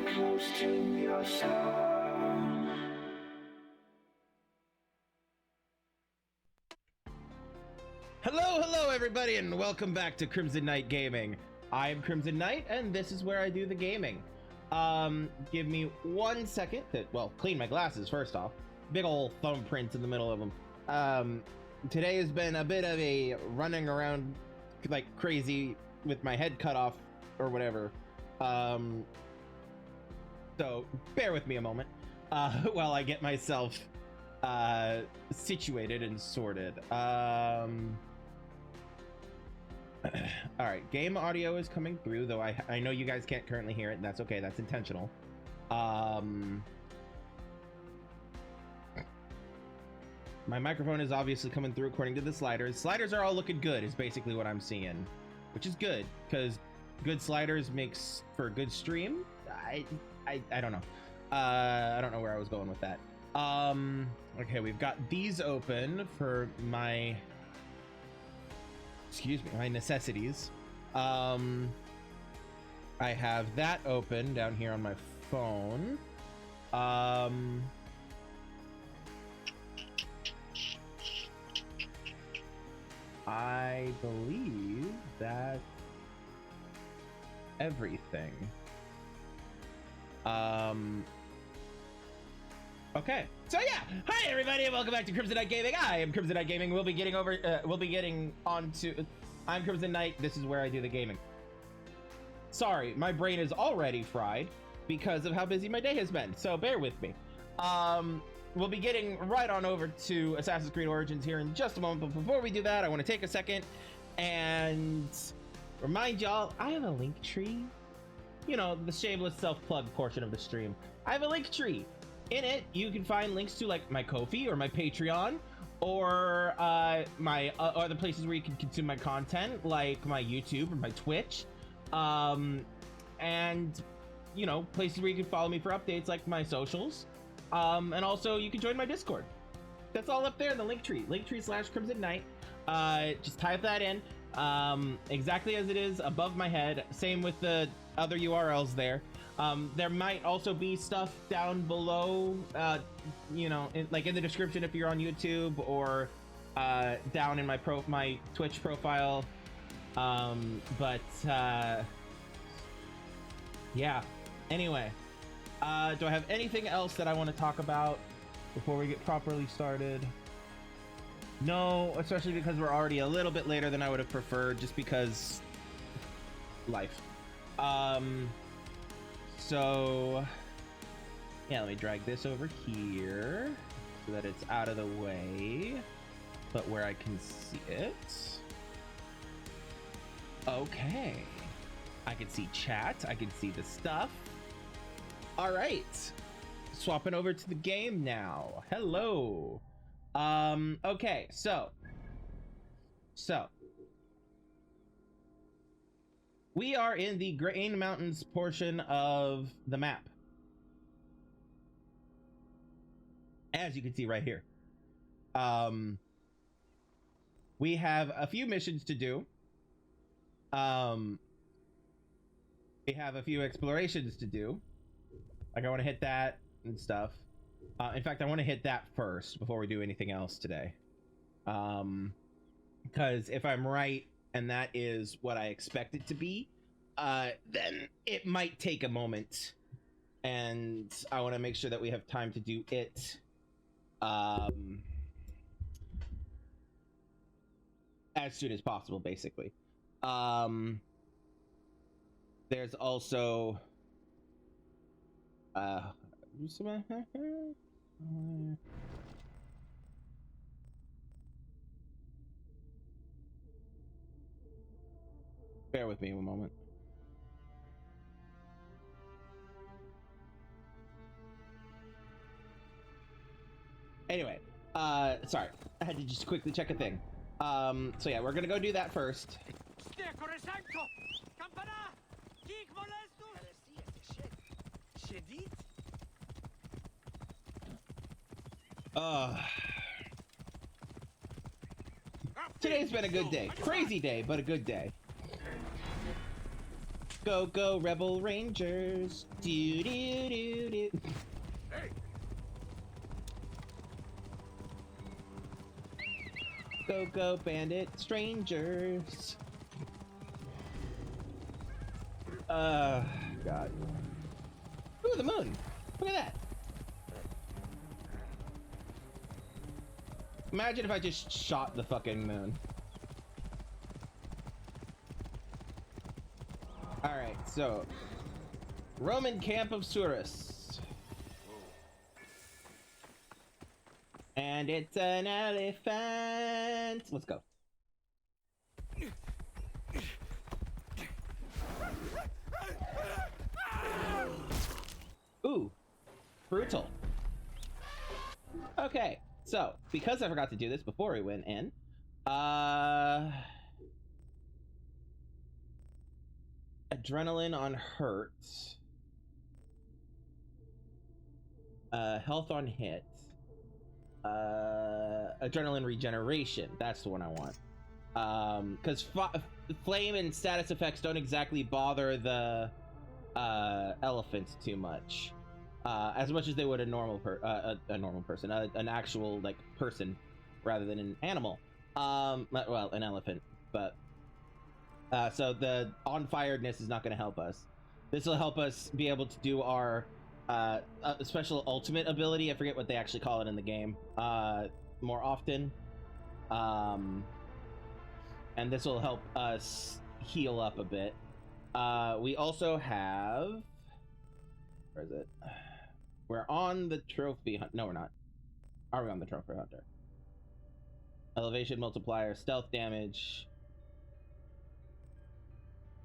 close to your sound. Hello, everybody, and welcome back to Crimson Knight Gaming. I am Crimson Knight, and this is where I do the gaming. Give me 1 second to, well, clean my glasses first off. Big ol' thumbprints in the middle of them. Today has been a bit of a running around like crazy with my head cut off or whatever. So bear with me a moment while I get myself situated and sorted. All right, game audio is coming through, though I know you guys can't currently hear it, and that's okay. That's intentional. My microphone is obviously coming through according to the sliders. Sliders are all looking good is basically what I'm seeing, which is good because good sliders makes for a good stream. I don't know. I don't know where I was going with that. Okay, we've got these open for my, excuse me, my necessities. I have that open down here on my phone. I believe that's everything. Okay, so yeah, hi everybody, and welcome back to Crimson Knight Gaming. I am Crimson Knight Gaming. We'll be getting on to. I'm Crimson Knight. This is where I do the gaming. Sorry, my brain is already fried because of how busy my day has been. So bear with me. We'll be getting right on over to Assassin's Creed Origins here in just a moment. But before we do that, I want to take a second and remind y'all I have a link tree. You know, the shameless self-plug portion of the stream. I have a link tree. In it, you can find links to like my Ko-fi or my Patreon, or my other places where you can consume my content, like my YouTube or my Twitch, and you know, places where you can follow me for updates, like my socials, and also you can join my Discord. That's all up there in the link tree, /Crimson Knight. Just type that in, exactly as it is above my head. Same with the other URLs there. There might also be stuff down below, you know, like in the description if you're on YouTube, or down in my Twitch profile. Yeah. Anyway, do I have anything else that I want to talk about before we get properly started? No, especially because we're already a little bit later than I would have preferred, just because life. So yeah, let me drag this over here so that it's out of the way, but where I can see it. Okay, I can see chat, I can see the stuff. All right, swapping over to the game now. Hello. Okay, so we are in the Grain Mountains portion of the map, as you can see right here. We have a few missions to do. We have a few explorations to do. Like, I want to hit that and stuff. In fact, I want to hit that first before we do anything else today. Because if I'm right, and that is what I expect it to be, then it might take a moment, and I want to make sure that we have time to do it as soon as possible, basically. There's also bear with me one moment. Anyway, sorry, I had to just quickly check a thing. So yeah, we're gonna go do that first. Today's been a good day. Crazy day, but a good day. Go, go, Rebel Rangers. Do, do, do, do. Go, go, bandit strangers. God. Ooh, the moon. Look at that. Imagine if I just shot the fucking moon. Alright, so Roman camp of Surus. And it's an elephant. Let's go. Ooh, brutal. Okay, so because I forgot to do this before we went in, adrenaline on hurt, health on hit, adrenaline regeneration. That's the one I want. Because flame and status effects don't exactly bother the elephants too much, as much as they would a normal person, an actual like person, rather than an animal. Well, an elephant, but so the on firedness is not going to help us. This will help us be able to do our special ultimate ability. I forget what they actually call it in the game. More often, and this will help us heal up a bit. We also have, where is it? We're on the trophy hunt. No, we're not. Are we on the trophy hunter? Elevation multiplier, stealth damage.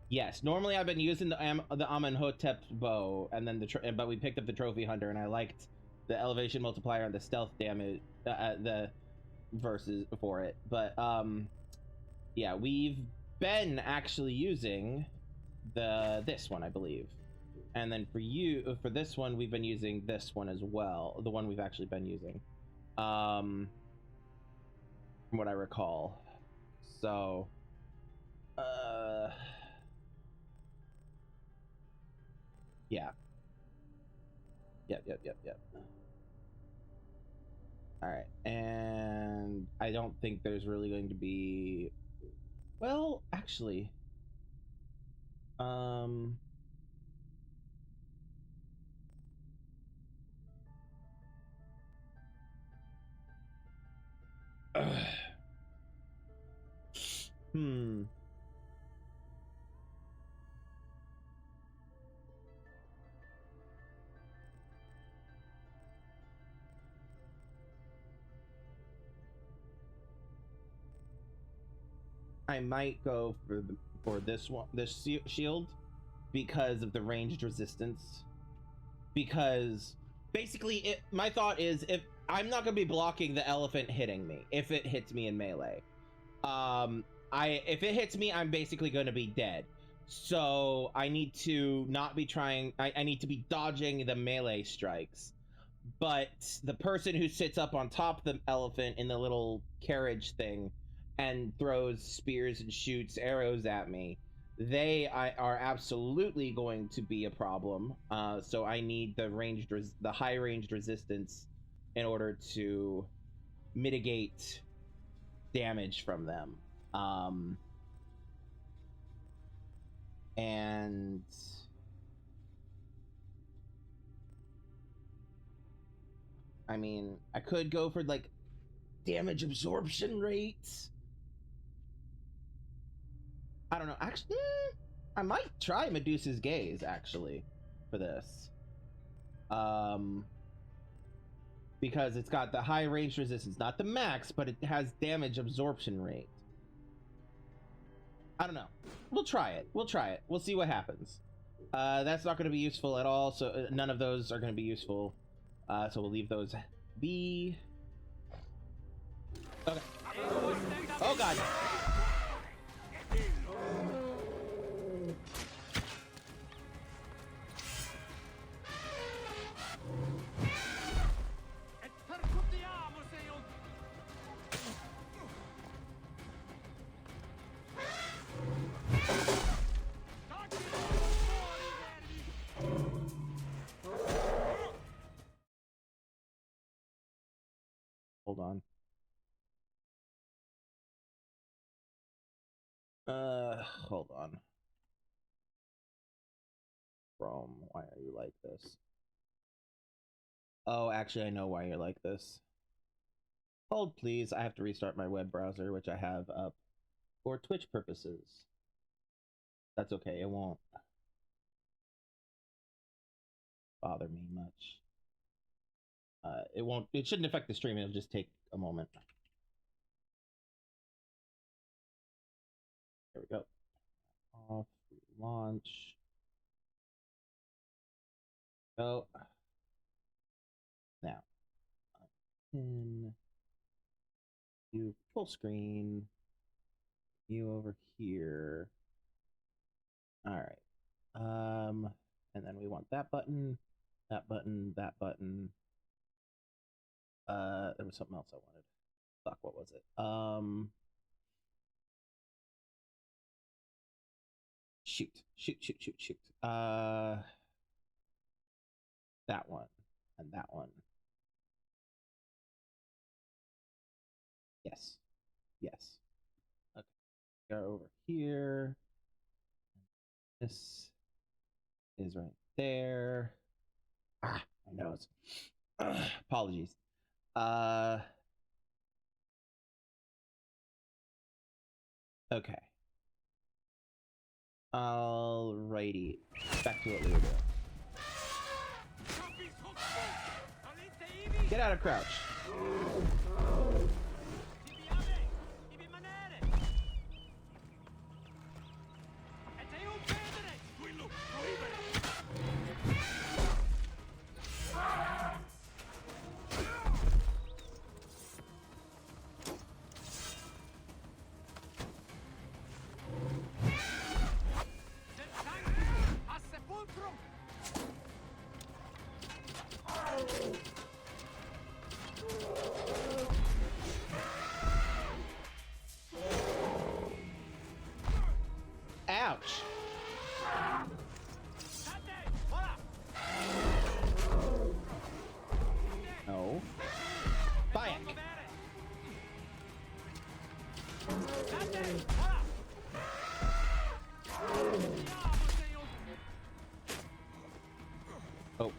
Yes, normally I've been using the Amenhotep bow, and then but we picked up the trophy hunter, and I liked the elevation multiplier and the stealth damage, the verses for it. But yeah, we've been actually using this one, I believe, and then for this one we've been using this one as well, the one we've actually been using, from what I recall. So yeah, yep. All right, and I don't think there's really going to be, well, actually, I might go for this one, this shield, because of the ranged resistance. Because basically, my thought is, if I'm not going to be blocking the elephant hitting me, if it hits me in melee, if it hits me, I'm basically going to be dead. So I need to not be trying. I need to be dodging the melee strikes. But the person who sits up on top of the elephant in the little carriage thing and throws spears and shoots arrows at me, they are absolutely going to be a problem. So I need the high ranged resistance in order to mitigate damage from them. And I mean, I could go for like damage absorption rates. I don't know. Actually, I might try Medusa's Gaze actually for this. Because it's got the high range resistance, not the max, but it has damage absorption rate. I don't know. We'll try it. We'll see what happens. That's not going to be useful at all, so none of those are going to be useful. So we'll leave those be. Okay. Oh god. Hold on. Hold on. Chrome, why are you like this? Oh, actually, I know why you're like this. Hold, please. I have to restart my web browser, which I have up for Twitch purposes. That's okay. It won't bother me much. It won't. It shouldn't affect the stream. It'll just take a moment. There we go. Off. Launch. Go. Now. In. You full screen. You over here. All right. And then we want that button, that button, that button. There was something else I wanted. Fuck, what was it? Shoot. That one and that one. Yes. Okay. Go over here. This is right there. Ah, my nose. Apologies. Okay. Alrighty. Back to what we were doing. Get out of crouch. Ouch. No. Bayek. Oh.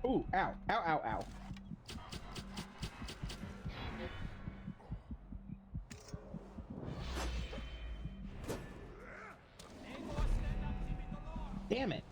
Ooh, ow. Damn it.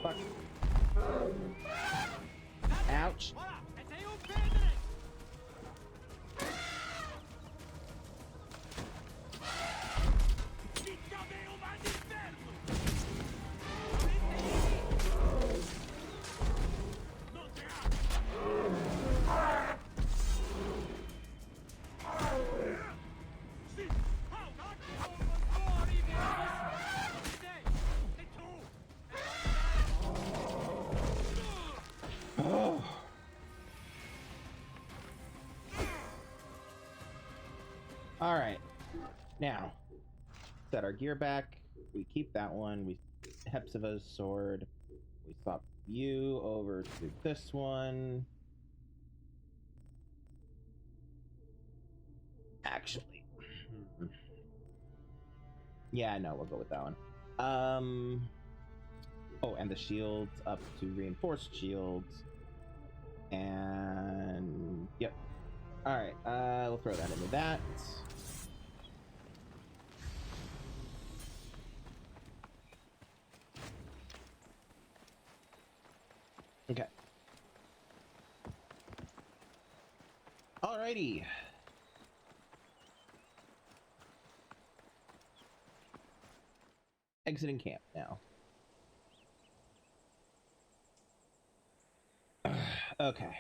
Fuck. Ouch. All right, now set our gear back. We keep that one. We Hepzibah's sword. We swap you over to this one. Actually, yeah, no, we'll go with that one. Oh, and the shields up to reinforced shields. And yep. All right, we'll throw that into that. Okay. Alrighty. Exiting camp now. Okay.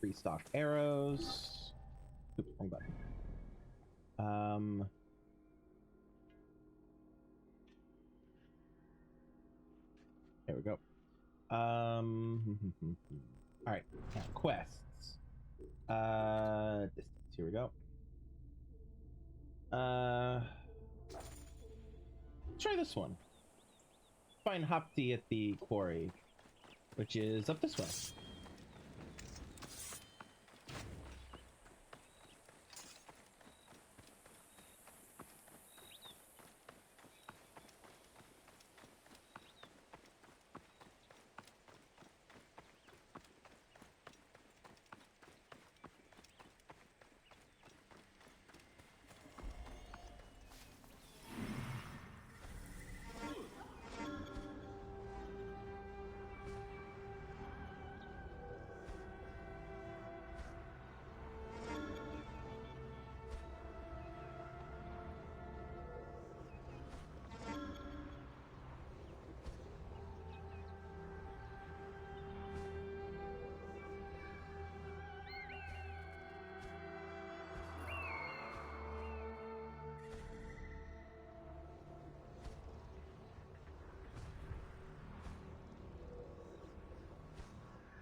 Restock arrows. Oops, wrong button. There we go. All right, now quests. Distance. Here we go. Try this one. Find Hopti at the quarry, which is up this way.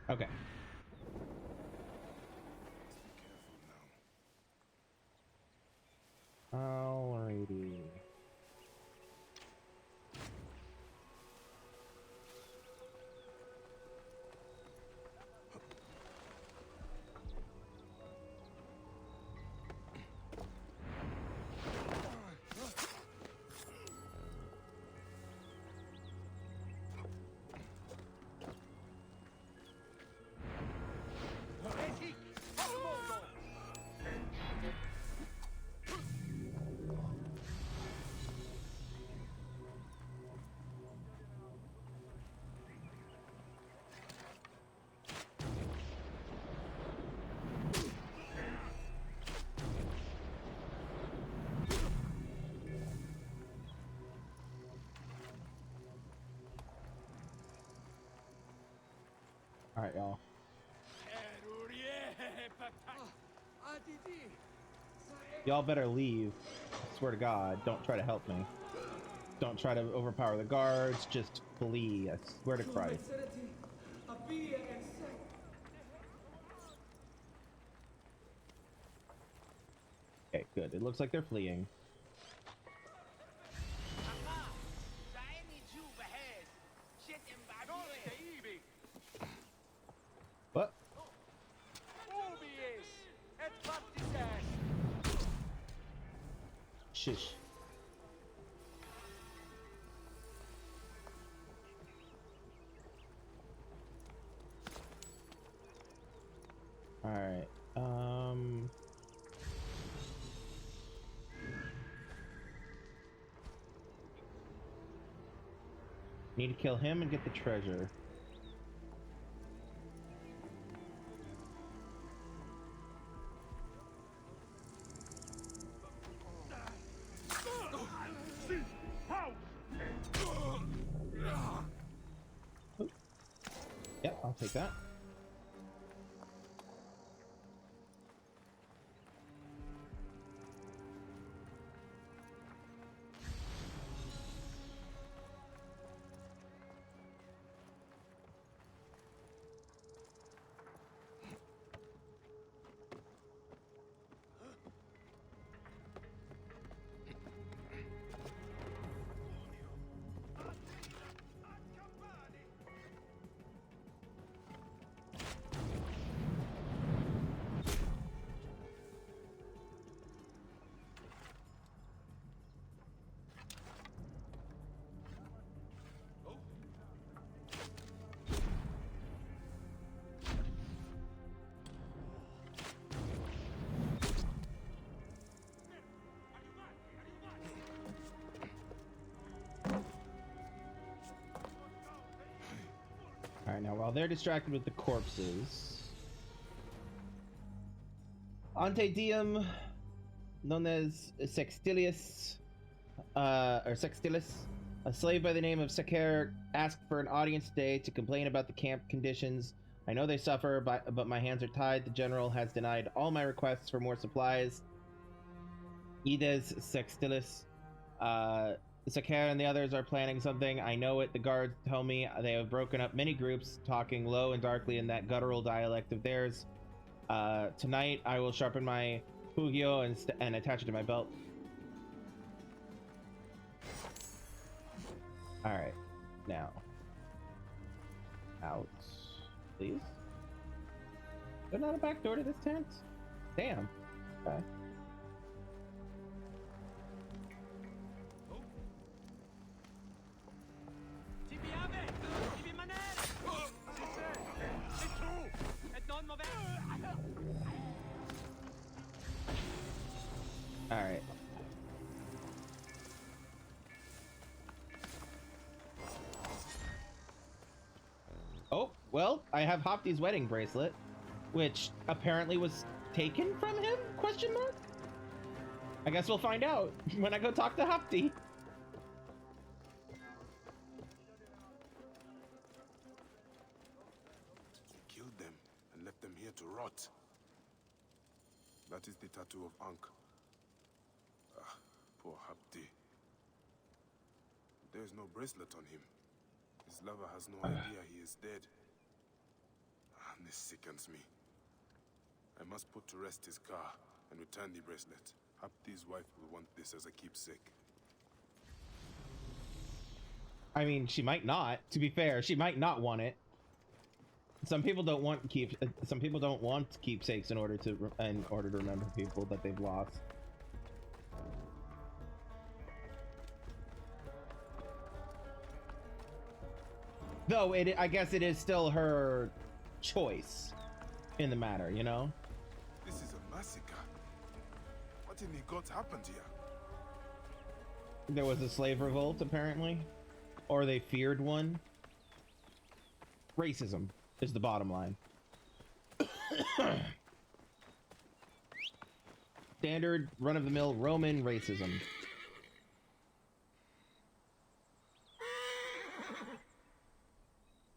Okay. Alrighty. All right, y'all. Y'all better leave. I swear to God, don't try to help me. Don't try to overpower the guards. Just flee. I swear to Christ. Okay, good. It looks like they're fleeing. What? Shish. All right. Need to kill him and get the treasure. Oop. Yep, I'll take that. All right, now while they're distracted with the corpses, ante diem, known as Sextilius, or Sextilis, a slave by the name of Seker, asked for an audience today to complain about the camp conditions. I know they suffer, but my hands are tied. The general has denied all my requests for more supplies. Ides Sextilis, Seker and the others are planning something. I know it. The guards tell me they have broken up many groups, talking low and darkly in that guttural dialect of theirs. Tonight, I will sharpen my Pugio and attach it to my belt. All right, now out, please. There's not a back door to this tent. Damn. Okay. All right. Oh, well, I have Hopti's wedding bracelet, which apparently was taken from him? Question mark? I guess we'll find out when I go talk to Hopti. Killed them and left them here to rot. That is the tattoo of Ankh. Ah, poor Hapti. There is no bracelet on him. His lover has no idea he is dead. And this sickens me. I must put to rest his car and return the bracelet. Hapti's wife will want this as a keepsake. I mean, she might not. To be fair, she might not want it. Some people don't want some people don't want keepsakes in order to remember people that they've lost. Though I guess it is still her choice in the matter, you know? This is a massacre. What in the gods happened here? There was a slave revolt, apparently. Or they feared one. Racism is the bottom line. Standard run-of-the-mill Roman racism.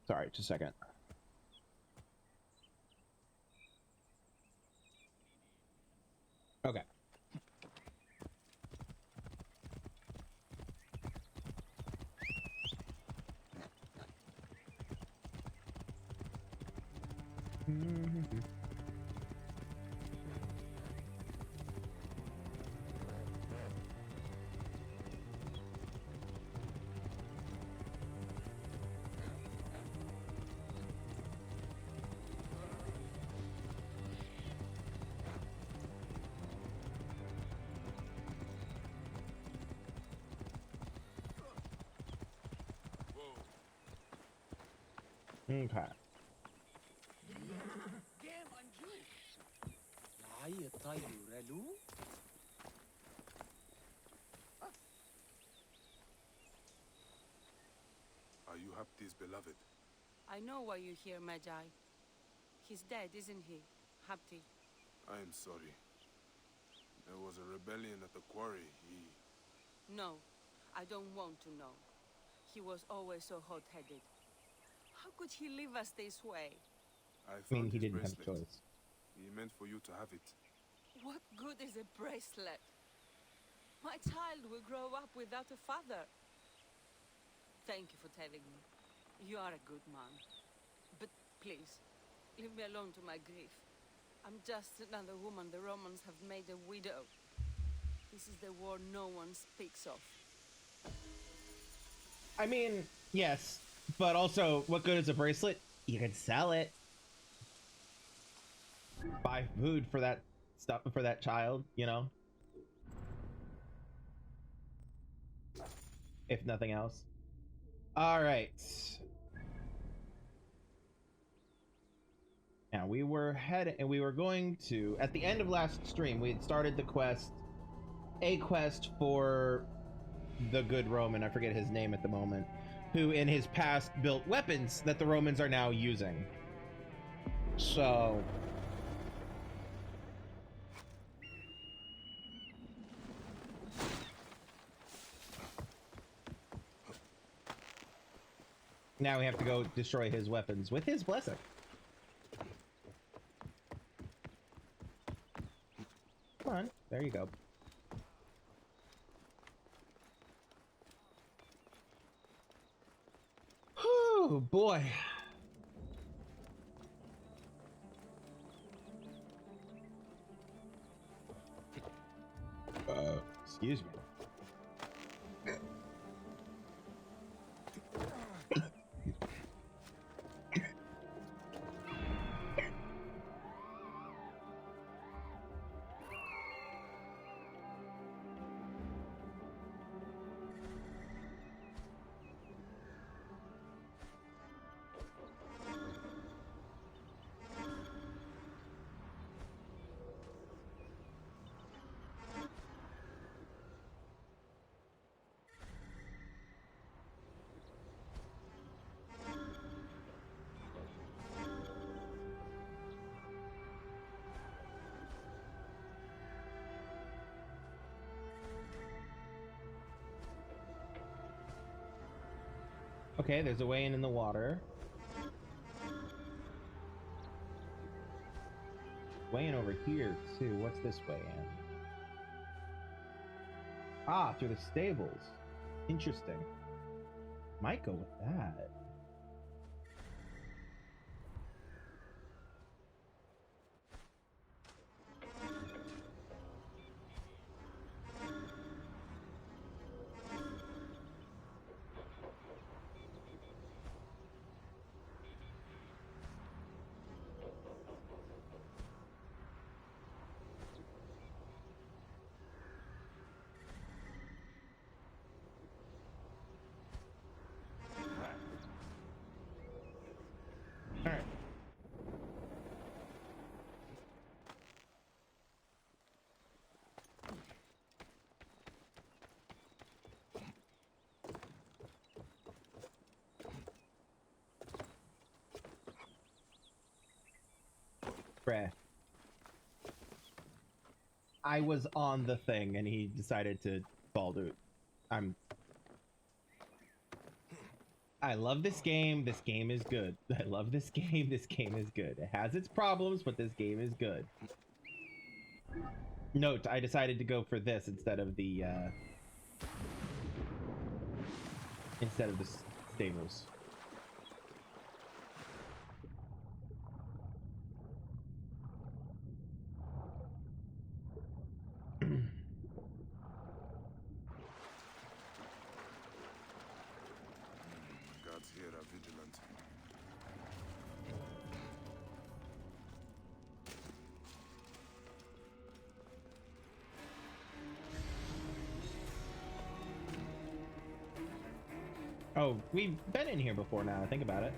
Sorry, just a second. Okay. Okay. Are you Hapti's beloved? I know why you're here, Magi. He's dead, isn't he, Hapti? I am sorry. There was a rebellion at the quarry. No, I don't want to know. He was always so hot-headed. How could he leave us this way? I I mean, found he his didn't have a bracelet. choice. He meant for you to have it. What good is a bracelet? My child will grow up without a father. Thank you for telling me. You are a good man. But please, leave me alone to my grief. I'm just another woman the Romans have made a widow. This is the war no one speaks of. I mean, yes, but also, what good is a bracelet? You can sell it. Buy food for that stuff for that child, you know? If nothing else. All right. Now we were going to, at the end of last stream, we had started the quest, a quest for the good Roman, I forget his name at the moment, who in his past built weapons that the Romans are now using. So now we have to go destroy his weapons with his blessing. Come on, there you go. Oh boy. Excuse me. Okay, there's a way in the water. Way in over here, too. What's this way in? Ah, through the stables. Interesting. Might go with that. Alright. Bruh. I was on the thing and he decided to fall to it. I love this game. This game is good. I love this game. This game is good. It has its problems, but this game is good. Note, I decided to go for this instead of the stables. Guards here are vigilant. Oh, we've been in here before now, I think about it.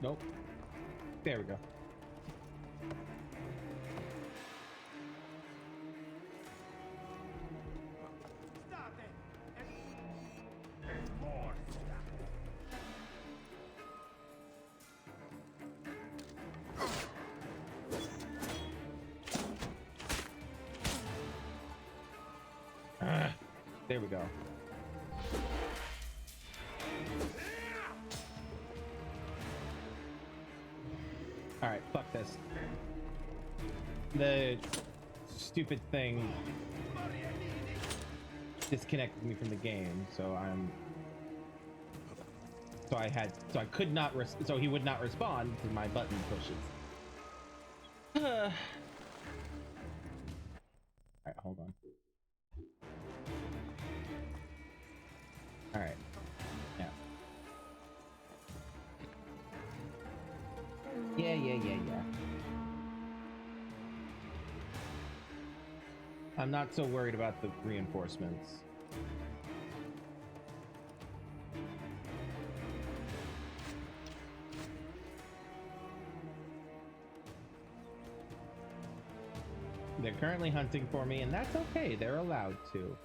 Nope. There we go. There we go. Alright, fuck this. The stupid thing disconnected me from the game, so I could not, so he would not respond to my button pushes. Alright, hold on. Alright. Yeah. Yeah. I'm not so worried about the reinforcements. They're currently hunting for me, and that's okay. They're allowed to.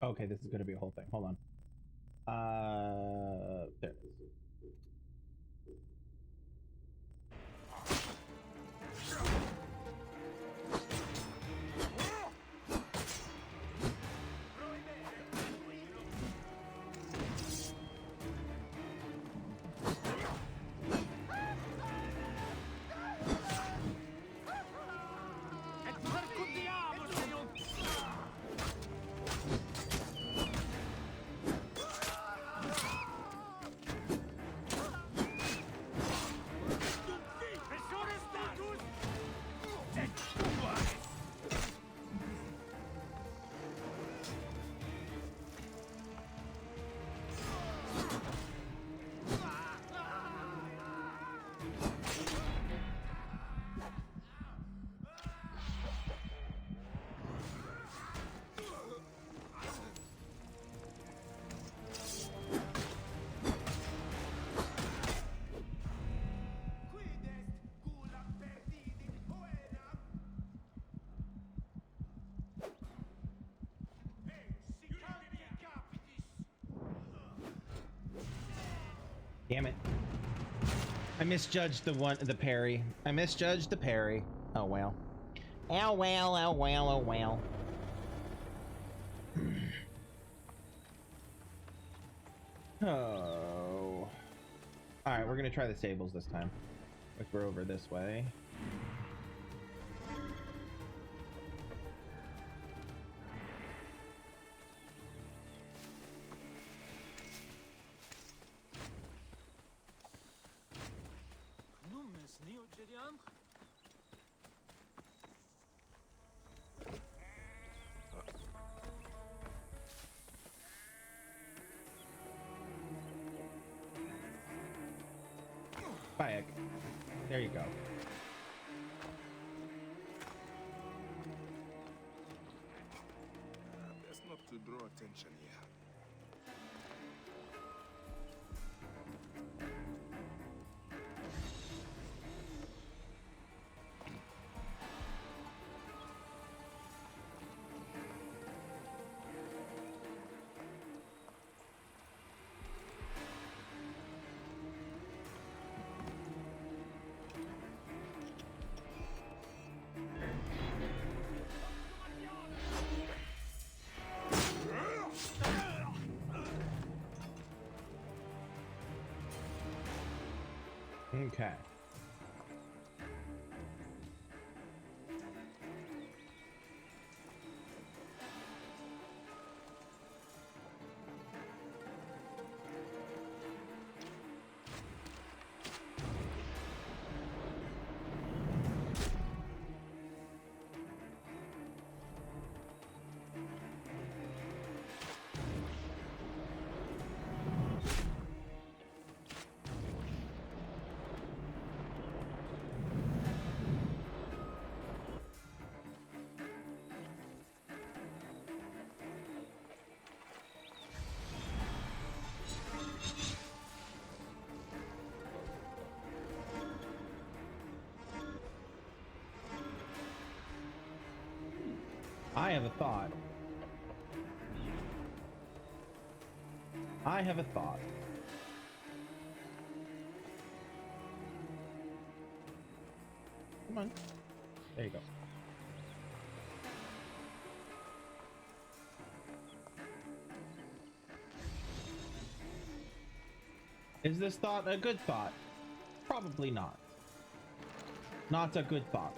Okay, this is gonna be a whole thing. Hold on. There it is. Damn it. I misjudged the parry. I misjudged the parry. Oh well. Oh well, oh well, oh well. Oh. Alright, we're gonna try the stables this time. If we're over this way. Bayek. There you go. Best not to draw attention here. Okay. I have a thought. I have a thought. Come on. There you go. Is this thought a good thought? Probably not. Not a good thought.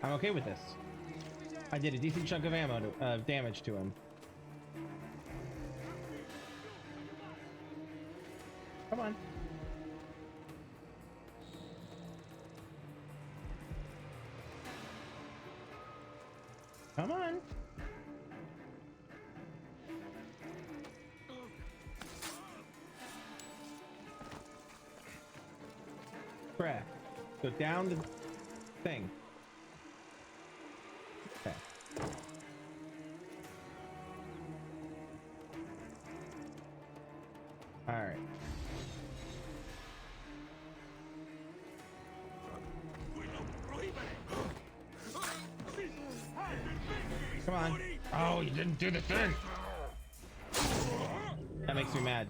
I'm okay with this. I did a decent chunk of ammo to, damage to him. Come on. Come on. Bruh. Go down the thing. Okay. All right. Come on. Oh, you didn't do the thing. That makes me mad.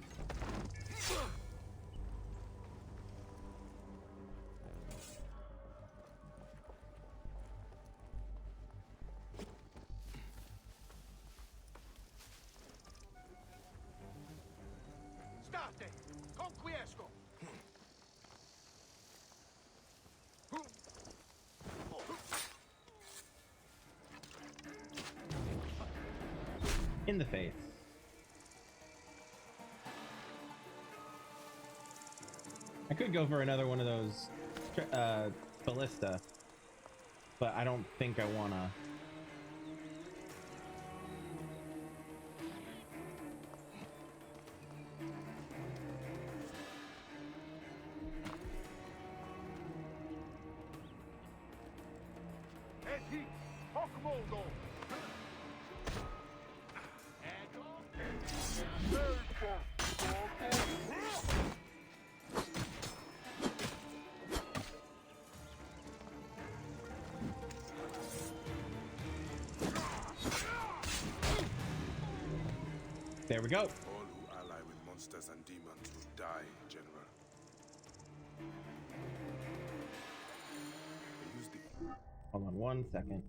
State! Conquiesco! In the face. I could go for another one of those ballista, but I don't think I wanna. Et hic, hoc modo! There we go. All who ally with monsters and demons will die, General. I use the Hold on 1 second.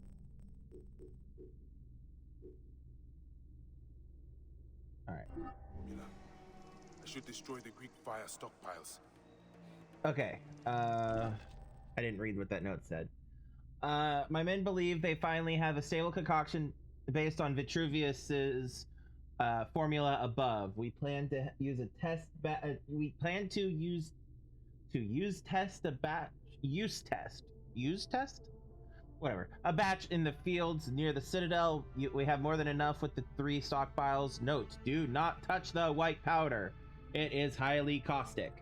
All right. Mila. I should destroy the Greek fire stockpiles. Okay. I didn't read what that note said. My men believe they finally have a stable concoction based on Vitruvius's formula above. We plan to use a test. We plan to use test a batch. Use test. Whatever. A batch in the fields near the citadel. We have more than enough with the 3 stockpiles. Note: do not touch the white powder. It is highly caustic.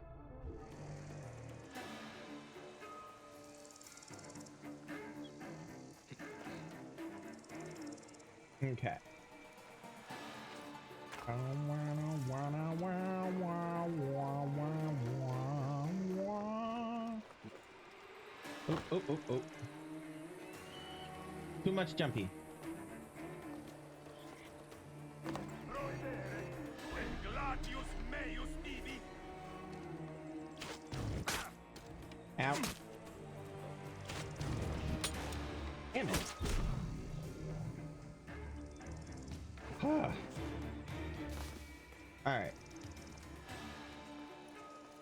Okay. Oh, oh, oh, oh. Too much jumpy. Proibere, tu gladius meius ibi. Ow. Damn it. Alright.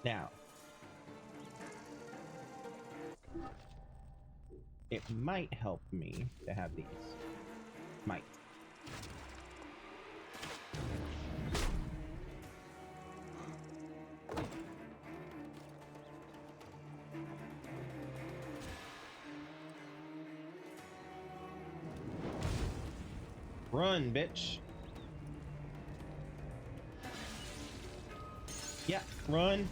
Now. It might help me to have these. Might. Run, bitch. Yeah, run.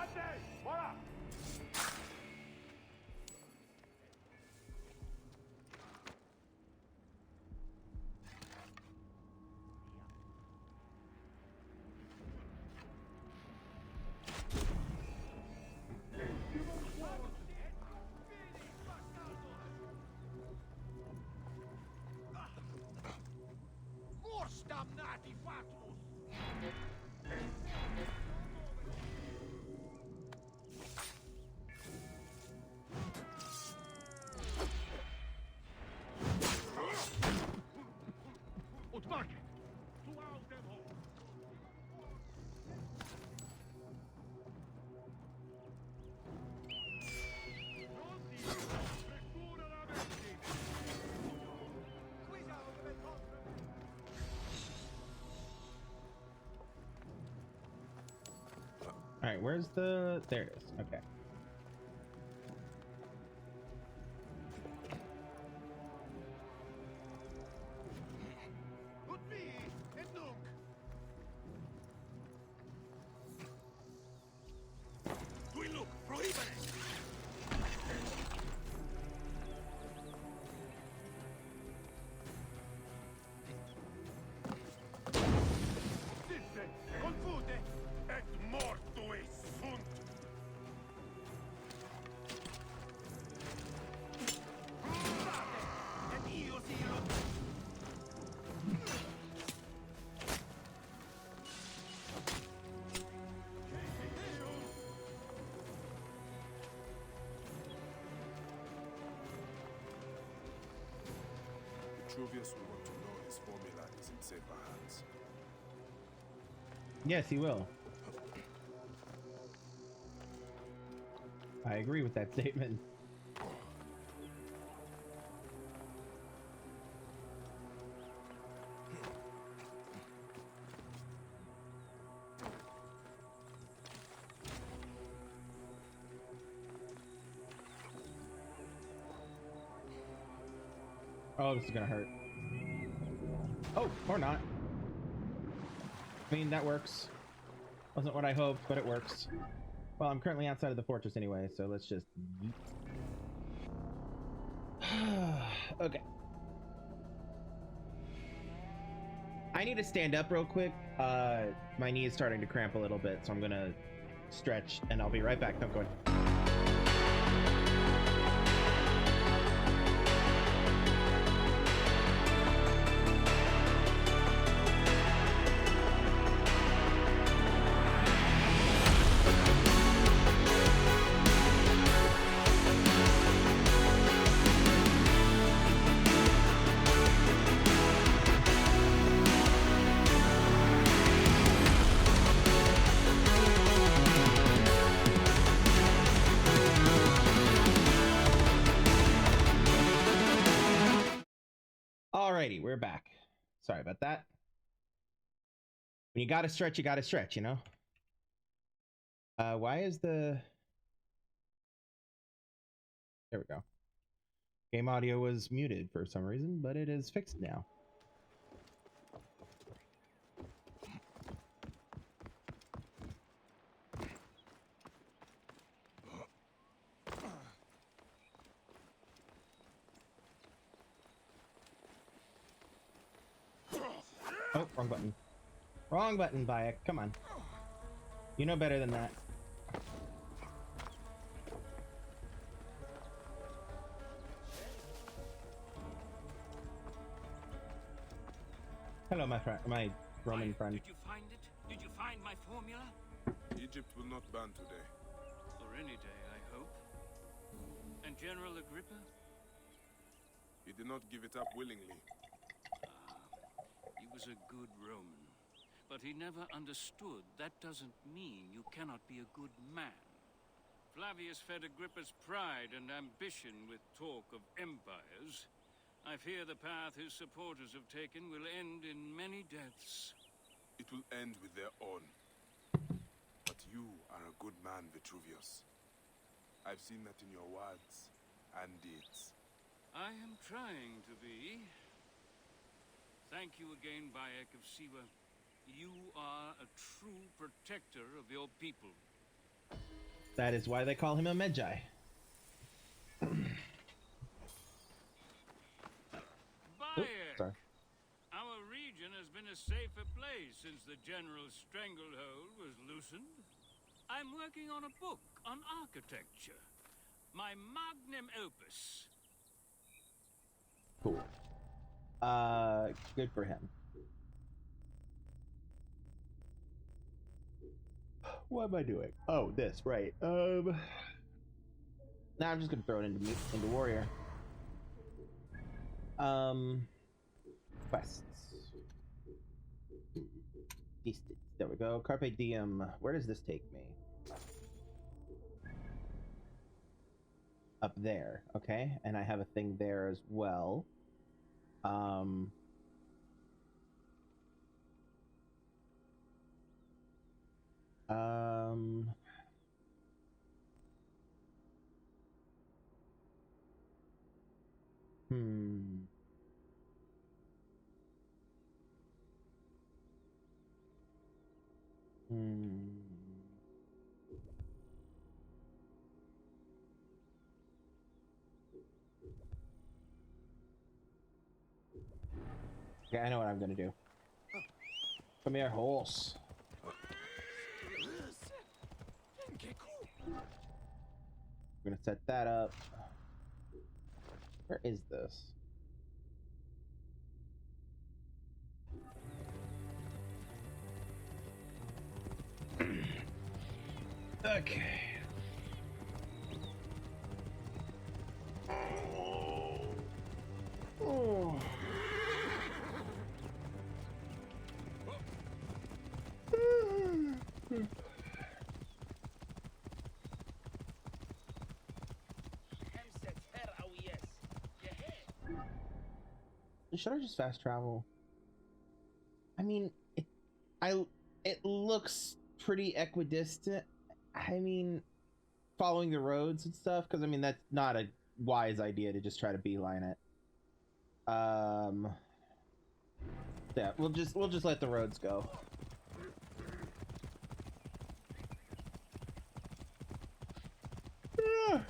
State, voilà. Mors damnati fatus. Ut market. Tu autem ho. Pronti? Prefura la mente. Quis autem contra. All right, where's the... There it is. Okay. Ut vi, et nunc. Tu in look, prohibere. Sitte, confute, et mortuis sunt. Frate, et io silo. Vitruvius will want to know his formula is in safer hands. Yes, he will. I agree with that statement. Oh, this is gonna hurt. Oh, or not. I mean, that works. Wasn't what I hoped, but it works. Well, I'm currently outside of the fortress anyway, so let's just yeet. Okay. I need to stand up real quick. My knee is starting to cramp a little bit, so I'm gonna stretch, and I'll be right back. Don't go in. Alrighty, we're back. Sorry about that. When you gotta stretch, you know? Why is the... There we go. Game audio was muted for some reason, but it is fixed now. Oh, wrong button. Wrong button, Bayek. Come on. You know better than that. Hello, my friend, my Roman friend. Did you find it? Did you find my formula? Egypt will not ban today. Or any day, I hope. And General Agrippa? He did not give it up willingly. He was a good Roman. But he never understood that doesn't mean you cannot be a good man. Flavius fed Agrippa's pride and ambition with talk of empires. I fear the path his supporters have taken will end in many deaths. It will end with their own. But you are a good man, Vitruvius. I've seen that in your words and deeds. I am trying to be. Thank you again, Bayek of Siwa. You are a true protector of your people. That is why they call him a Medjay. Bayek! Sorry. Our region has been a safer place since the general stranglehold was loosened. I'm working on a book on architecture. My magnum opus. Cool. Good for him. What am I doing? Oh, this, right. Now I'm just gonna throw it into warrior. Quests. Distance. There we go. Carpe diem. Where does this take me? Up there. Okay, and I have a thing there as well. Hmm. Okay, I know what I'm gonna do. Come here, horse. We're gonna set that up. Where is this? Okay. Oh. Should I just fast travel? I mean, it looks pretty equidistant. I mean, following the roads and stuff, because I mean that's not a wise idea to just try to beeline it. Yeah, we'll just let the roads go.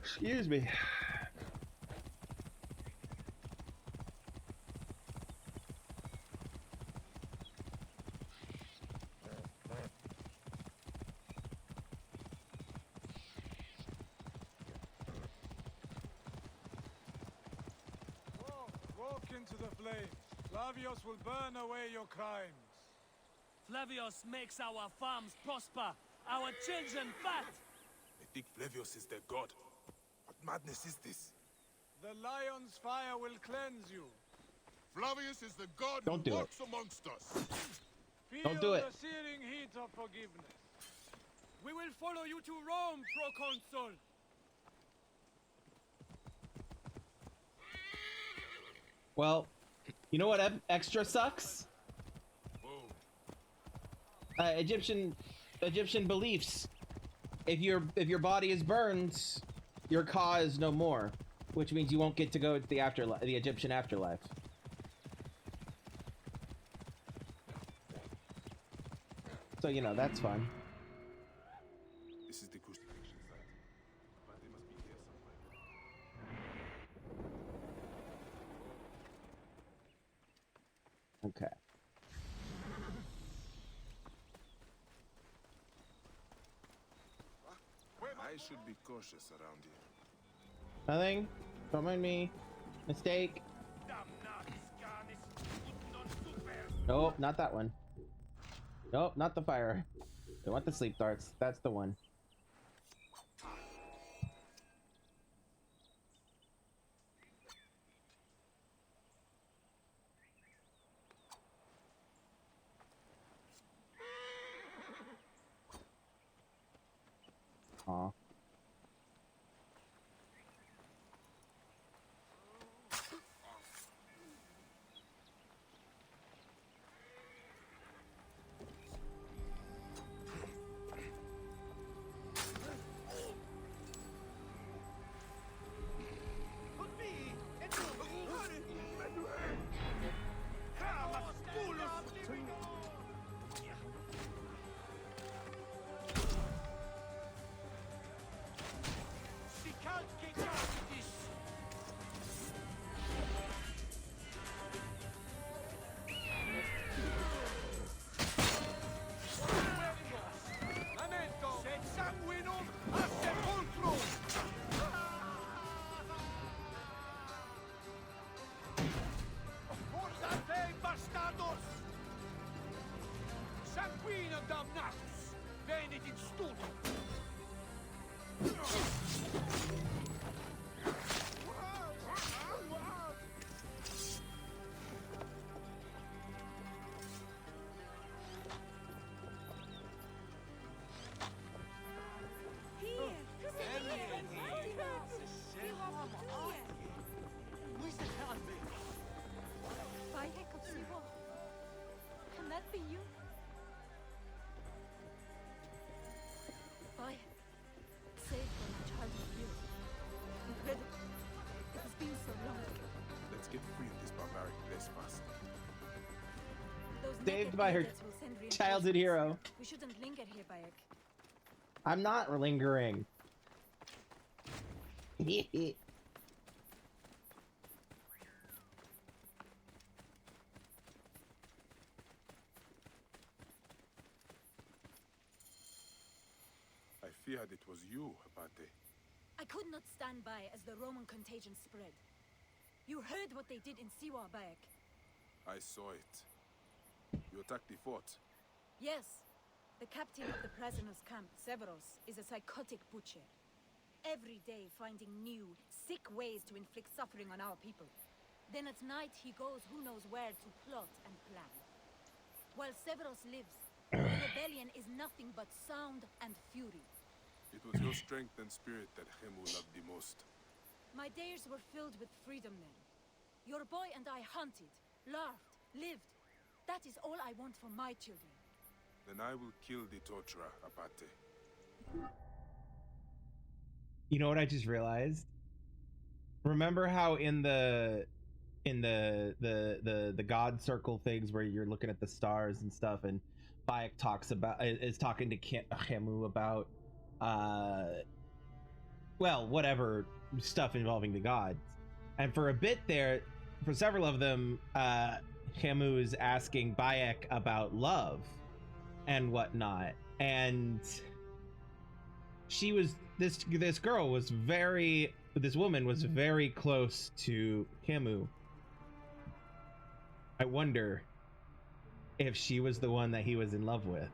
Excuse me. Walk into the flame. Flavius will burn away your crimes. Flavius makes our farms prosper, our children fat. They think Flavius is their god. What madness is this? The lion's fire will cleanse you. Flavius is the god Don't do who it. works amongst us. Feel Don't do it. the searing heat of forgiveness. We will follow you to Rome, proconsul. Well, You know what extra sucks? Egyptian beliefs. If your body is burned, your ka is no more, which means you won't get to go to the afterlife, the Egyptian afterlife. So you know that's fun. This is the crucifixion site. But they must be here somewhere. Okay. I should be cautious around here. Nothing. Don't mind me. Mistake. Nope, not that one. Nope, not the fire. I want the sleep darts. That's the one. Aw. Can that be you? Boy, saved from a child of you. Incredible. It has been so long. Let's get free of this barbaric place fast. Those Saved naked by her bandits will send childhood hero. reinforcements. We shouldn't linger here, Bayek. I'm not lingering. I feared it was you, Abate. I could not stand by as the Roman contagion spread. You heard what they did in Siwa, Bayek. I saw it. You attacked the fort. Yes. The captain of the prisoners' camp, Severos, is a psychotic butcher. Every day finding new, sick ways to inflict suffering on our people. Then at night he goes who knows where to plot and plan. While Severos lives, the rebellion is nothing but sound and fury. It was your strength and spirit that Hemu loved the most. My days were filled with freedom then. Your boy and I hunted, laughed, lived. That is all I want for my children. Then I will kill the torturer, Abate. You know what I just realized? Remember how in the God circle things where you're looking at the stars and stuff, and Bayek is talking to Hemu about well, whatever stuff involving the gods. And for a bit there, for several of them, Hemu is asking Bayek about love and whatnot. And she was this woman was very close to Hemu. I wonder if she was the one that he was in love with.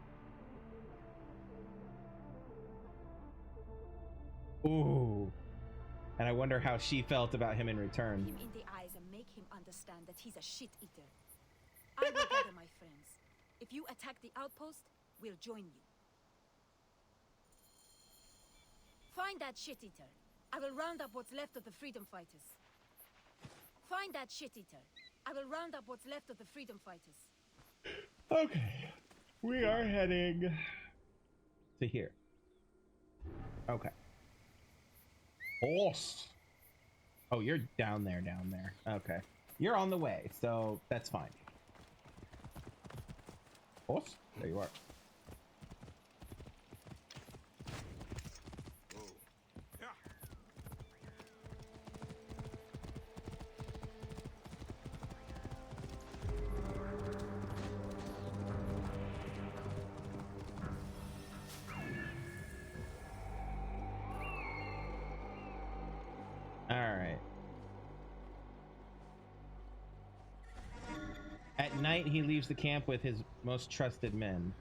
Ooh. And I wonder how she felt about him in return. Look him in the eyes and make him understand that he's a shit-eater. I will gather my friends. If you attack the outpost, we'll join you. Find that shit-eater. I will round up what's left of the freedom fighters. Find that shit-eater. I will round up what's left of the freedom fighters. Okay. We are heading to here. Okay. Horse. Oh, you're down there, Okay. You're on the way, so that's fine. Horse? There you are. Alright. At night, he leaves the camp with his most trusted men.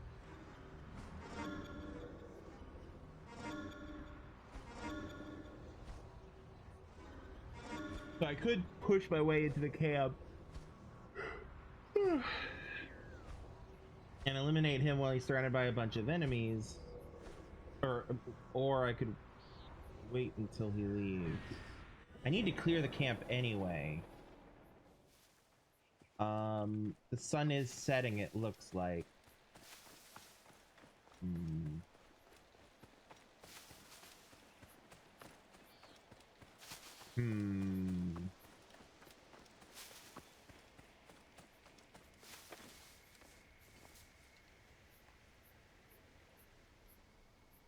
So I could push my way into the camp and eliminate him while he's surrounded by a bunch of enemies. Or I could wait until he leaves. I need to clear the camp anyway. The sun is setting, it looks like.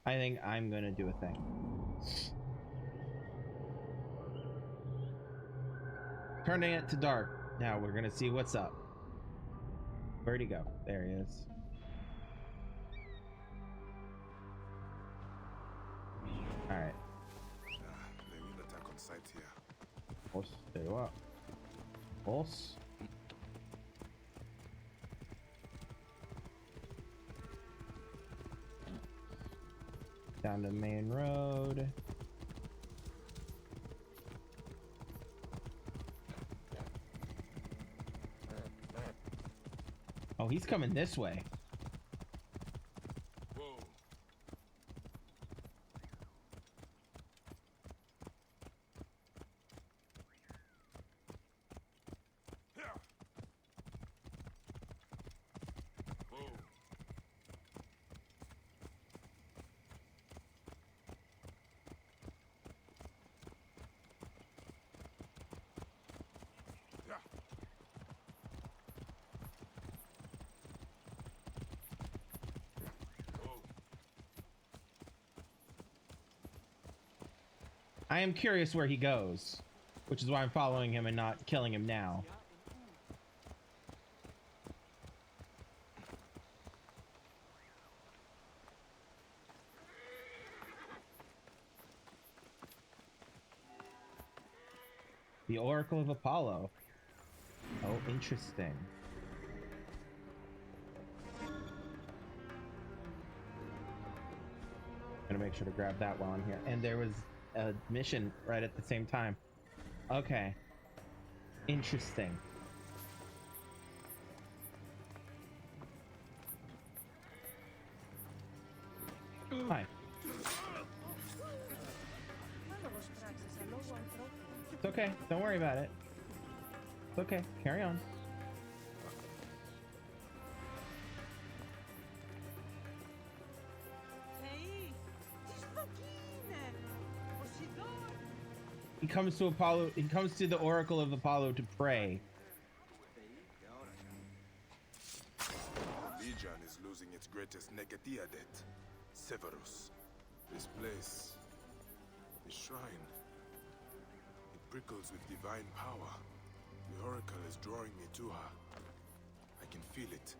I think I'm gonna do a thing. Turning it to dark. Now we're gonna see what's up. Where'd he go? There he is. Alright. They will attack on sight here. Horse, there you are. Horse. Down the main road. Oh, he's coming this way. Whoa. Whoa. I am curious where he goes, which is why I'm following him and not killing him now. The Oracle of Apollo. Oh, interesting. Gonna make sure to grab that while I'm here. And there was a mission right at the same time. Okay. Interesting. Hi. It's okay. Don't worry about it. It's okay. Carry on. He comes to Apollo. He comes to the Oracle of Apollo to pray. Legion is losing its greatest Negatiadet, Severus. This place, the shrine, it prickles with divine power. The Oracle is drawing me to her. I can feel it.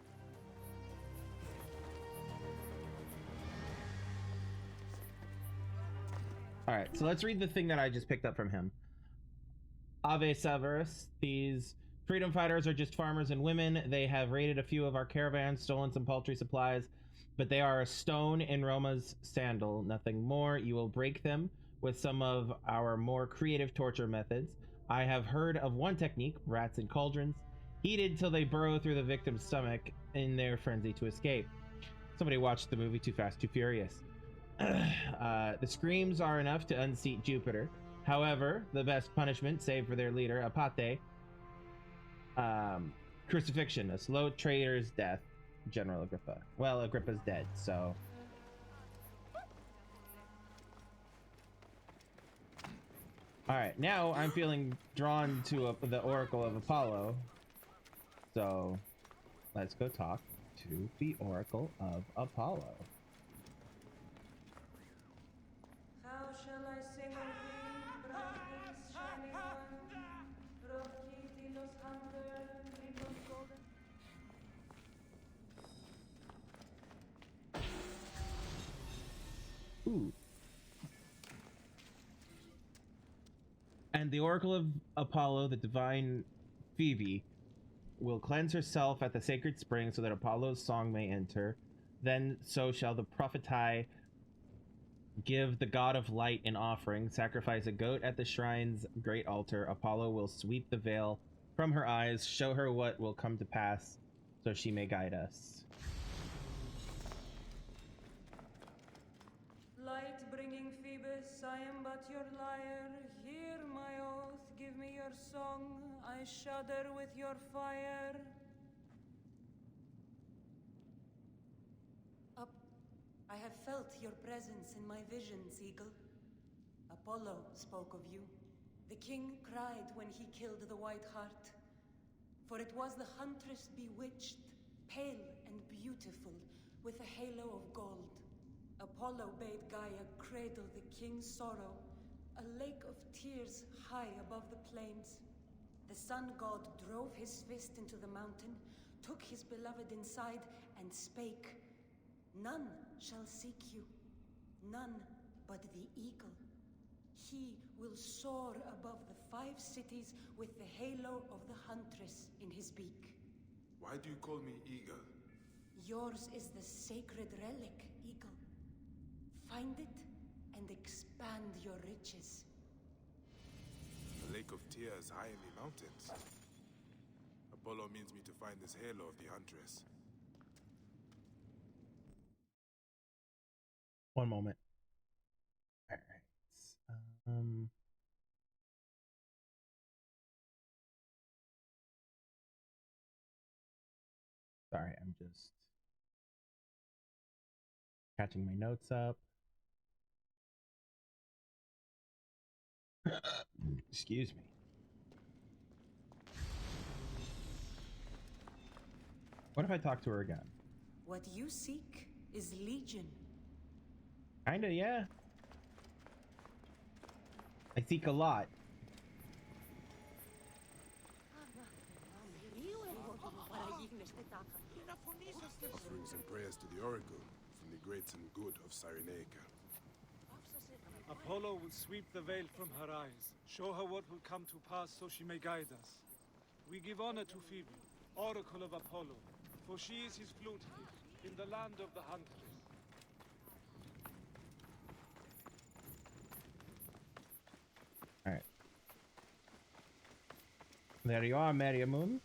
All right, so let's read the thing that I just picked up from him. Ave Severus, these freedom fighters are just farmers and women. They have raided a few of our caravans, stolen some paltry supplies, but they are a stone in Roma's sandal, nothing more. You will break them with some of our more creative torture methods. I have heard of one technique, rats in cauldrons, heated till they burrow through the victim's stomach in their frenzy to escape. Somebody watched the movie Too Fast, Too Furious. The screams are enough to unseat Jupiter. However, the best punishment, save for their leader, Apate, Crucifixion, a slow traitor's death. General Agrippa. Well, Agrippa's dead, so. Alright, now I'm feeling drawn to the Oracle of Apollo. So, let's go talk to the Oracle of Apollo. How shall I sing of thee, brightness shining one? Rokiti los hunter, Krimzon golden. Ooh. And the Oracle of Apollo, the divine Phoebe, will cleanse herself at the sacred spring so that Apollo's song may enter. Then so shall the prophetai give the god of light an offering, sacrifice a goat at the shrine's great altar. Apollo will sweep the veil from her eyes, show her what will come to pass, so she may guide us. Light bringing Phoebus, I am but your lyre. Hear my oath, give me your song. I shudder with your fire. Up, I have felt your presence in my visions, Eagle. Apollo spoke of you. The king cried when he killed the White Hart. For it was the huntress bewitched, pale and beautiful, with a halo of gold. Apollo bade Gaia cradle the king's sorrow, a lake of tears high above the plains. The sun god drove his fist into the mountain, took his beloved inside, and spake, "None shall seek you, none but the eagle. He will soar above the 5 cities with the halo of the huntress in his beak." Why do you call me Eagle? Yours is the sacred relic, Eagle. Find it and expand your riches. A lake of tears high in the mountains. Apollo means me to find this halo of the Huntress. One moment. All right. Sorry, I'm just catching my notes up. Excuse me. What if I talk to her again? What you seek is legion. Kinda, yeah. I seek a lot. Offerings and prayers to the Oracle from the great and good of Cyrenaica. Apollo will sweep the veil from her eyes, show her what will come to pass so she may guide us. We give honor to Phoebe, Oracle of Apollo, for she is his flute in the land of the Huntress. All right. There you are, Meriamun.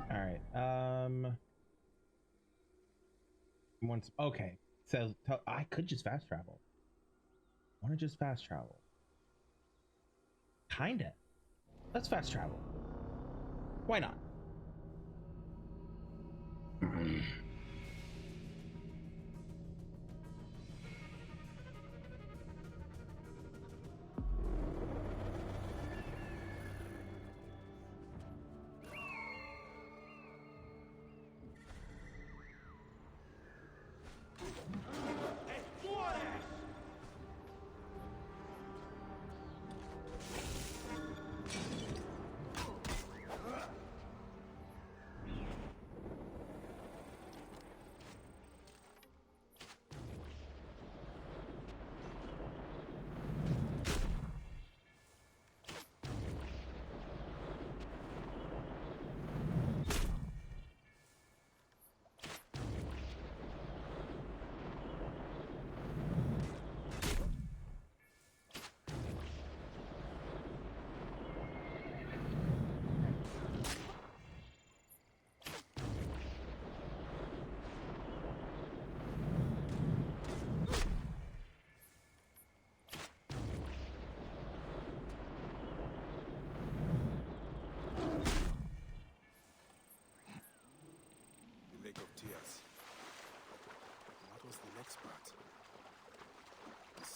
All right. Once. Okay. So I could just fast travel. Want to just fast travel? Kinda. Let's fast travel. Why not?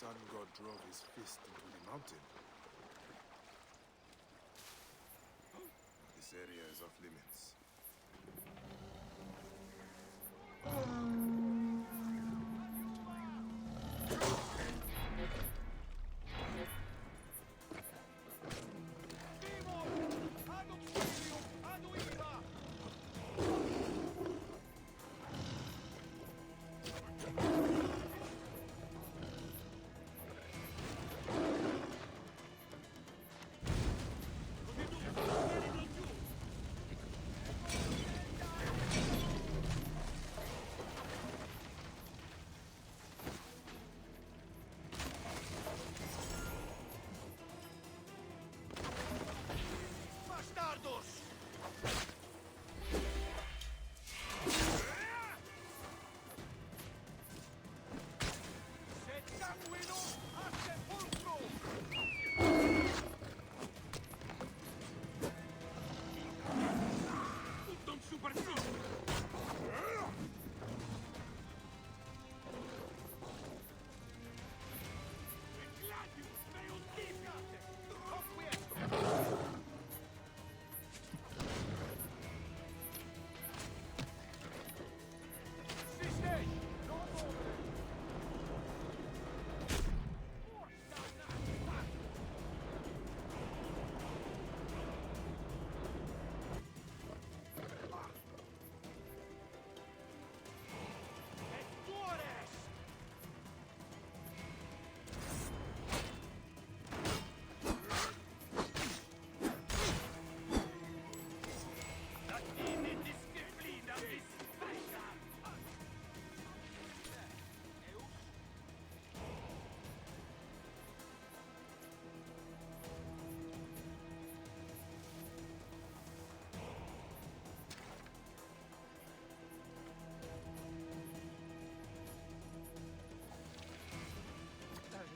sun god drove his fist into the mountain. This area is off limits.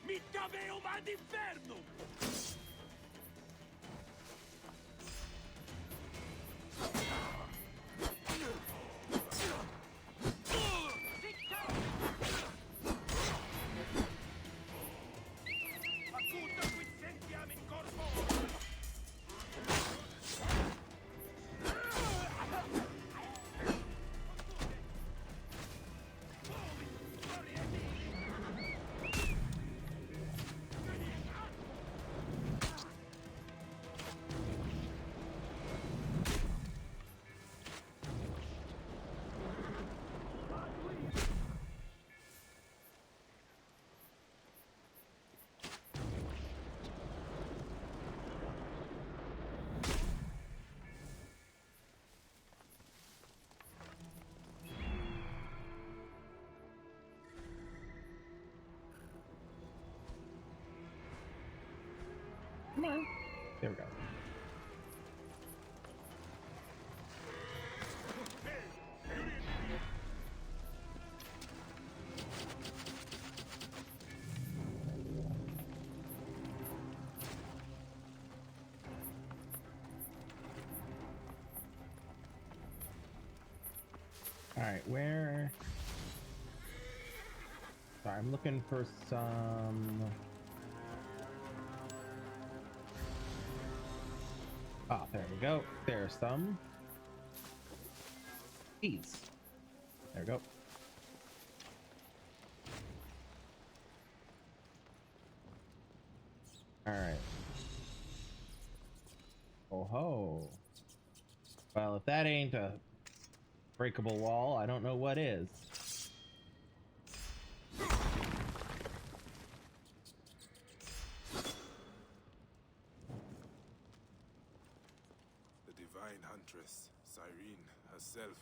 Mi daveo ma d'inferno! Come on. There we go. All right, where? Sorry, I'm looking for some. Ah, there we go. There's some. These. There we go. All right. Oh ho. Well, if that ain't a breakable wall, I don't know what is. The divine huntress, Cyrene herself.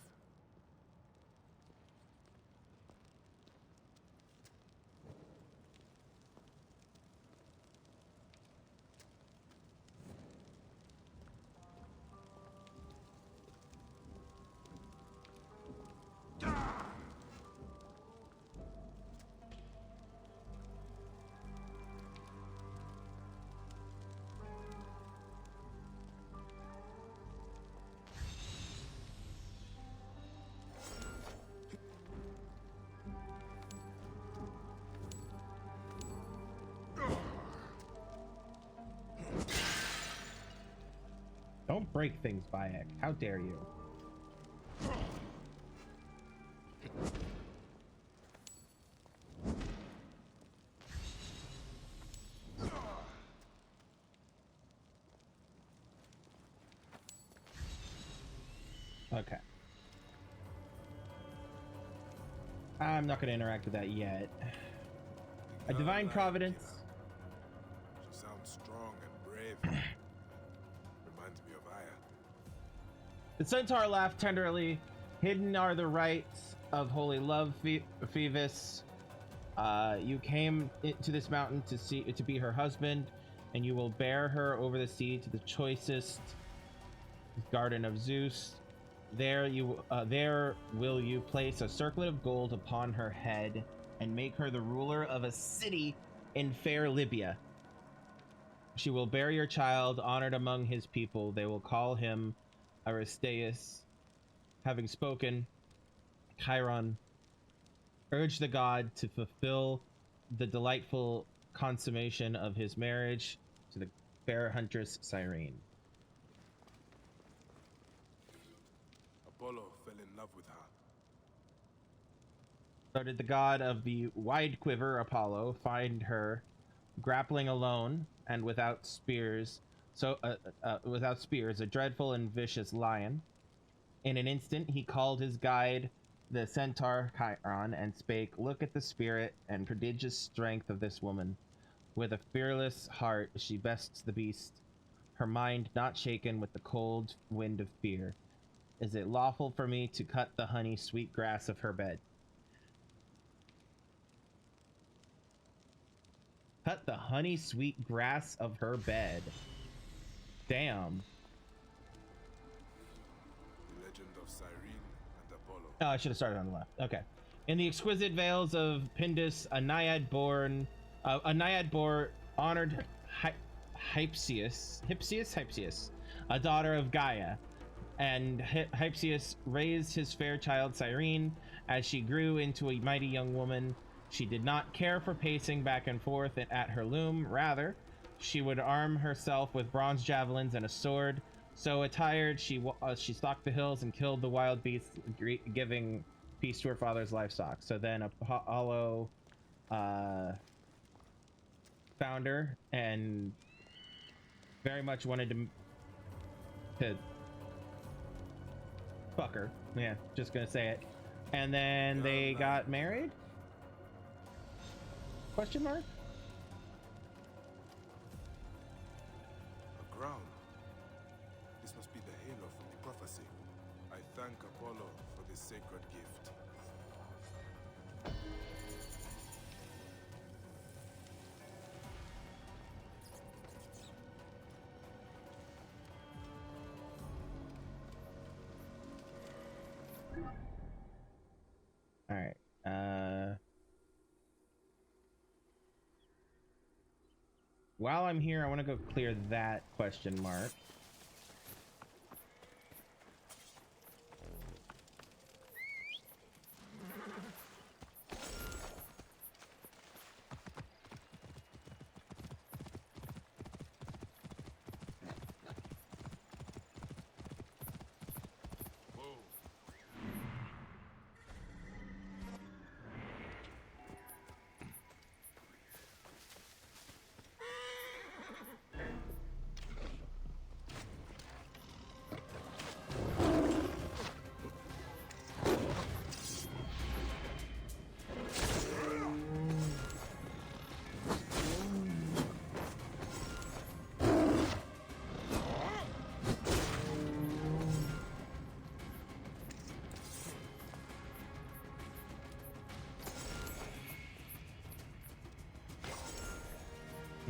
Don't break things, Bayek. How dare you? Okay. I'm not going to interact with that yet. A divine providence. She sounds strong and brave. Reminds me of Aya. The centaur laughed tenderly. Hidden are the rites of holy love, Phoebus. You came to this mountain to be her husband, and you will bear her over the sea to the choicest garden of Zeus. There will you place a circlet of gold upon her head and make her the ruler of a city in fair Libya. She will bear your child, honored among his people. They will call him Aristeus. Having spoken, Chiron urged the god to fulfill the delightful consummation of his marriage to the fair huntress Cyrene. Apollo fell in love with her. So did the god of the wide quiver, Apollo, find her grappling alone and without spears, a dreadful and vicious lion. In an instant, he called his guide, the centaur Chiron, and spake, "Look at the spirit and prodigious strength of this woman. With a fearless heart she bests the beast, her mind not shaken with the cold wind of fear. Is it lawful for me to cut the honey sweet grass of her bed?" Cut the honey sweet grass of her bed. Damn. The legend of Cyrene and Apollo. Oh, I should have started on the left. Okay. In the exquisite vales of Pindus, a naiad bore honored Hypsius, a daughter of Gaia, and Hypsius raised his fair child Cyrene. As she grew into a mighty young woman, she did not care for pacing back and forth at her loom. Rather, she would arm herself with bronze javelins and a sword. So attired, she stalked the hills and killed the wild beasts, giving peace to her father's livestock. So then Apollo found her and very much wanted to fuck her. Yeah, just gonna say it. And then they got married? Question mark? A crown. This must be the halo from the prophecy. I thank Apollo for this sacred gift. All right. While I'm here, I want to go clear that question mark.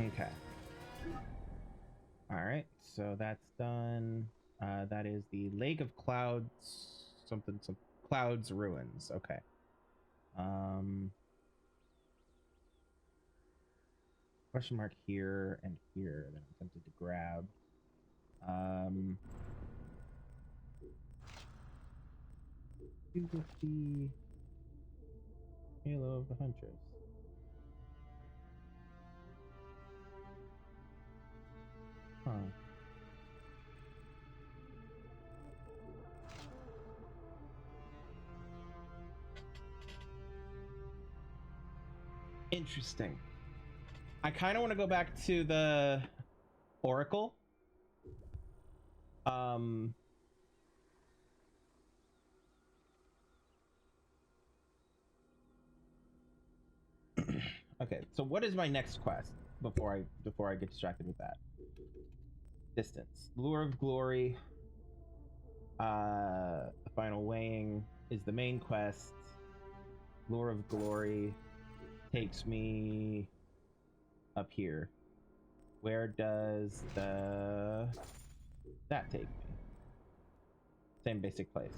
Okay. All right, so that's done. That is the Lake of Clouds, some Clouds Ruins. Okay. Question mark here and here that I'm tempted to grab. Who was the Halo of the Huntress? Huh. Interesting. I kind of want to go back to the Oracle. Okay, so what is my next quest before I get distracted with that? Distance. Lure of Glory. The final weighing is the main quest. Lure of Glory takes me up here. Where does that take me? Same basic place.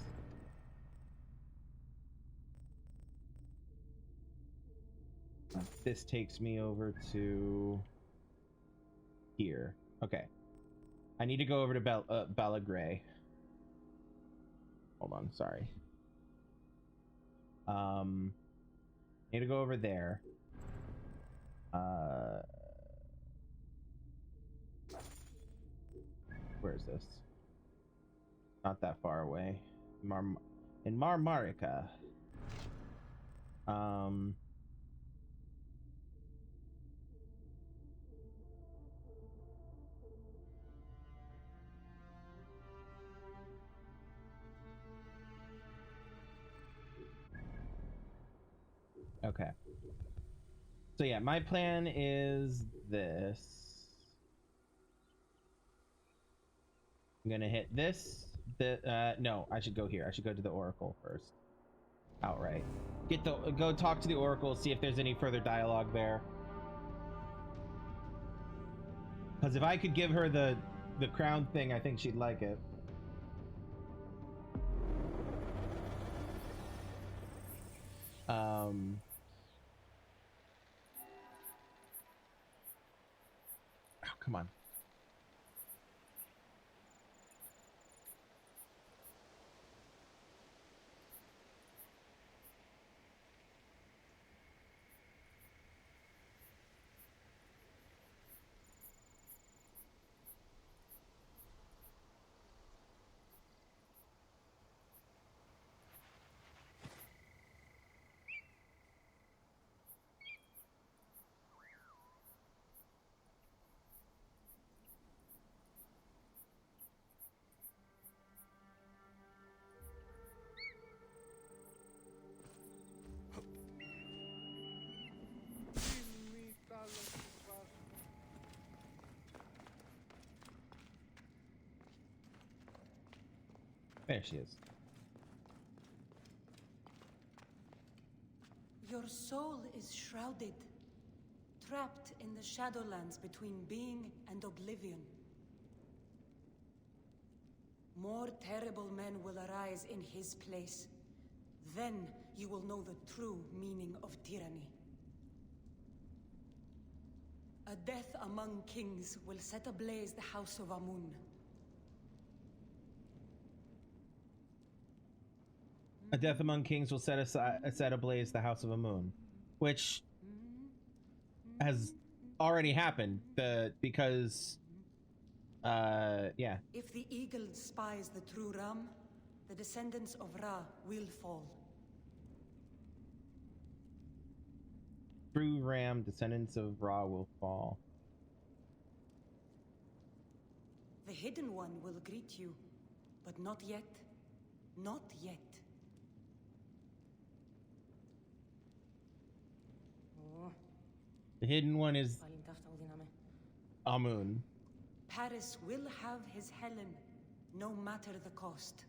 This takes me over to here. Okay. I need to go over to Bella Gray. Hold on, sorry. Need to go over there. Where is this? Not that far away. In Marmarica. Okay. So yeah, my plan is this. I'm gonna hit this. No, I should go here. I should go to the Oracle first. Outright. Go talk to the Oracle, see if there's any further dialogue there. Because if I could give her the crown thing, I think she'd like it. Oh, come on. There she is. Your soul is shrouded, trapped in the Shadowlands between being and oblivion. More terrible men will arise in his place. Then you will know the true meaning of tyranny. A death among kings will set ablaze the House of Amun. A death among kings will set ablaze the House of Amun, which has already happened. Because yeah. If the eagle spies the true Ram, the descendants of Ra will fall. True Ram, descendants of Ra will fall. The Hidden One will greet you, but not yet. Not yet. The Hidden One is Amun. Paris will have his Helen, no matter the cost.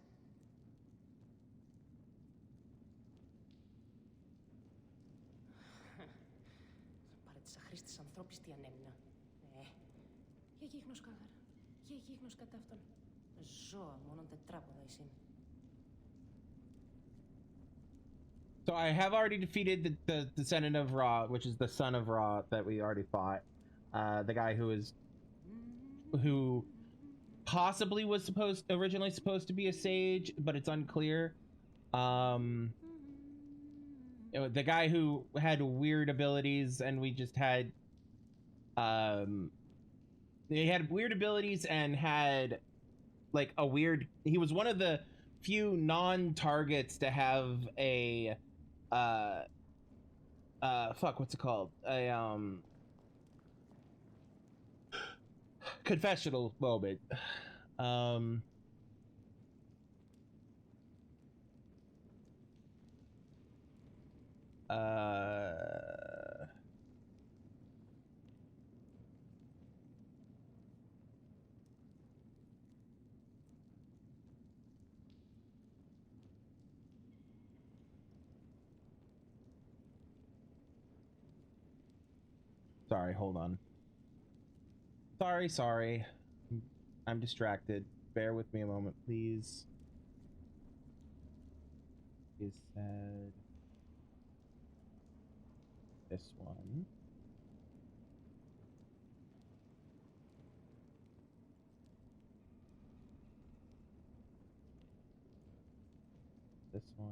So I have already defeated the descendant of Ra, which is the son of Ra that we already fought. The guy who possibly was originally supposed to be a sage, but it's unclear. The guy who had weird abilities, and we just had he had weird abilities and had like a weird. He was one of the few non-targets to have a fuck, what's it called? A confessional moment. Um, uh, sorry, hold on. Sorry. I'm distracted. Bear with me a moment, please. Is said this one. This one.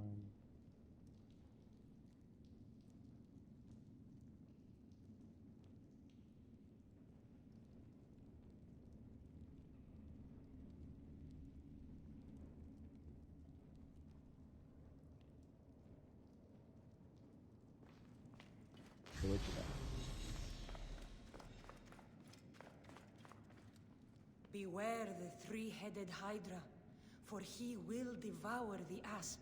What you got? Beware the three-headed Hydra, for he will devour the asp.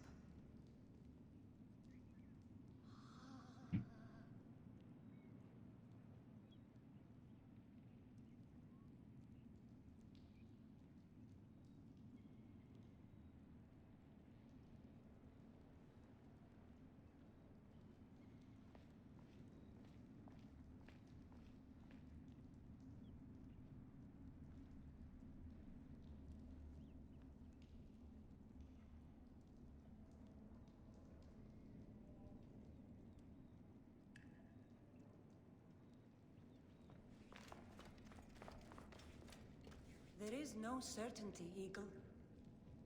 There is no certainty, Eagle.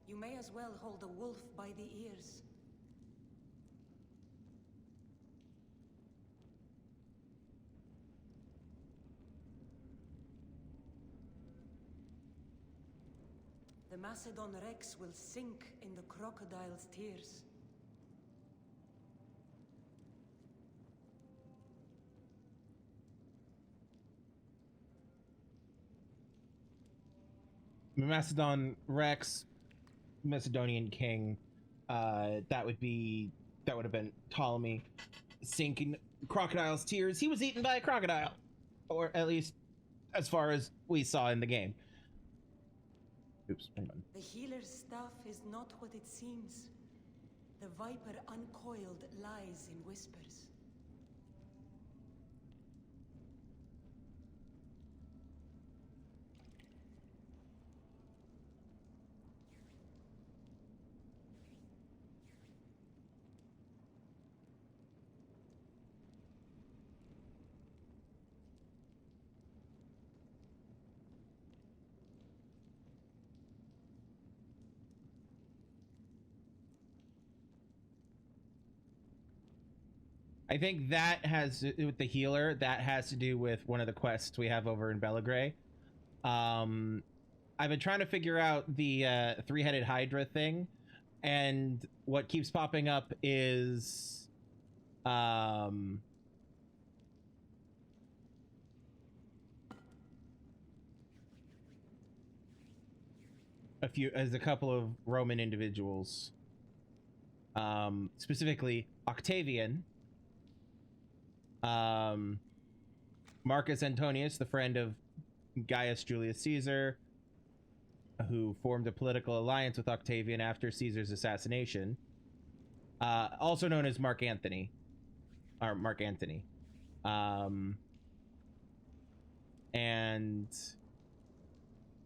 You may as well hold a wolf by the ears. The Macedon Rex will sink in the crocodile's tears. Macedon Rex, Macedonian king. That would have been Ptolemy, sinking crocodile's tears. He was eaten by a crocodile, or at least as far as we saw in the game. Oops, hang on. The healer's stuff is not what it seems. The viper uncoiled lies in whispers. I think that has with the healer. That has to do with one of the quests we have over in Belgrade. I've been trying to figure out the three-headed Hydra thing, and what keeps popping up is a couple of Roman individuals, specifically Octavian, Marcus Antonius, the friend of Gaius Julius Caesar, who formed a political alliance with Octavian after Caesar's assassination, also known as Mark Antony. And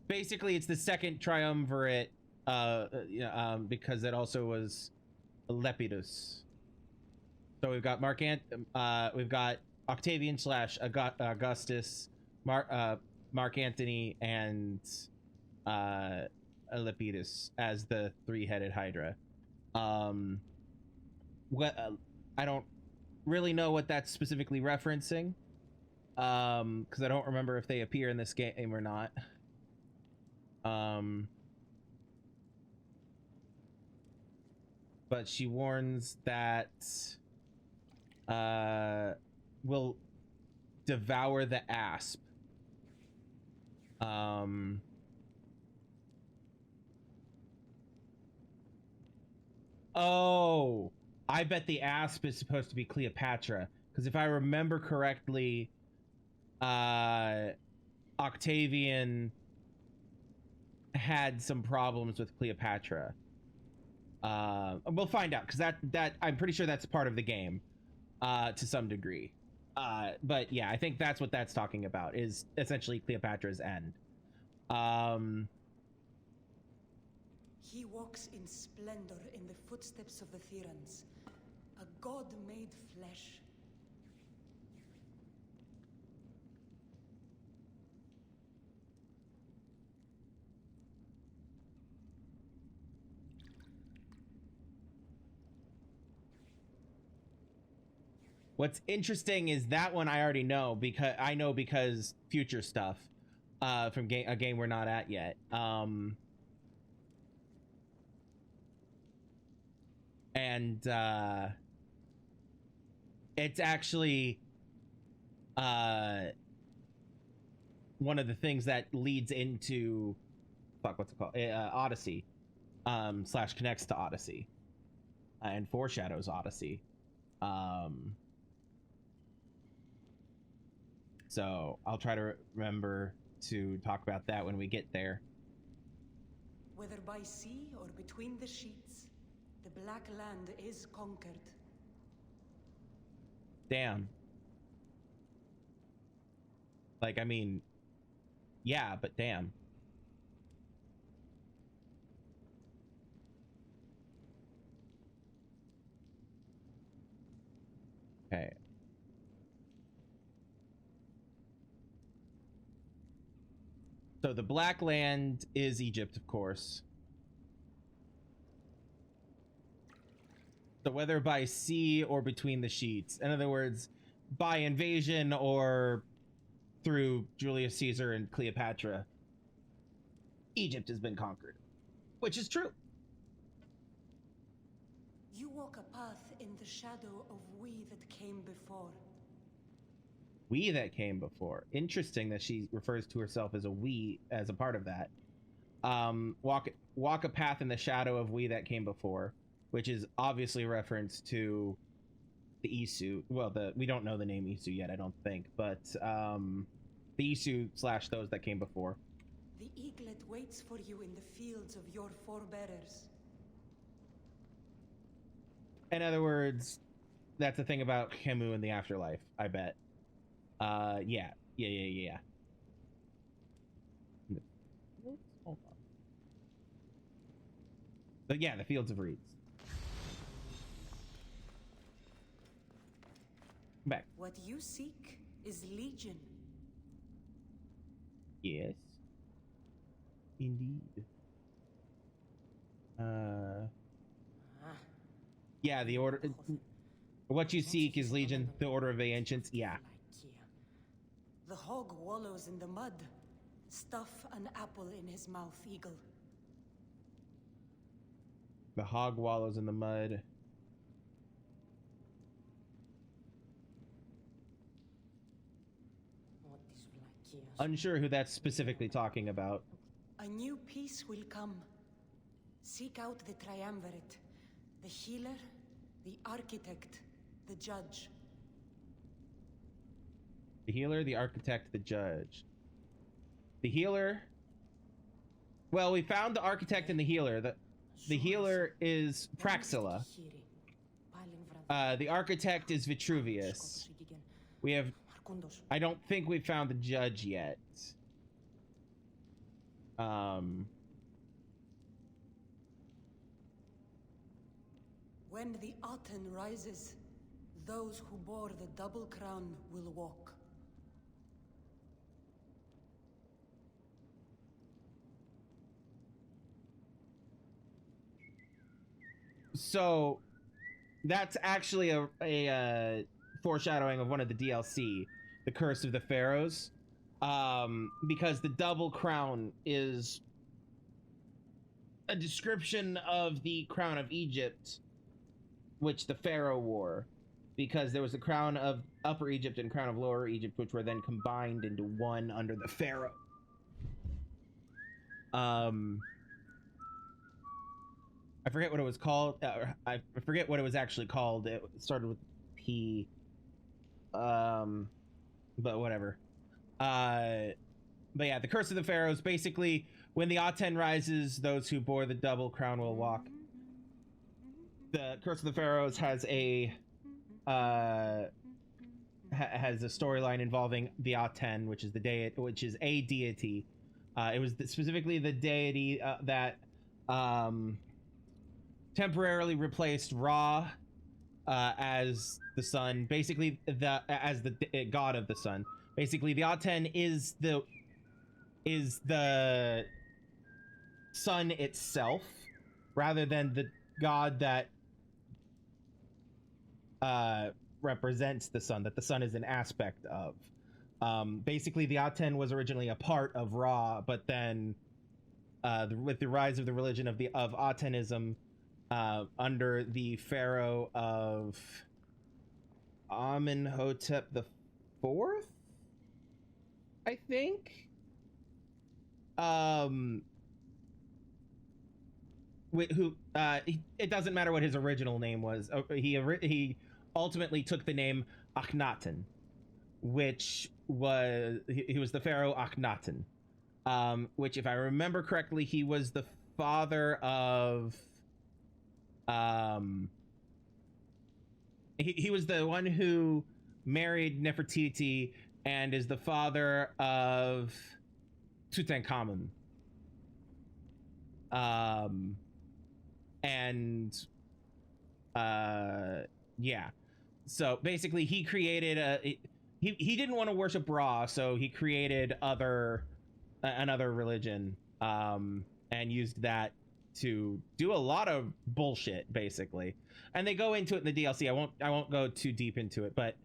basically it's the second triumvirate, because it also was Lepidus. So we've got we've got Octavian slash Augustus, Mark Antony, and Lepidus as the three-headed Hydra. I don't really know what that's specifically referencing, because I don't remember if they appear in this game or not. But she warns that will devour the asp. Oh, I bet the asp is supposed to be Cleopatra, because if I remember correctly, Octavian had some problems with Cleopatra. We'll find out, because that I'm pretty sure that's part of the game, to some degree. But yeah, I think that's what that's talking about, is essentially Cleopatra's end. He walks in splendor in the footsteps of the Thirans, a god made flesh. What's interesting is that one I already know, because future stuff from a game we're not at yet. And it's actually one of the things that leads into what's it called, Odyssey, slash connects to Odyssey, and foreshadows Odyssey. So I'll try to remember to talk about that when we get there. Whether by sea or between the sheets, the Black Land is conquered. Damn. Like, I mean, yeah, but damn. Okay. So the Black Land is Egypt, of course. So whether by sea or between the sheets, in other words, by invasion or through Julius Caesar and Cleopatra, Egypt has been conquered, which is true. You walk a path in the shadow of we that came before. We that came before. Interesting that she refers to herself as a we as a part of that. Walk a path in the shadow of we that came before, which is obviously a reference to the Isu. Well, we don't know the name Isu yet, I don't think, but the Isu slash those that came before. The eaglet waits for you in the fields of your forebearers. In other words, that's the thing about Khemu in the afterlife, I bet. Yeah. Hold on. But yeah, the Fields of Reeds. Back. What you seek is Legion. Yes. Indeed. Yeah, the order. What you seek is Legion, the Order of the Ancients. Yeah. The hog wallows in the mud. Stuff an apple in his mouth, Eagle. The hog wallows in the mud. Unsure who that's specifically talking about. A new peace will come. Seek out the triumvirate. The healer, the architect, the judge. The healer, the architect, the judge. The healer... Well, we found the architect and the healer. The healer is Praxilla. The architect is Vitruvius. We have... I don't think we found the judge yet. When the Aten rises, those who bore the double crown will walk. So, that's actually a foreshadowing of one of the DLC, the Curse of the Pharaohs, because the double crown is a description of the crown of Egypt, which the Pharaoh wore, because there was the crown of Upper Egypt and crown of Lower Egypt, which were then combined into one under the pharaoh. I forget what it was called. I forget what it was actually called. It started with P. But whatever. But yeah, the Curse of the Pharaohs. Basically, when the Aten rises, those who bore the double crown will walk. The Curse of the Pharaohs has a storyline involving the Aten, which is a deity. It was specifically the deity that temporarily replaced Ra as the sun, basically as the god of the sun. Basically, the Aten is the sun itself, rather than the god that represents the sun, that the sun is an aspect of. Basically, the Aten was originally a part of Ra, but then with the rise of the religion of Atenism under the pharaoh of Amenhotep the Fourth, I think. It doesn't matter what his original name was. He ultimately took the name Akhenaten, which was he was the pharaoh Akhenaten, which, if I remember correctly, he was the father of he was the one who married Nefertiti and is the father of Tutankhamun. Yeah. So basically, he created he didn't want to worship Ra, so he created another religion, and used that to do a lot of bullshit, basically. And they go into it in the DLC. I won't go too deep into it, but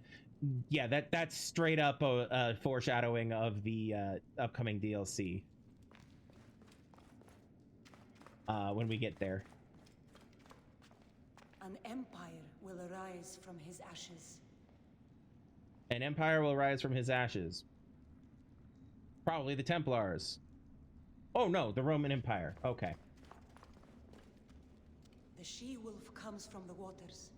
yeah, that's straight up a foreshadowing of the upcoming DLC when we get there. An empire will arise from his ashes. An empire will rise from his ashes. Probably the Templars. Oh no, the Roman Empire. Okay. The she-wolf comes from the waters,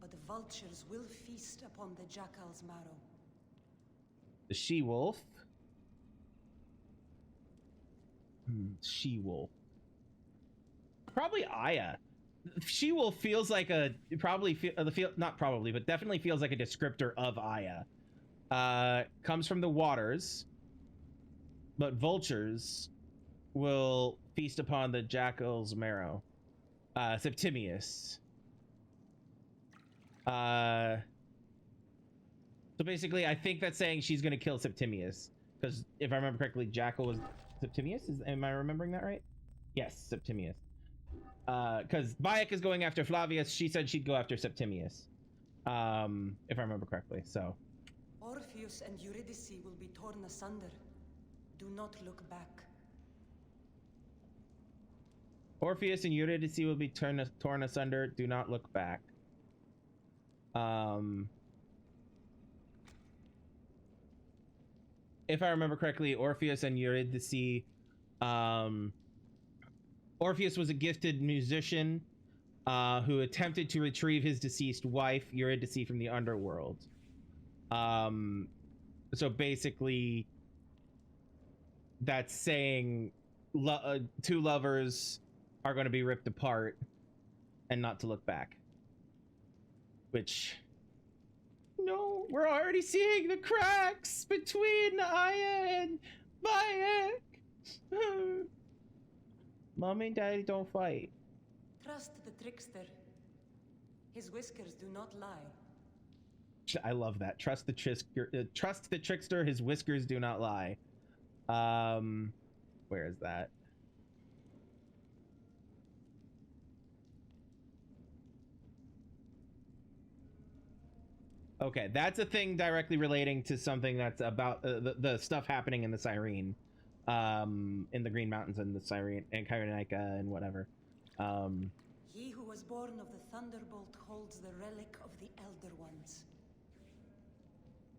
but the vultures will feast upon the jackal's marrow. The she-wolf. She-wolf. Probably Aya. She-wolf feels like but definitely feels like a descriptor of Aya. Comes from the waters, but vultures will feast upon the jackal's marrow. Septimius. So basically, I think that's saying she's gonna kill Septimius, because if I remember correctly, Jackal was Septimius. Am I remembering that right? Yes, Septimius. Because Bayek is going after Flavius, she said she'd go after Septimius. If I remember correctly. So Orpheus and Eurydice will be torn asunder. Do not look back. Orpheus and Eurydice will be torn asunder. Do not look back. If I remember correctly, Orpheus and Eurydice. Orpheus was a gifted musician who attempted to retrieve his deceased wife, Eurydice, from the underworld. So basically, that's saying two lovers are going to be ripped apart and not to look back. Which, no, we're already seeing the cracks between Aya and Bayek. Mommy and Daddy don't fight. Trust the trickster. His whiskers do not lie. I love that. Trust the trickster. His whiskers do not lie. Where is that? Okay, that's a thing directly relating to something that's about the stuff happening in the Cyrene, in the Green Mountains and the Cyrene and Kyrenaica and whatever. He who was born of the Thunderbolt holds the relic of the Elder Ones.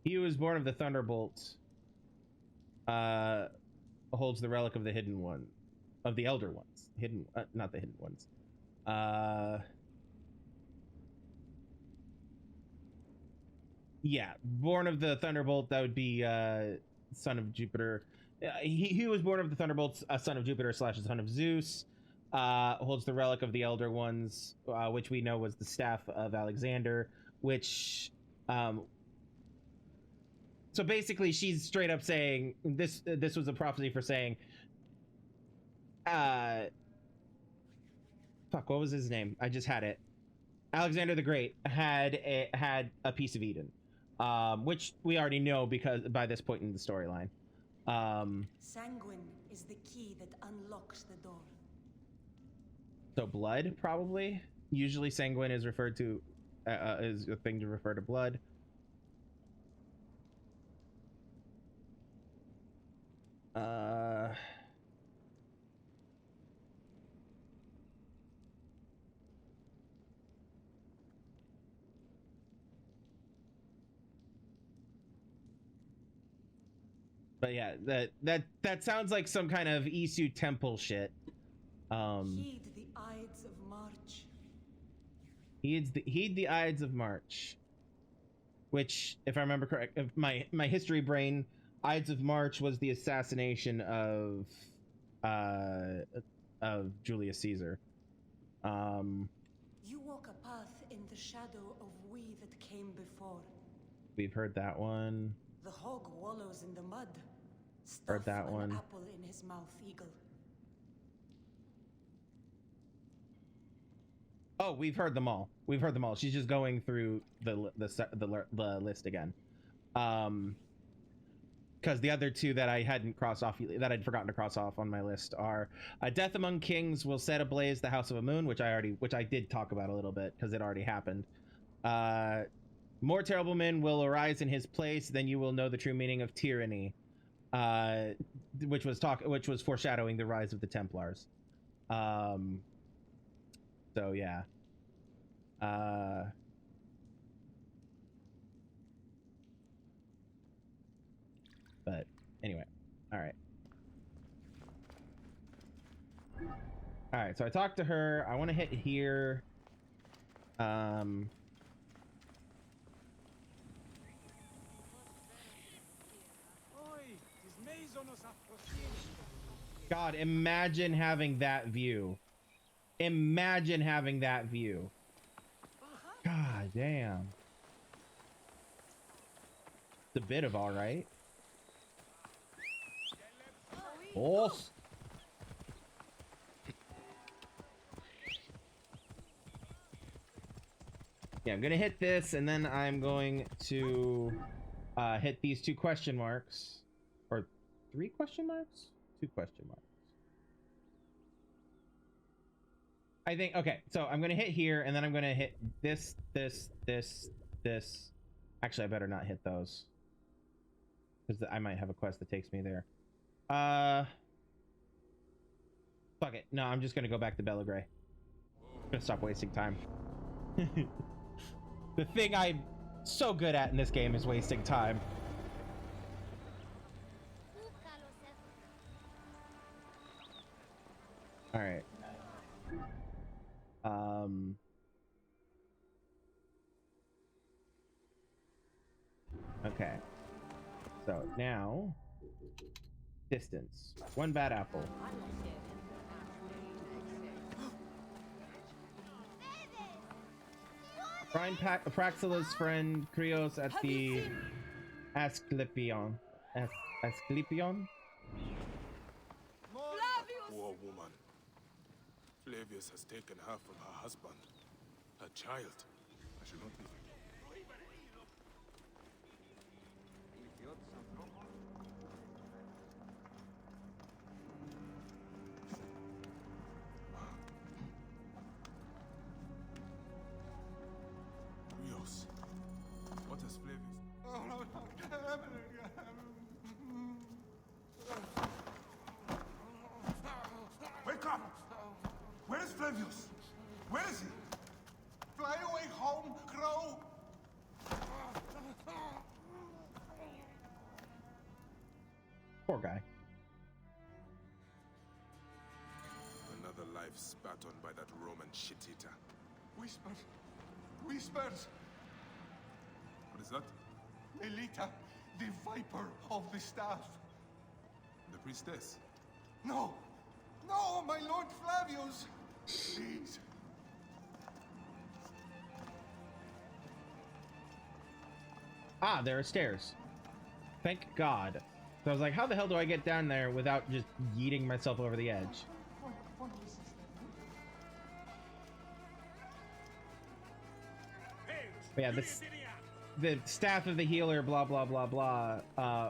He who was born of the Thunderbolt holds the relic of the Hidden One, of the Elder Ones. Hidden, not the Hidden Ones. Yeah, born of the Thunderbolt. That would be son of Jupiter. He was born of the Thunderbolts, son of Jupiter / son of Zeus. Holds the relic of the Elder Ones, which we know was the staff of Alexander. Which, so basically, she's straight up saying this. This was a prophecy for saying, fuck, what was his name? I just had it. Alexander the Great had a piece of Eden, which we already know because by this point in the storyline. Sanguine is the key that unlocks the door. So blood, probably. Usually, sanguine is referred to is a thing to refer to blood. But yeah, that sounds like some kind of Isu temple shit. Heed the Ides of March. Heed the Ides of March. Which, if I remember correct, if my history brain, Ides of March was the assassination of Julius Caesar. You walk a path in the shadow of we that came before. We've heard that one. The hog wallows in the mud. Heard that Stuff one. an apple in his mouth, Eagle. Oh, we've heard them all. We've heard them all. She's just going through the list again. Because the other two that I hadn't crossed off, that I'd forgotten to cross off on my list are Death Among Kings will set ablaze the House of Amun, which I did talk about a little bit because it already happened. More terrible men will arise in his place, then you will know the true meaning of tyranny. Which was foreshadowing the rise of the Templars. So yeah. But anyway, all right. All right, so I talked to her. I want to hit here. God, imagine having that view. Imagine having that view. God damn. It's a bit of all right. Oh. Yeah, I'm gonna hit this, and then I'm going to hit these 2 question marks. Or 3 question marks? 2 question marks. I think, okay, so I'm gonna hit here, and then I'm gonna hit this. Actually, I better not hit those. Because I might have a quest that takes me there. Fuck it. No, I'm just gonna go back to Belagray. I'm gonna stop wasting time. The thing I'm so good at in this game is wasting time. All right. Okay. So now, distance. 1 bad apple. Find Praxila's friend Krios at the Asclepion. Asclepion? Poor woman. Flavius has taken her from her husband. Her child. I should not be. Rios. What has Flavius? Wake up! Where is Flavius? Where is he? Fly away home, Crow! Poor guy. Another life spat on by that Roman shit-eater. Whispers. Whispers. What is that? Elita, the Viper of the Staff. The priestess? No! No, my Lord Flavius! Please. Ah, there are stairs. Thank God. So I was like, how the hell do I get down there without just yeeting myself over the edge? But yeah, the staff of the healer, blah, blah, blah, blah,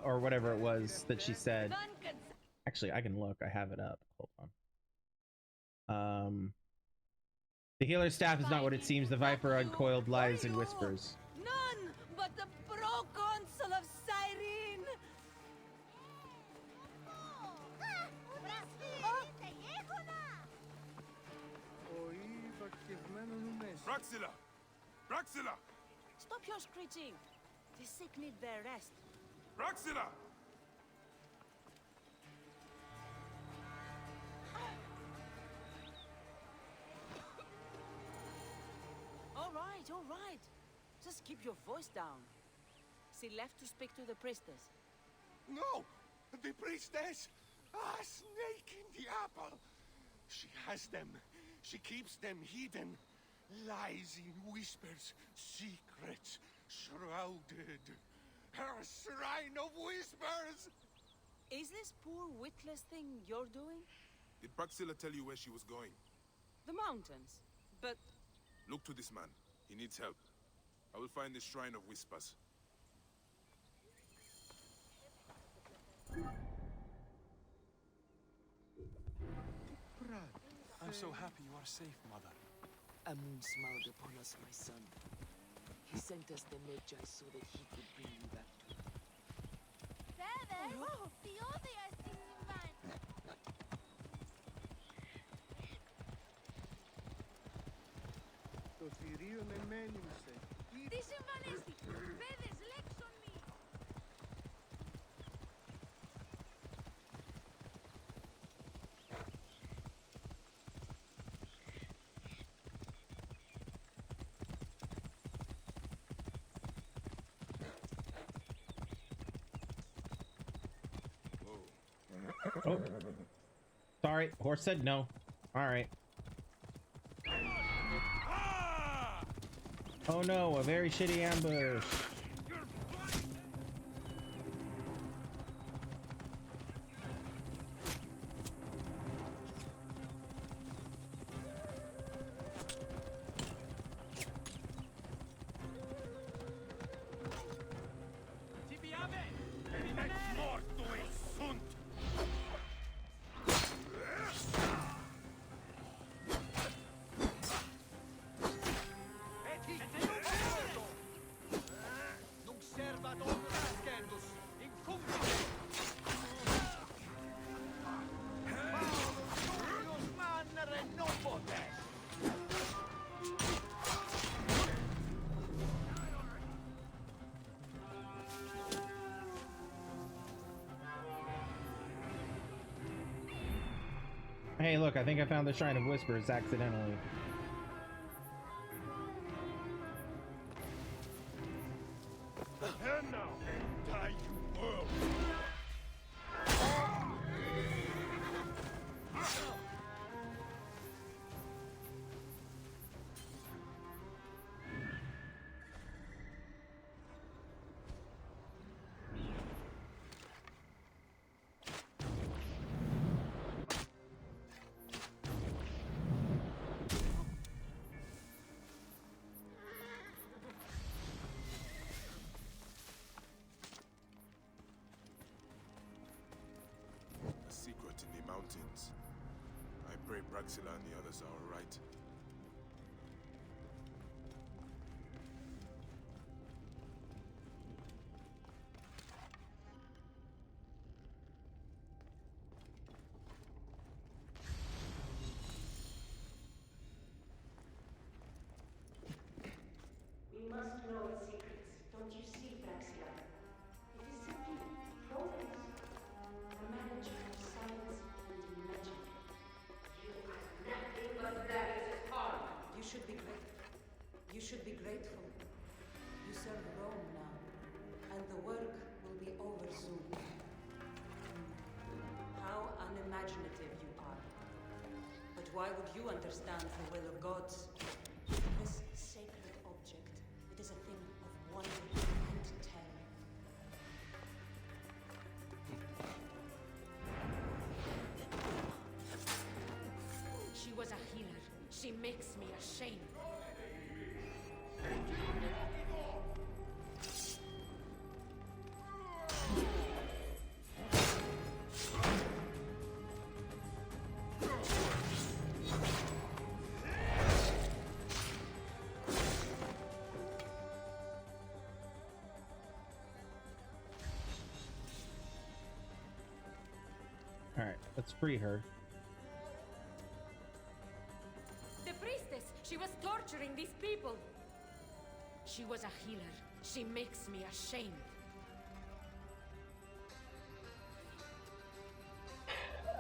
or whatever it was that she said. Actually, I can look. I have it up. Hold on. The healer's staff is not what it seems. The Viper uncoiled lies and whispers. None but the proconsul of Cyrene. Praxilla! Praxilla! Stop your screeching. The sick need their rest. Praxilla! All right. Just keep your voice down. She left to speak to the priestess. No! The priestess! Ah, snake in the apple! She has them. She keeps them hidden. Lies in whispers, secrets, shrouded. Her shrine of whispers! Is this poor witless thing you're doing? Did Praxilla tell you where she was going? The mountains. But Look to this man. He needs help. I will find the Shrine of Whispers. I'm so happy you are safe, Mother. Amun smiled upon us, my son. He sent us the Magi so that he could bring you back to me. Το θηρίο εμένιουσε. Τι συμβανίστηκε! Παιδες, λέξον μη! Oh. Sorry, horse said no. All right. Oh no, a very shitty ambush. Hey, look, I think I found the Shrine of Whispers accidentally. And now, die, you world! A secret in the mountains. I pray Praxilla and the others are all right. You should be grateful. You serve Rome now, and the work will be over soon. How unimaginative you are. But why would you understand the will of gods? This sacred object, it is a thing of wonder and terror. She was a healer. She makes me ashamed. All right, let's free her. The priestess! She was torturing these people! She was a healer. She makes me ashamed.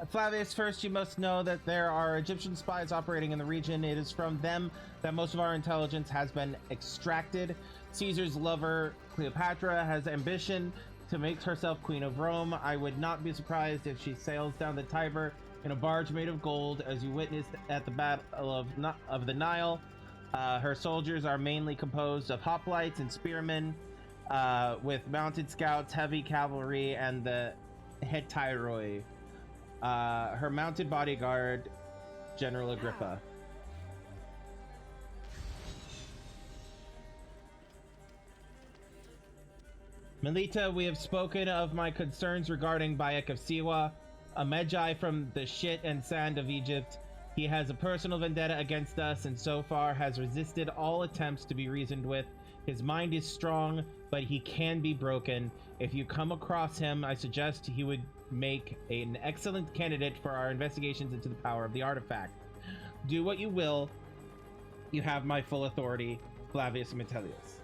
Flavius, first you must know that there are Egyptian spies operating in the region. It is from them that most of our intelligence has been extracted. Caesar's lover, Cleopatra, has ambition to make herself Queen of Rome. I would not be surprised if she sails down the Tiber in a barge made of gold, as you witnessed at the Battle of the Nile. Her soldiers are mainly composed of hoplites and spearmen, with mounted scouts, heavy cavalry, and the hetairoi. Her mounted bodyguard, General Agrippa. Melita, we have spoken of my concerns regarding Bayek of Siwa, a Magi from the shit and sand of Egypt. He has a personal vendetta against us and so far has resisted all attempts to be reasoned with. His mind is strong, but he can be broken. If you come across him, I suggest he would make an excellent candidate for our investigations into the power of the artifact. Do what you will. You have my full authority, Flavius Metellus.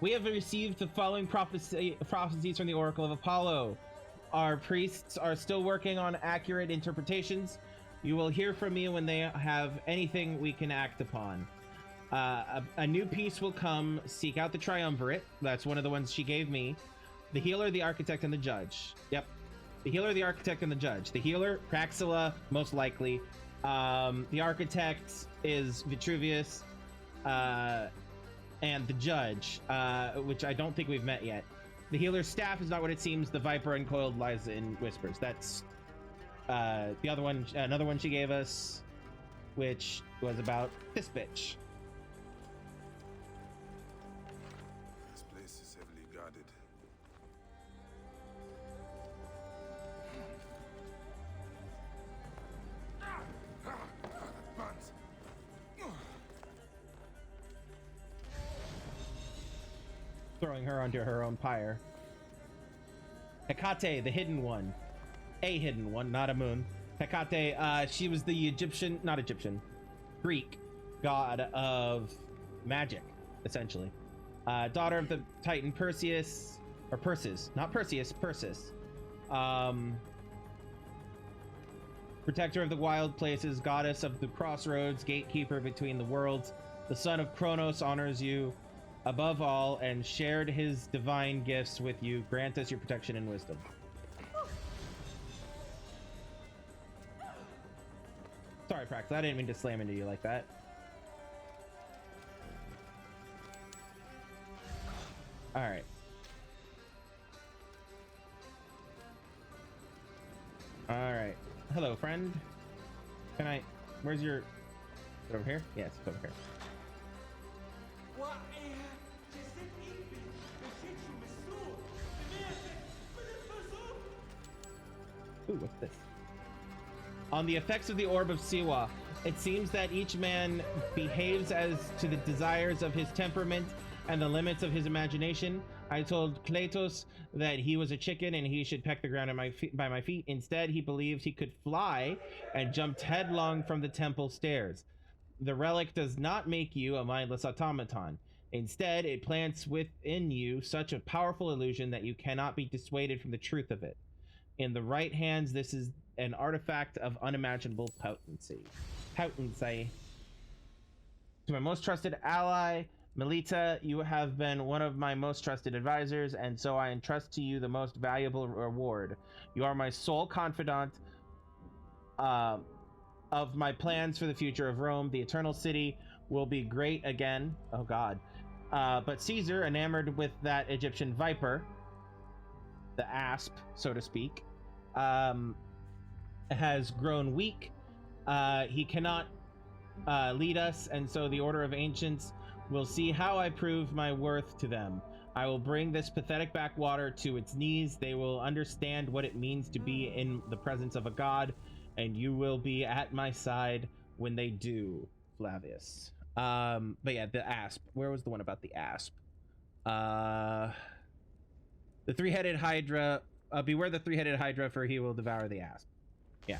We have received the following prophecies from the Oracle of Apollo. Our priests are still working on accurate interpretations. You will hear from me when they have anything we can act upon. A new piece will come. Seek out the triumvirate. That's one of the ones she gave me. The healer, the architect, and the judge. Yep. The healer, the architect, and the judge. The healer, Praxilla, most likely. The architect is Vitruvius. And the judge, which I don't think we've met yet. The healer's staff is not what it seems. The viper uncoiled lies in whispers. That's the other one, another one she gave us, which was about this bitch. This place is heavily guarded. Mans! Throwing her onto her own pyre. Hecate, the hidden one. A hidden one, not a moon. Hecate, she was the Greek god of magic, essentially. Daughter of the Titan Perseus, or Persis, not Perseus, Persis. Protector of the wild places, goddess of the crossroads, gatekeeper between the worlds. The son of Kronos honors you above all and shared his divine gifts with you. Grant us your protection and wisdom. Sorry, Prax, I didn't mean to slam into you like that. Alright. Alright. Hello, friend. Can I... Where's your... Is it over here? Yes, it's over here. Ooh, what's this? On the effects of the Orb of Siwa, it seems that each man behaves as to the desires of his temperament and the limits of his imagination. I told Kletos that he was a chicken and he should peck the ground at by my feet. Instead, he believed he could fly and jumped headlong from the temple stairs. The relic does not make you a mindless automaton. Instead, it plants within you such a powerful illusion that you cannot be dissuaded from the truth of it. In the right hands, this is an artifact of unimaginable potency. Potency. To my most trusted ally, Melita, you have been one of my most trusted advisors, and so I entrust to you the most valuable reward. You are my sole confidant of my plans for the future of Rome. The Eternal City will be great again. Oh God. But Caesar, enamored with that Egyptian viper, the asp, so to speak, has grown weak. He cannot lead us, and so the Order of Ancients will see how I prove my worth to them. I will bring this pathetic backwater to its knees. They will understand what it means to be in the presence of a god, and you will be at my side when they do, Flavius. But yeah, the asp. Where was the one about the asp? The three-headed hydra. Beware the three-headed hydra, for he will devour the asp. Yeah.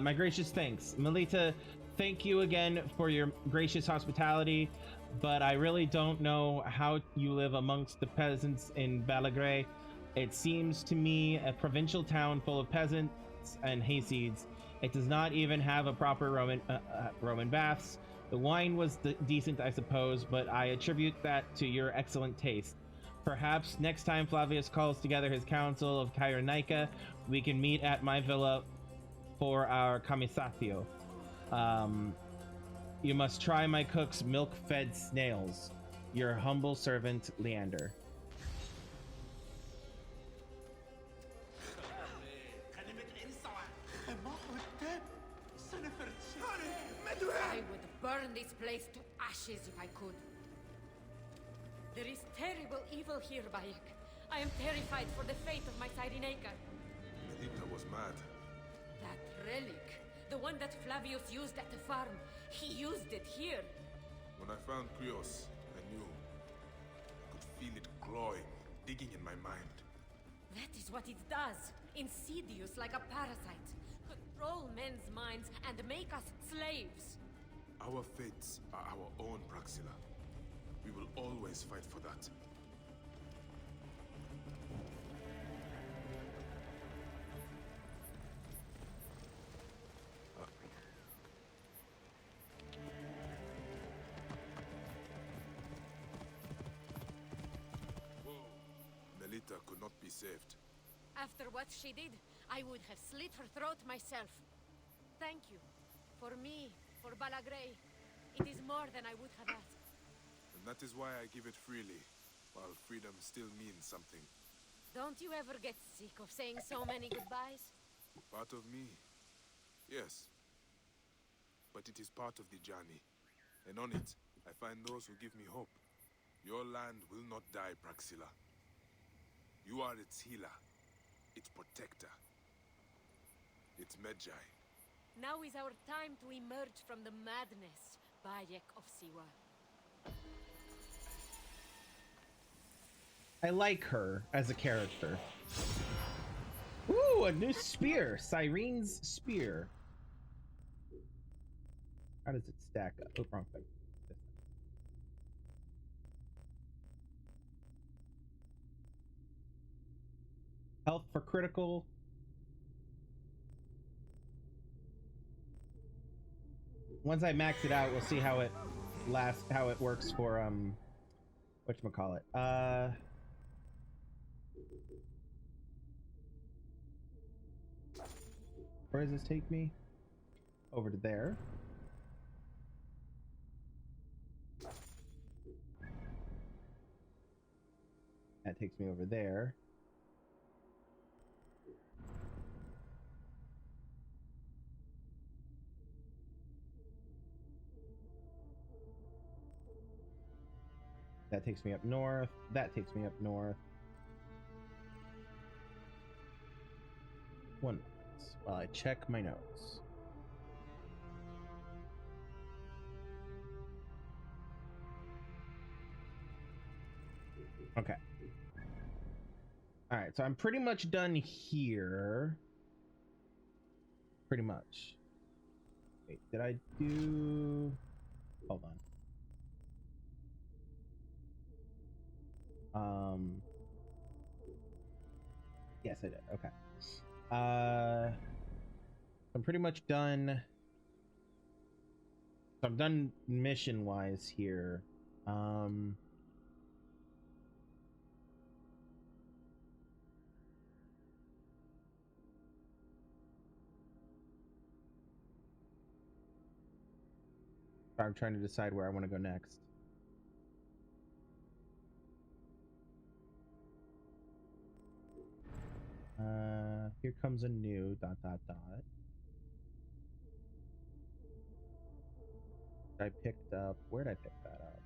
My gracious thanks. Melita, thank you again for your gracious hospitality, but I really don't know how you live amongst the peasants in Balagray. It seems to me a provincial town full of peasants and hayseeds. It does not even have a proper Roman baths. The wine was decent, I suppose, but I attribute that to your excellent taste. Perhaps next time Flavius calls together his council of Kyrenaika, we can meet at my villa for our camisatio. You must try my cook's milk-fed snails. Your humble servant, Leander. I would burn this place to ashes if I could. There is terrible evil here, Bayek. I am terrified for the fate of my Cyrenaica. Melita was mad. That relic, the one that Flavius used at the farm, he used it here. When I found Krios, I knew. I could feel it clawing, digging in my mind. That is what it does. Insidious like a parasite. Control men's minds and make us slaves. Our fates are our own, Praxilla. We will always fight for that. Melita could not be saved. After what she did, I would have slit her throat myself. Thank you. For me, for Balagray. It is more than I would have asked. And that is why I give it freely, while freedom still means something. Don't you ever get sick of saying so many goodbyes? Part of me, yes. But it is part of the journey. And on it, I find those who give me hope. Your land will not die, Praxilla. You are its healer, its protector, its Medjay. Now is our time to emerge from the madness, Bayek of Siwa. I like her as a character. Ooh, a new spear. Cyrene's spear. How does it stack up? Oh, wrong thing. Health for critical. Once I max it out, we'll see how it works for whatchamacallit. Where does this take me? Over to there. That takes me over there. That takes me up north. That takes me up north. 1 moment while I check my notes. Okay. All right, so I'm pretty much done here. Pretty much. Wait, did I do... Hold on. Yes, I did. Okay. I'm pretty much done. So I'm done mission-wise here. I'm trying to decide where I want to go next. Here comes a new ... I picked up... Where'd I pick that up?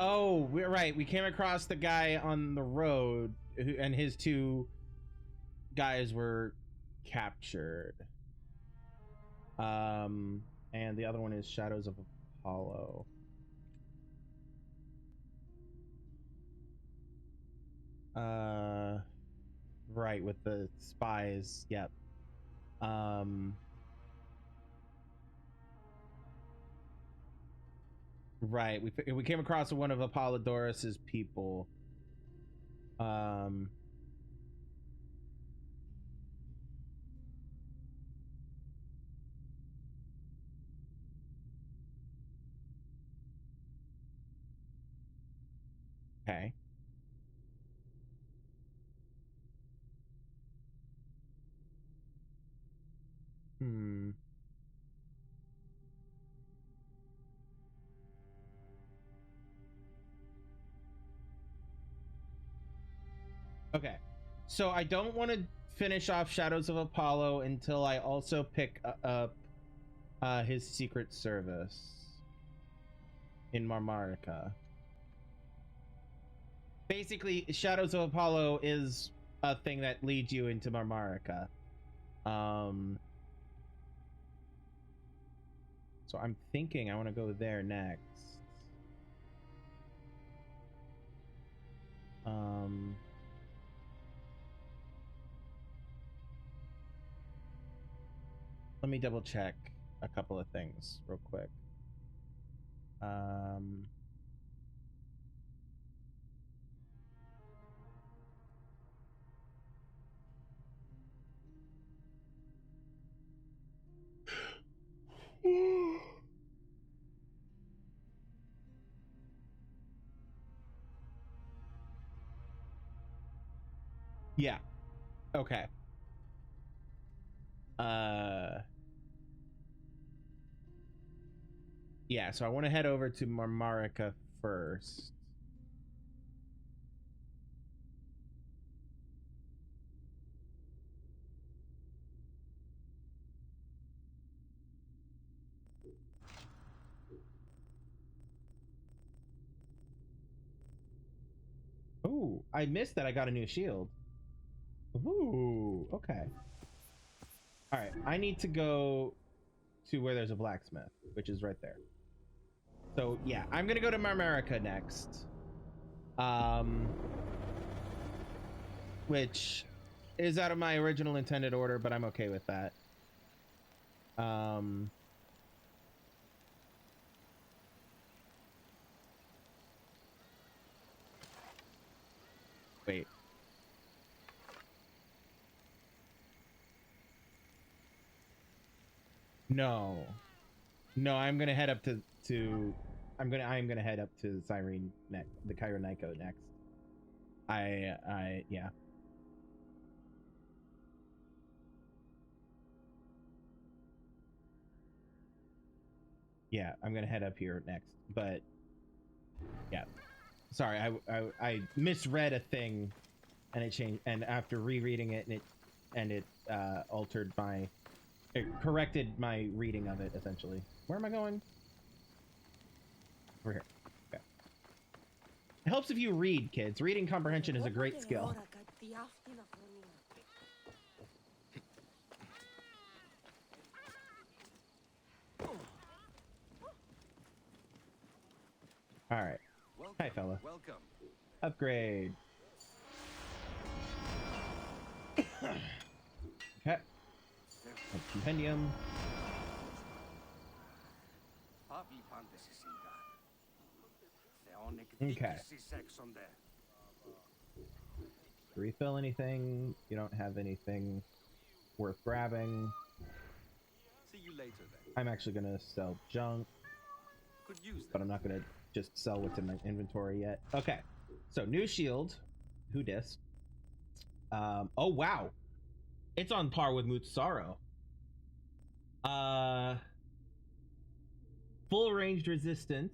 Oh, we're right. We came across the guy on the road, and his two guys were captured. And the other one is Shadows of Apollo. Right, with the spies. Yep. Right. We came across one of Apollodorus's people. Okay. Hmm. Okay. So I don't want to finish off Shadows of Apollo until I also pick up his secret service in Marmarica. Basically, Shadows of Apollo is a thing that leads you into Marmarica. So I'm thinking I want to go there next. Let me double check a couple of things real quick. Yeah. Okay. Yeah, so I want to head over to Marmarica first. Ooh, I missed that I got a new shield. Ooh, okay. All right, I need to go to where there's a blacksmith, which is right there. So yeah, I'm gonna go to Marmarica next. Which is out of my original intended order, but I'm okay with that. Wait. No. No, I'm gonna head up to I'm gonna head up to Cyrene next, the Kyrenaico next. Yeah. Yeah, I'm gonna head up here next, but Yeah. Sorry, I misread a thing, and it changed. And after rereading it, it altered my, it corrected my reading of it essentially. Where am I going? Over here. Okay. It helps if you read, kids. Reading comprehension is a great skill. All right. Hi, fella. Welcome. Upgrade. Okay. Compendium. Okay. Refill anything? You don't have anything worth grabbing. See you later then. I'm actually gonna sell junk, Could use but I'm not gonna just sell what's in my inventory yet. Okay, so new shield. Who dis? Oh wow, it's on par with Mutsaro. Full ranged resistance,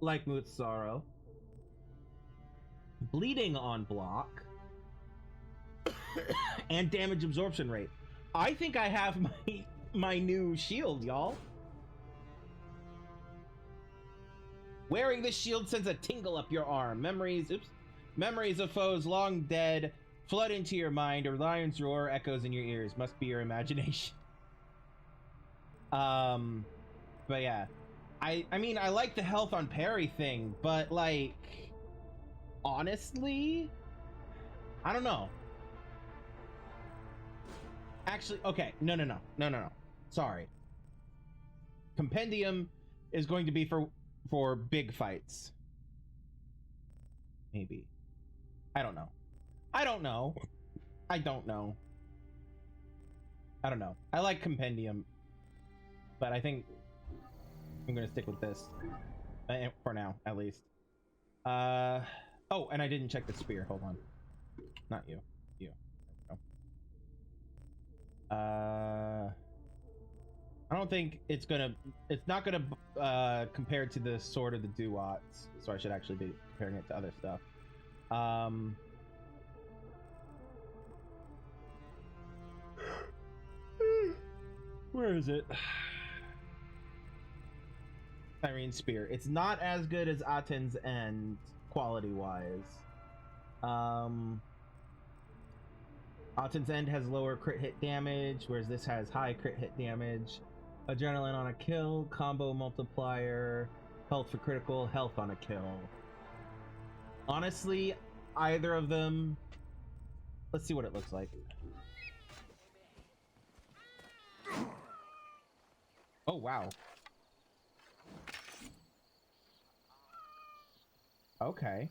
like Mutsaro. Bleeding on block. And damage absorption rate. I think I have my new shield, y'all. Wearing this shield sends a tingle up your arm. Memories of foes long dead flood into your mind, or lion's roar echoes in your ears. Must be your imagination. But yeah. I mean, I like the health on parry thing, but like, honestly, I don't know. Actually, okay, no. Sorry. Compendium is going to be for big fights. Maybe. I don't know. I don't know. I like Compendium, but I think I'm gonna stick with this for now, at least. Oh, and I didn't check the spear. Hold on. Not you. You. There we go. I don't think it's not gonna compare to the Sword of the Duats, so I should actually be comparing it to other stuff. Where is it? Irene Spear. It's not as good as Aten's End quality-wise. Aten's End has lower crit hit damage, whereas this has high crit hit damage. Adrenaline on a kill, combo multiplier, health for critical, health on a kill. Honestly, either of them. Let's see what it looks like. Oh wow. Okay.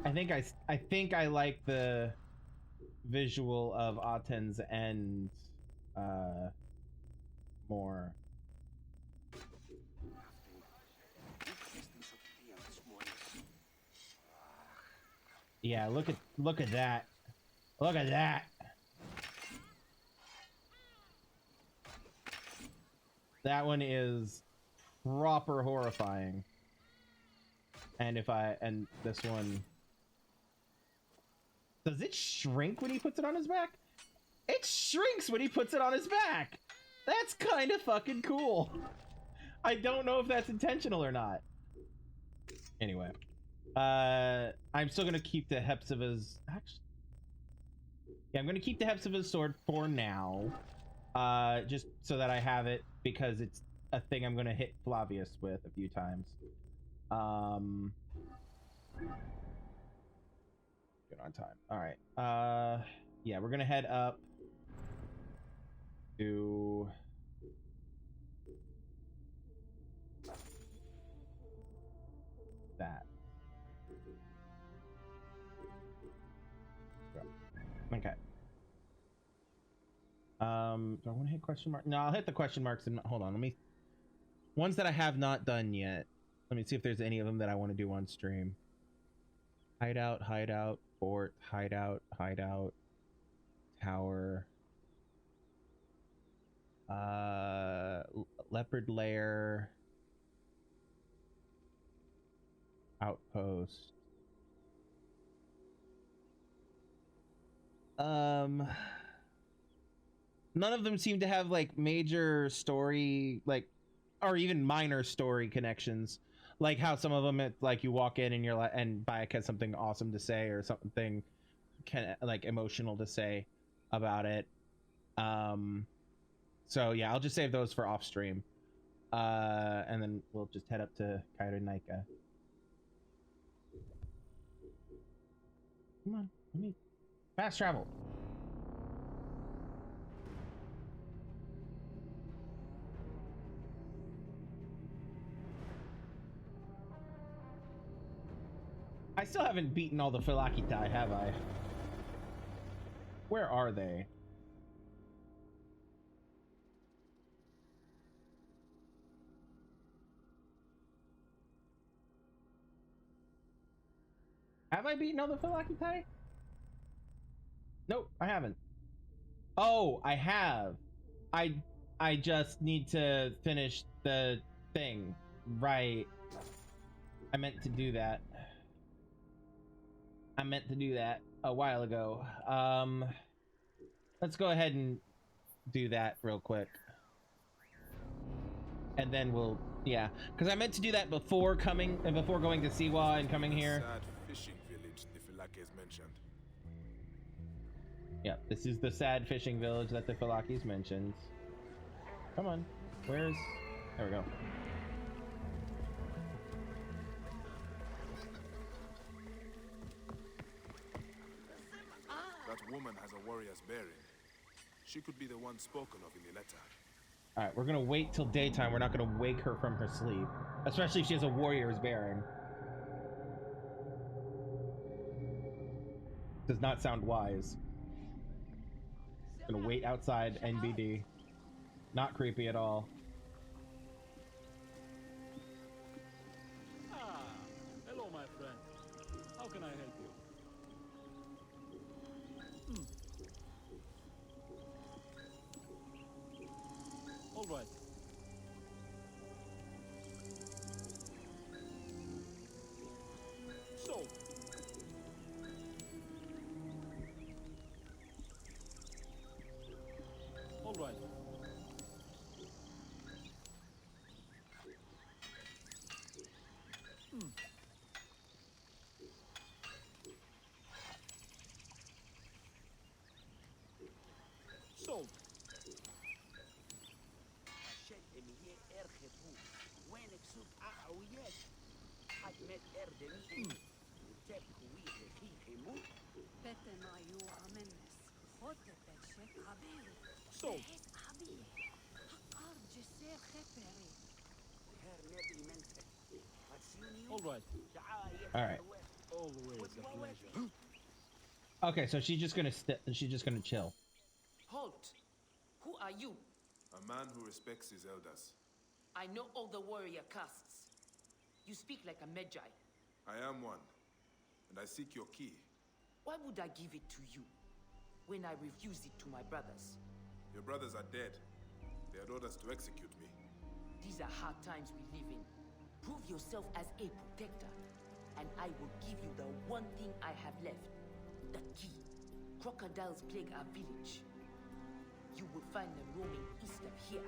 I think I like the visual of Aten's End more. Yeah, look at that. Look at that. That one is proper horrifying. And this one, does it shrink when he puts it on his back? It shrinks when he puts it on his back. That's kind of fucking cool. I don't know if that's intentional or not. Anyway, I'm still gonna keep the Hepzibah's. Actually, yeah, I'm gonna keep the Hepzibah's sword for now, just so that I have it, because it's a thing I'm gonna hit Flavius with a few times. Good on time. All right. Yeah, we're gonna head up to that. Okay. Do I want to hit question mark? No, I'll hit the question marks and hold on. Let me. Ones that I have not done yet. Let me see if there's any of them that I want to do on stream. Hideout, hideout, fort, hideout, hideout, tower. Leopard lair. Outpost. None of them seem to have like major story, like, or even minor story connections. Like how some of them, like you walk in and you're like, and Bayek has something awesome to say or something like emotional to say about it. So yeah, I'll just save those for off stream. And then we'll just head up to Kairo Naika. Come on, let me fast travel. I still haven't beaten all the Philakitai, have I? Where are they? Have I beaten all the Philakitai? Nope, I haven't. Oh, I have. I just need to finish the thing. Right. I meant to do that. I meant to do that a while ago. Let's go ahead and do that real quick. And then we'll, yeah, because I meant to do that before coming and before going to Siwa and coming here. Sad fishing village the Philakes mentioned. Yeah, this is the sad fishing village that the Philakes mentions. Come on, where's... There we go. That woman has a warrior's bearing. She could be the one spoken of in the letter. All right, we're gonna wait till daytime. We're not gonna wake her from her sleep, especially if she has a warrior's bearing. Does not sound wise. Gonna wait outside NBD. Not creepy at all. Ah, hello, my friend. How can I help you? All right. So. All right. Sold. Sold. All right. All right. Always a pleasure. Okay, so she's just gonna chill. Halt! Who are you? A man who respects his elders. I know all the warrior castes. You speak like a Medjay. I am one, and I seek your key. Why would I give it to you when I refused it to my brothers? Your brothers are dead. They had orders to execute me. These are hard times we live in. Prove yourself as a protector, and I will give you the one thing I have left. The key. Crocodiles plague our village. You will find them roaming east of here.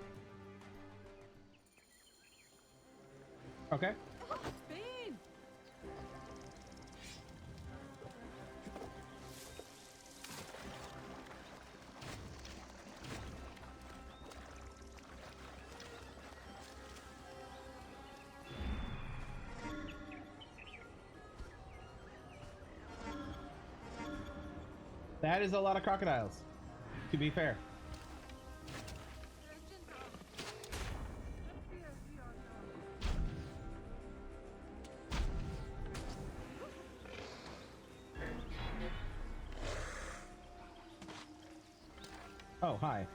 Okay. Spain! That is a lot of crocodiles, to be fair. Oh, hi.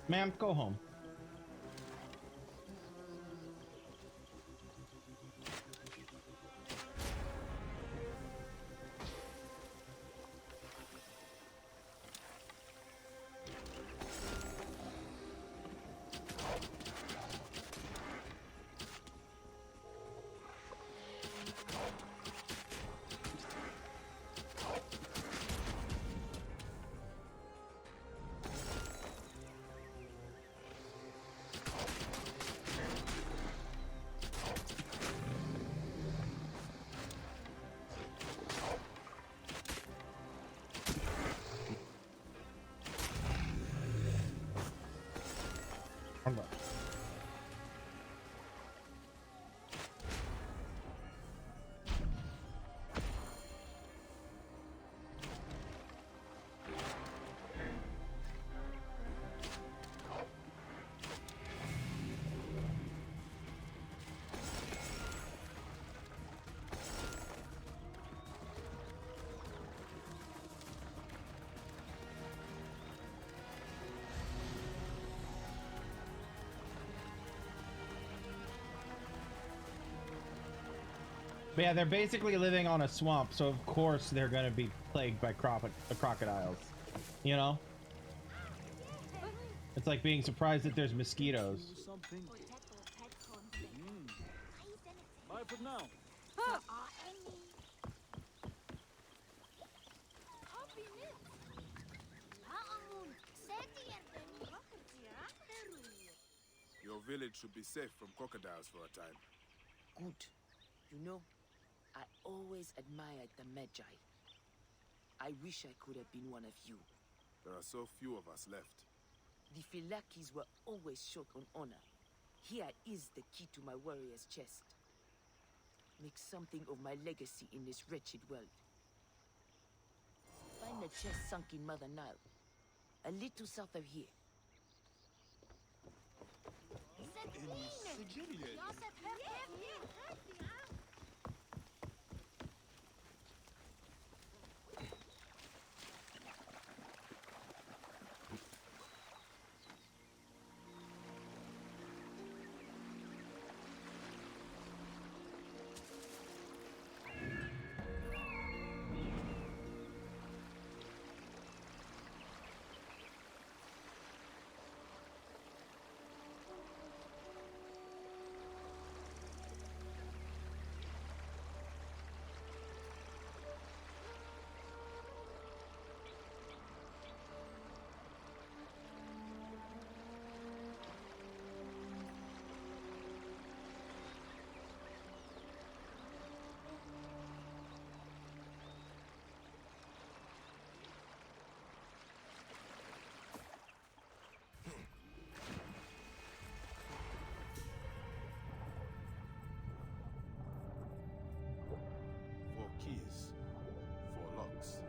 Ma'am, go home. But yeah, they're basically living on a swamp, so of course they're gonna be plagued by crocodiles. You know? It's like being surprised that there's mosquitoes. Bye for now. Your village should be safe from crocodiles for a time. Good. You know, I always admired the Magi. I wish I could have been one of you. There are so few of us left. The Philakis were always short on honor. Here is the key to my warrior's chest. Make something of my legacy in this wretched world. Find the chest sunk in Mother Nile, a little south of here. Four keys, four locks.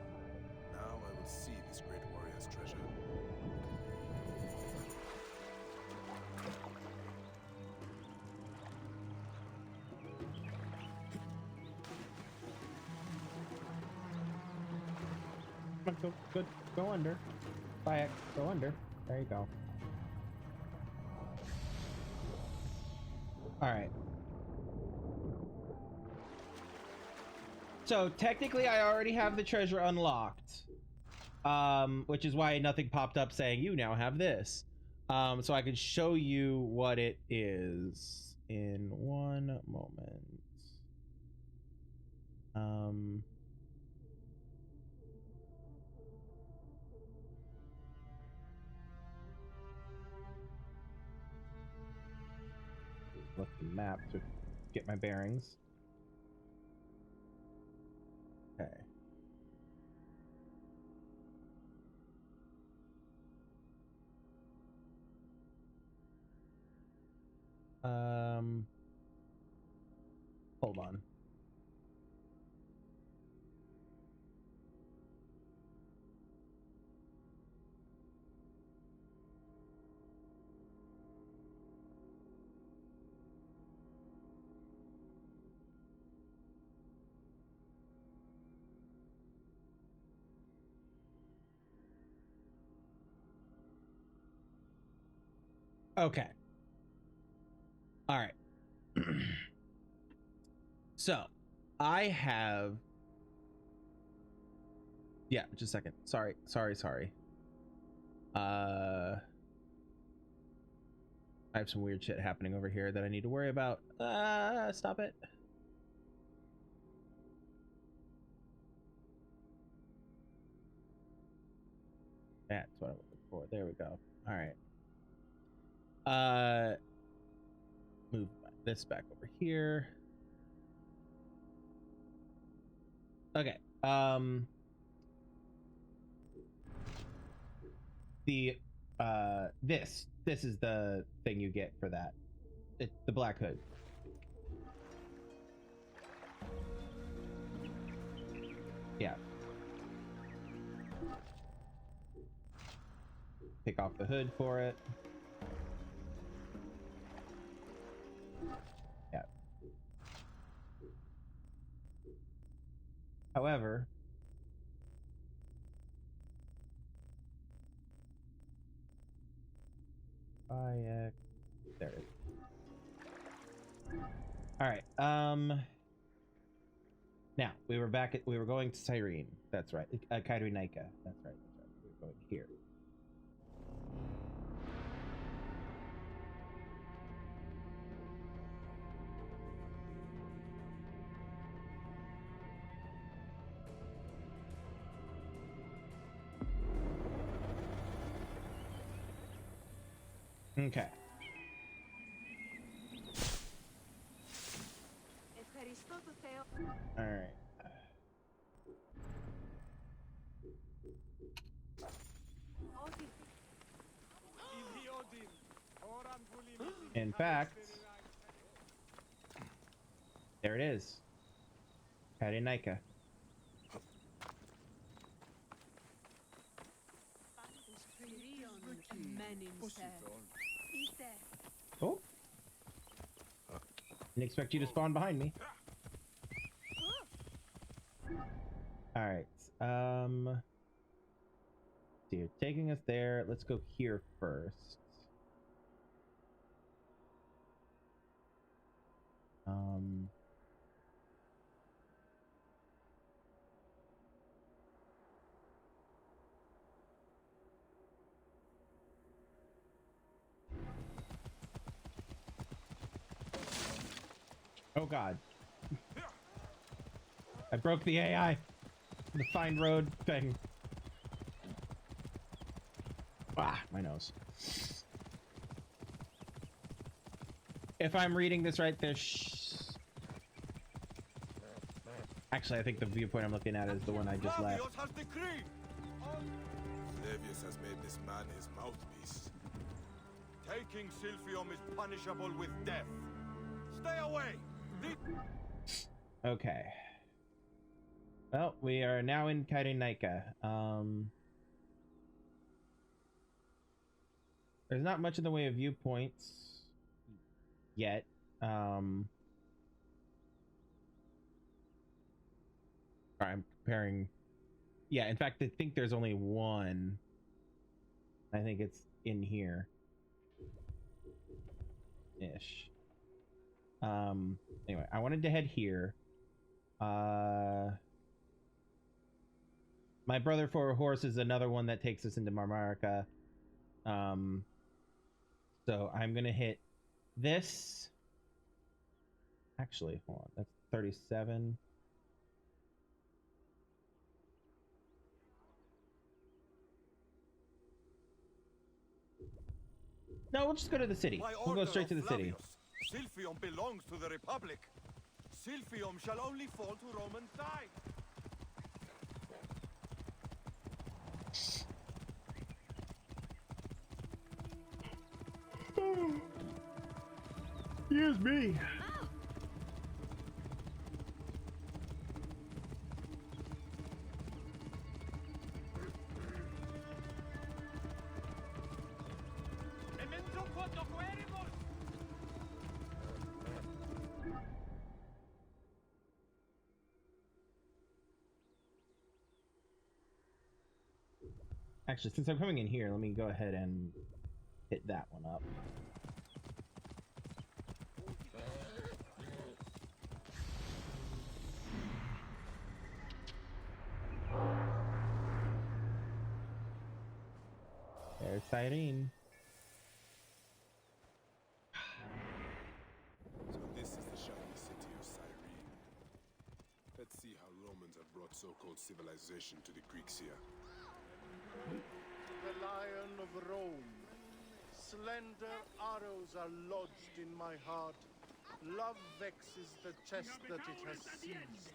Now I will see this great warrior's treasure. Go under. Bayek, go under. There you go. Alright. So technically I already have the treasure unlocked. Which is why nothing popped up saying you now have this. So I can show you what it is in one moment. Look at the map to get my bearings. Okay. Hold on. Okay. All right. So, I have... Yeah, just a second. Sorry. I have some weird shit happening over here that I need to worry about. Stop it. That's what I'm looking for. There we go. All right. Move this back over here. Okay. This is the thing you get for that. It's the black hood. Yeah. Take off the hood for it. Yeah. However, there it is. All right. Now, we were going to Cyrene. That's right. Kyrie Nika. That's right. We were going here. Okay. All right. In fact, there it is. Kyrie Nika. Oh. Didn't expect you to spawn behind me. Alright. So you're taking us there. Let's go here first. Oh god. I broke the AI. The find road thing. Ah, my nose. If I'm reading this right, there's... Actually, I think the viewpoint I'm looking at is the one I just left. Flavius has made this man his mouthpiece. Taking Silphium is punishable with death. Stay away! Okay. Well, we are now in Kyrie Nika. There's not much in the way of viewpoints yet. I'm comparing. Yeah, in fact, I think there's only one. I think it's in here. Ish. Anyway, I wanted to head here. My Brother for a Horse is another one that takes us into Marmarica. So I'm gonna hit this. Actually, hold on. That's 37. No, we'll just go to the city. We'll go straight to the city. Silphium belongs to the Republic. Silphium shall only fall to Roman side. Excuse me. Actually, since I'm coming in here, let me go ahead and hit that one up. There's Cyrene. So this is the shiny city of Cyrene. Let's see how Romans have brought so-called civilization to the Greeks here. The Lion of Rome. Slender arrows are lodged in my heart. Love vexes the chest that it has seized.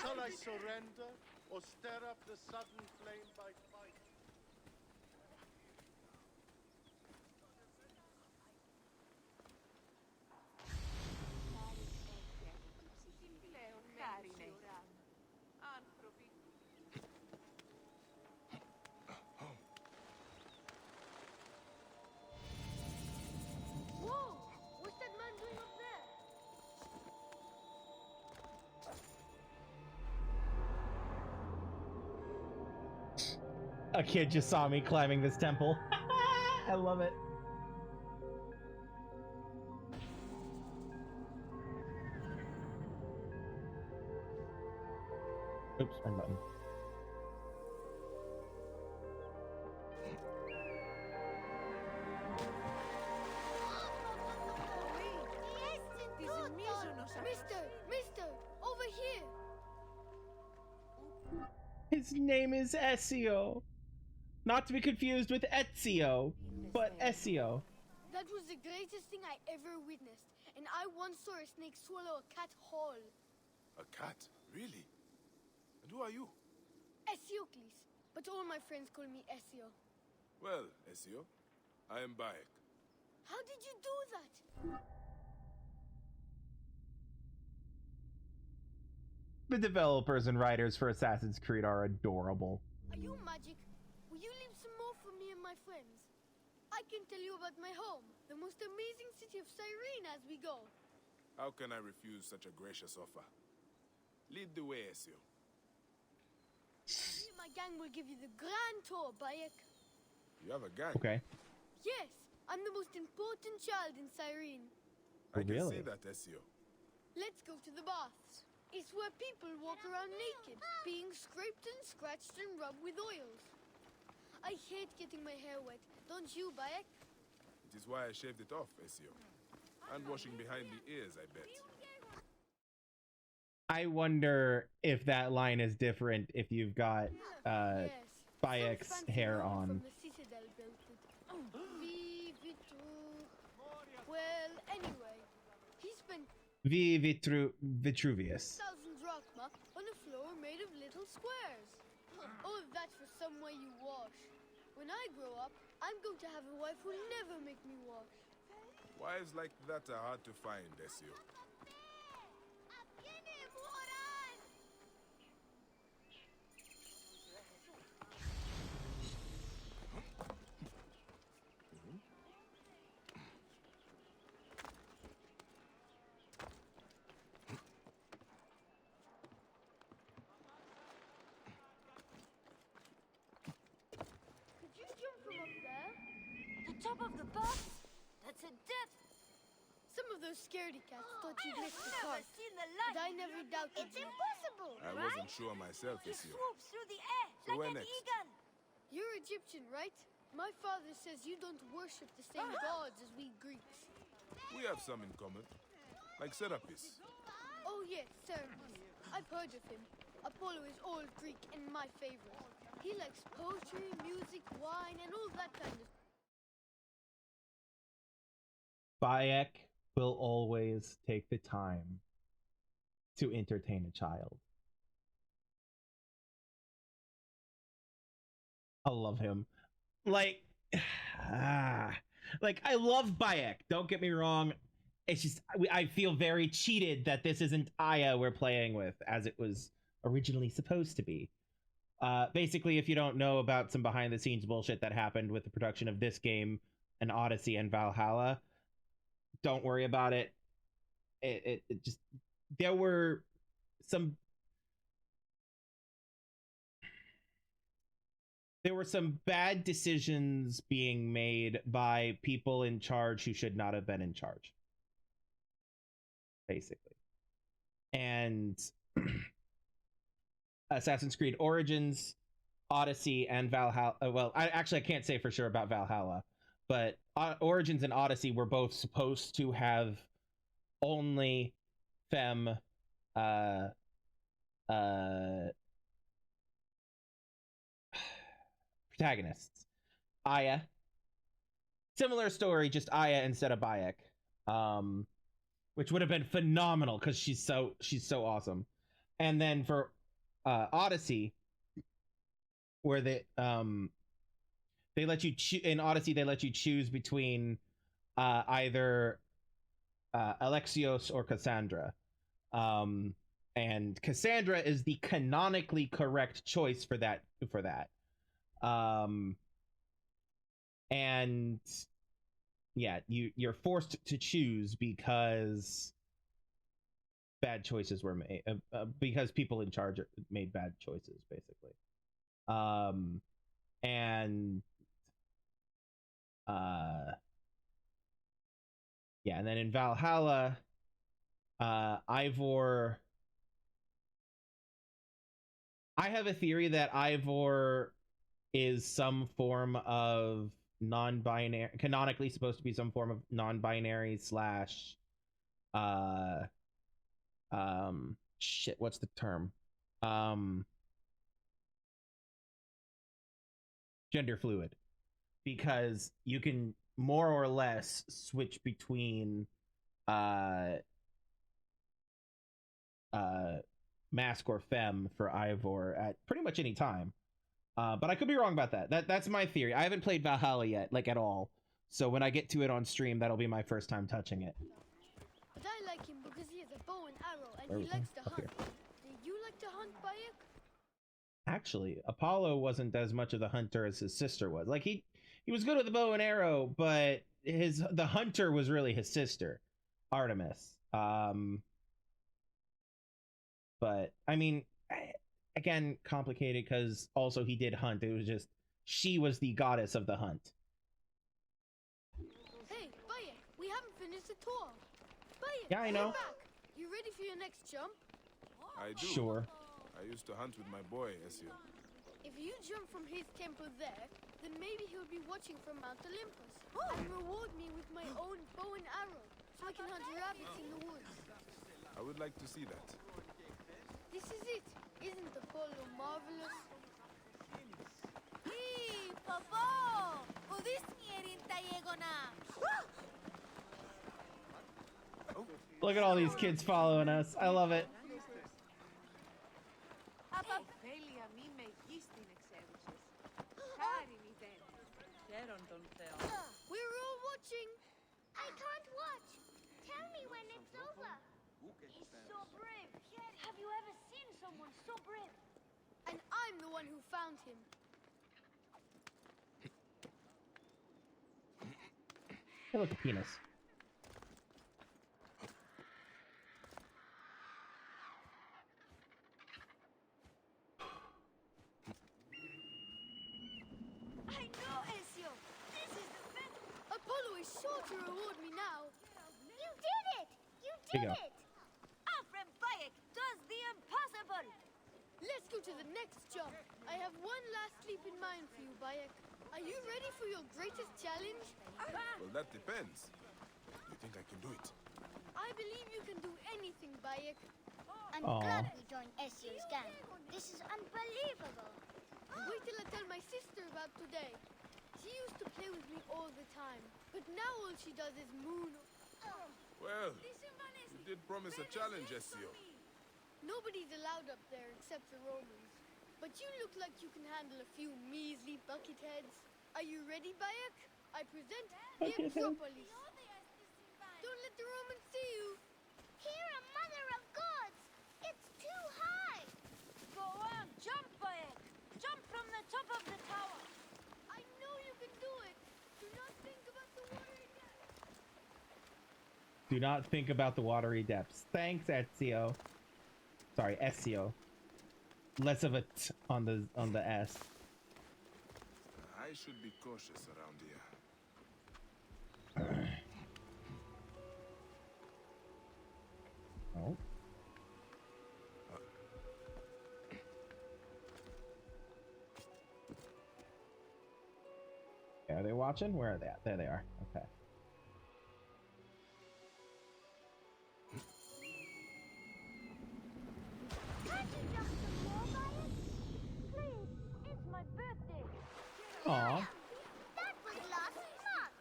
Shall I surrender or stir up the sudden flame by fight? Whoa! What's that man doing up there? A kid just saw me climbing this temple. I love it. Oops, wrong button. Mister, over here. His name is Ezio. Not to be confused with Ezio, but Ezio. That was the greatest thing I ever witnessed, and I once saw a snake swallow a cat whole. A cat? Really? And who are you? Esiocles, but all my friends call me Ezio. Well, Ezio, I am Bayek. How did you do that? The developers and writers for Assassin's Creed are adorable. Are you magic? Will you leave some more for me and my friends? I can tell you about my home, the most amazing city of Cyrene as we go. How can I refuse such a gracious offer? Lead the way, Ezio. Me and my gang will give you the grand tour, Bayek. You have a gang? Okay. Yes, I'm the most important child in Cyrene. I can Really? see that, Ezio. Let's go to the baths. It's where people walk around naked, being scraped and scratched and rubbed with oils. I hate getting my hair wet, don't you, Bayek? It is why I shaved it off, Ezio. And washing behind the ears, I bet. I wonder if that line is different if you've got Yes. Bayek's Some fancy hair woman on. From the citadel built it. Well, anyway, he spent Vitruvius. 1,000 drachma on a floor made of little squares. All that for some way you wash. When I grow up, I'm going to have a wife who'll never make me wash. Wives like that are hard to find, Ezio. Could you jump from up there? The top of the bus? That's a death. Some of those scaredy cats thought you'd I lift the have cart, never seen the like. but I never doubted It's you. impossible, I right? wasn't sure myself, You Ezio. swoop through the air So where like an next? eagle. You're Egyptian, right? My father says you don't worship the same gods as we Greeks. We have some in common. Like Serapis. Oh yes, Serapis. I've heard of him. Apollo is old Greek and my favorite. He likes poetry, music, wine, and all that kind of... Bayek will always take the time to entertain a child. I love him. Like, like I love Bayek. Don't get me wrong. It's just I feel very cheated that this isn't Aya we're playing with as it was originally supposed to be. Basically, if you don't know about some behind the scenes bullshit that happened with the production of this game, and Odyssey and Valhalla, don't worry about it. It just there were some bad decisions being made by people in charge who should not have been in charge, basically. And Assassin's Creed Origins, Odyssey, and Valhalla. Well, I can't say for sure about Valhalla, but Origins and Odyssey were both supposed to have only femme protagonists. Aya, similar story, just Aya instead of Bayek, which would have been phenomenal because she's so awesome. And then for Odyssey, where they let you in Odyssey they let you choose between either Alexios or Cassandra. And Cassandra is the canonically correct choice for that. And yeah, you're forced to choose because bad choices were made, because people in charge made bad choices, basically. And yeah, and then in Valhalla, Ivor I have a theory that Ivor is some form of non-binary, canonically supposed to be some form of non-binary slash uh shit, what's the term? Gender fluid, because you can more or less switch between uh mask or femme for Ivor at pretty much any time. But I could be wrong about that. That's my theory. I haven't played Valhalla yet, like at all. So when I get to it on stream, that'll be my first time touching it. But I like him because he has a bow and arrow and Where he was likes I? to Up hunt. here. Do you like to hunt, Bayek? Actually, Apollo wasn't as much of the hunter as his sister was. Like he was good with the bow and arrow, but the hunter was really his sister, Artemis. But I mean, again, complicated because also he did hunt. It was just she was the goddess of the hunt. Hey, Bayek, we haven't finished the tour. Bayek, Yeah, I know. Back. You ready for your next jump? I do. Sure. I used to hunt with my boy, Ezio. If you jump from his temple there, then maybe he'll be watching from Mount Olympus and reward me with my own bow and arrow, so I can hunt rabbits in the woods. I would like to see that. This is it. Isn't Apollo marvelous? Hey, Papa! Look at all these kids following us. I love it. We're all watching. I can't watch. Tell me when it's over. He's so brave. Have you ever seen someone so brave? And I'm the one who found him. Hey, look, a penis. I know, Ezio. This is the best. Apollo is sure to reward me now. You did it! You Here you did go. it! Our friend Bayek does the impossible! Let's go to the next jump. I have one last leap in mind for you, Bayek. Are you ready for your greatest challenge? Well, that depends. You think I can do it? I believe you can do anything, Bayek. I'm Aw. glad we joined Ezio's gang. This is unbelievable. Wait till I tell my sister about today. She used to play with me all the time, but now all she does is moon. Well, you did promise a challenge, Ezio. Nobody's allowed up there except the Romans. But you look like you can handle a few measly bucket heads. Are you ready, Bayek? I present the Acropolis. Don't let the Romans see you. Here, a mother of gods! It's too high! Go on, jump, Bayek! Jump from the top of the tower! I know you can do it. Do not think about the watery depths. Do not think about the watery depths. Thanks, Ezio. Sorry, Ezio. Less of a t on the S. I should be cautious around here. Oh. Are they watching? Where are they at? There they are. Okay. Can't you jump some more, Bayek? Please, it's my birthday. Aw. That was last month.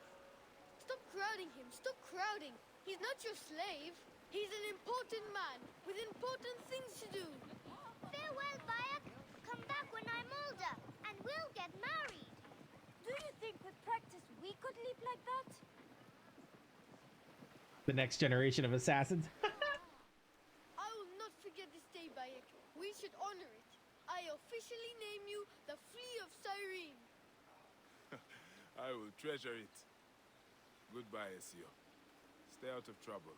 Stop crowding him. Stop crowding. He's not your slave. He's an important man with important things to do. Farewell, Bayek. Come back when I'm older, and we'll get married. Do you think with practice we could live like that? The next generation of assassins. I will not forget this day, Bayek. We should honor it. I officially name you the Flea of Cyrene. I will treasure it. Goodbye, Ezio. Stay out of trouble.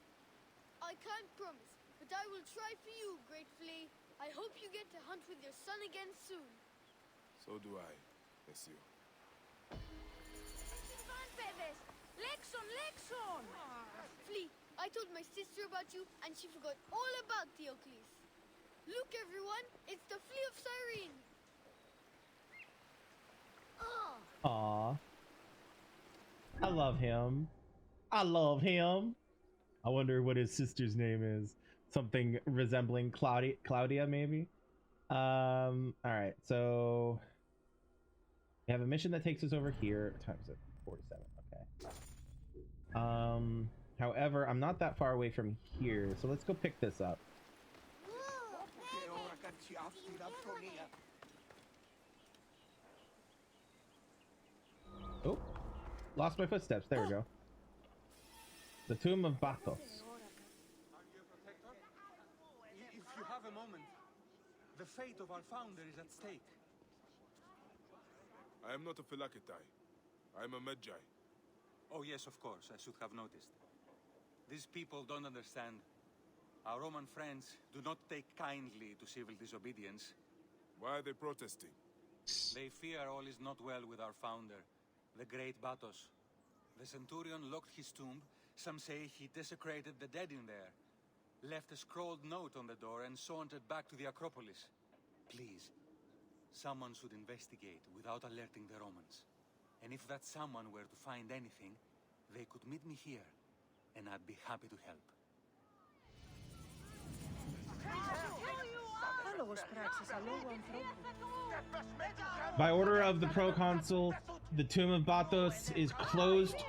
I can't promise, but I will try for you, Great Flea. I hope you get to hunt with your son again soon. So do I, Ezio. Van bebés! Lexon, Lexon! Flea, I told my sister about you, and she forgot all about Theocles. Look, everyone, it's the Flea of Cyrene. Oh. Aw. I love him. I love him. I wonder what his sister's name is. Something resembling Claudia, maybe? All right, so we have a mission that takes us over here. What time is it? 47, okay. However, I'm not that far away from here, so let's go pick this up. Oh, lost my footsteps. There we go. The Tomb of Bathos. If you have a moment, the fate of our founder is at stake. I am not a Philakitai. I am a Medjai. Oh yes, of course, I should have noticed. These people don't understand. Our Roman friends do not take kindly to civil disobedience. Why are they protesting? They fear all is not well with our founder, the great Bathos. The centurion locked his tomb. Some say he desecrated the dead in there, left a scrawled note on the door and sauntered back to the Acropolis. Please, someone should investigate without alerting the Romans. And if that someone were to find anything, they could meet me here, and I'd be happy to help. By order of the proconsul, the Tomb of Bathos is closed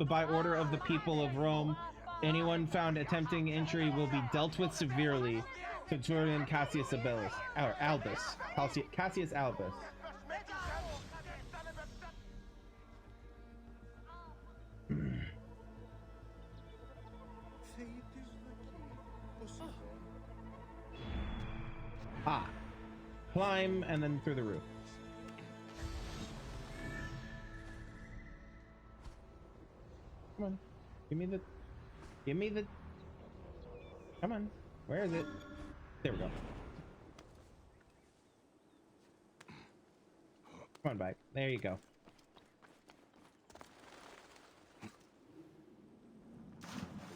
by order of the people of Rome. Anyone found attempting entry will be dealt with severely. Centurion Cassius Albus. Cassius Albus. Ah. Climb and then through the roof. Come on. Give me the... Come on. Where is it? There we go. Come on, bike. There you go. The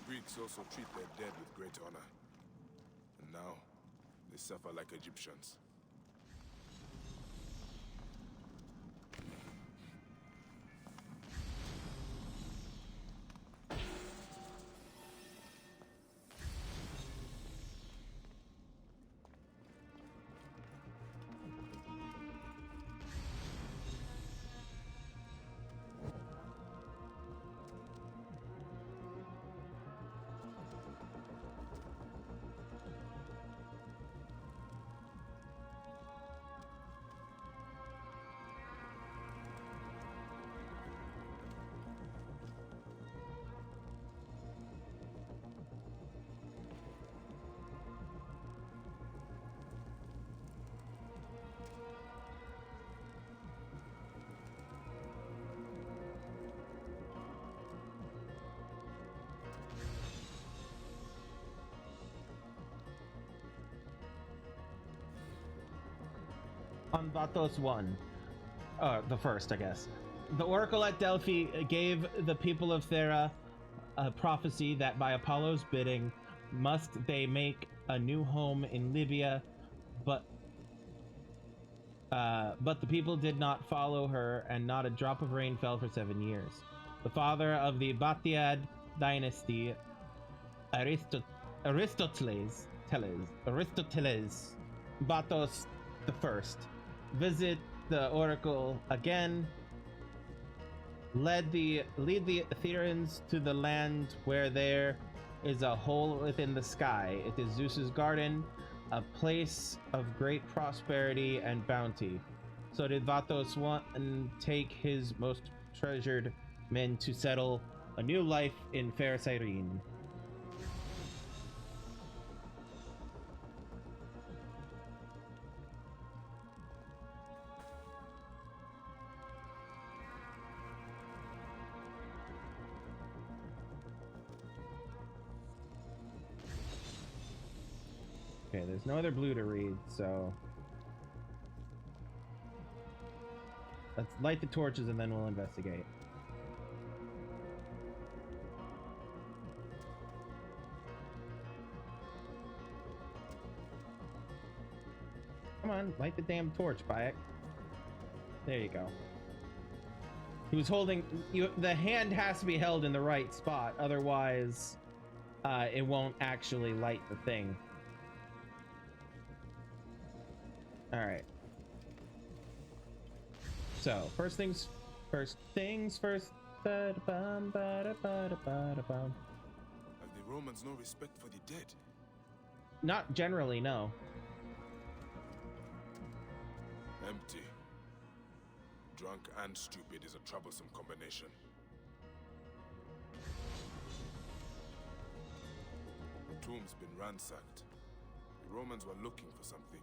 Greeks also treat their dead with great honor. And now, they suffer like Egyptians. On Bathos 1. The first, I guess. The oracle at Delphi gave the people of Thera a prophecy that by Apollo's bidding must they make a new home in Libya, but the people did not follow her, and not a drop of rain fell for 7 years. The father of the Batiad dynasty, Aristoteles, Bathos the First, visit the oracle again, lead the Aetherians to the land where there is a hole within the sky. It is Zeus's garden, a place of great prosperity and bounty. So did Bathos want and take his most treasured men to settle a new life in fair Cyrene. Okay, there's no other blue to read, so let's light the torches and then we'll investigate. Come on, light the damn torch, Bayek. There you go. He was holding you. The hand has to be held in the right spot, otherwise, it won't actually light the thing. All right. So first things first. Ba-da-bum, ba-da-ba-da-ba-da-bum. Have the Romans no respect for the dead? Not generally, no. Empty. Drunk and stupid is a troublesome combination. The tomb's been ransacked. The Romans were looking for something.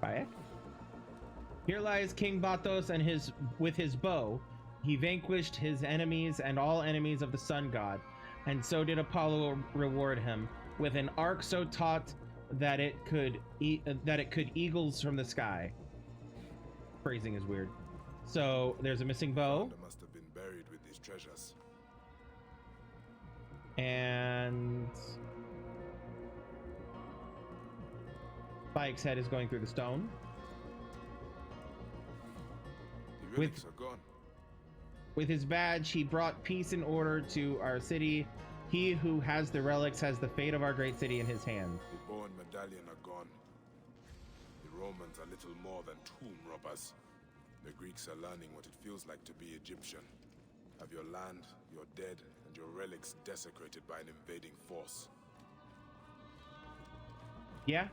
Bayek? Here lies King Batos and with his bow. He vanquished his enemies and all enemies of the sun god, and so did Apollo reward him with an arc so taut that it could eagles from the sky. Phrasing is weird. So there's a missing bow. Founder must have been buried with these treasures. And Bayek's head is going through the stone. The relics are gone. With his badge, he brought peace and order to our city. He who has the relics has the fate of our great city in his hand. The bow and medallion are gone. The Romans are little more than tomb robbers. The Greeks are learning what it feels like to be Egyptian. Have your land, your dead, and your relics desecrated by an invading force. Yeah.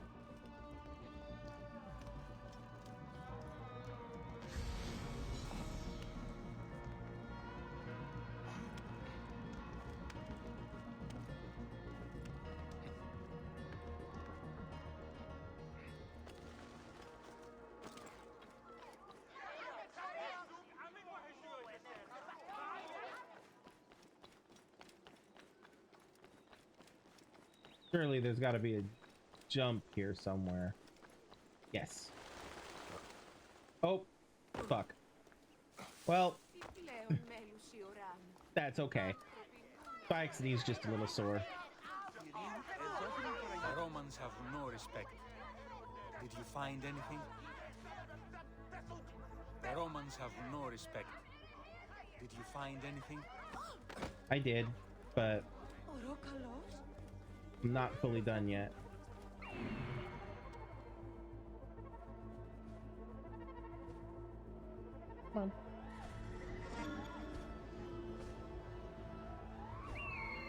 Surely there's got to be a jump here somewhere. Yes. Oh, fuck. Well, that's okay. Spike's knee's just a little sore. The Romans have no respect. Did you find anything? The Romans have no respect. Did you find anything? I did, but I'm not fully done yet. Come on.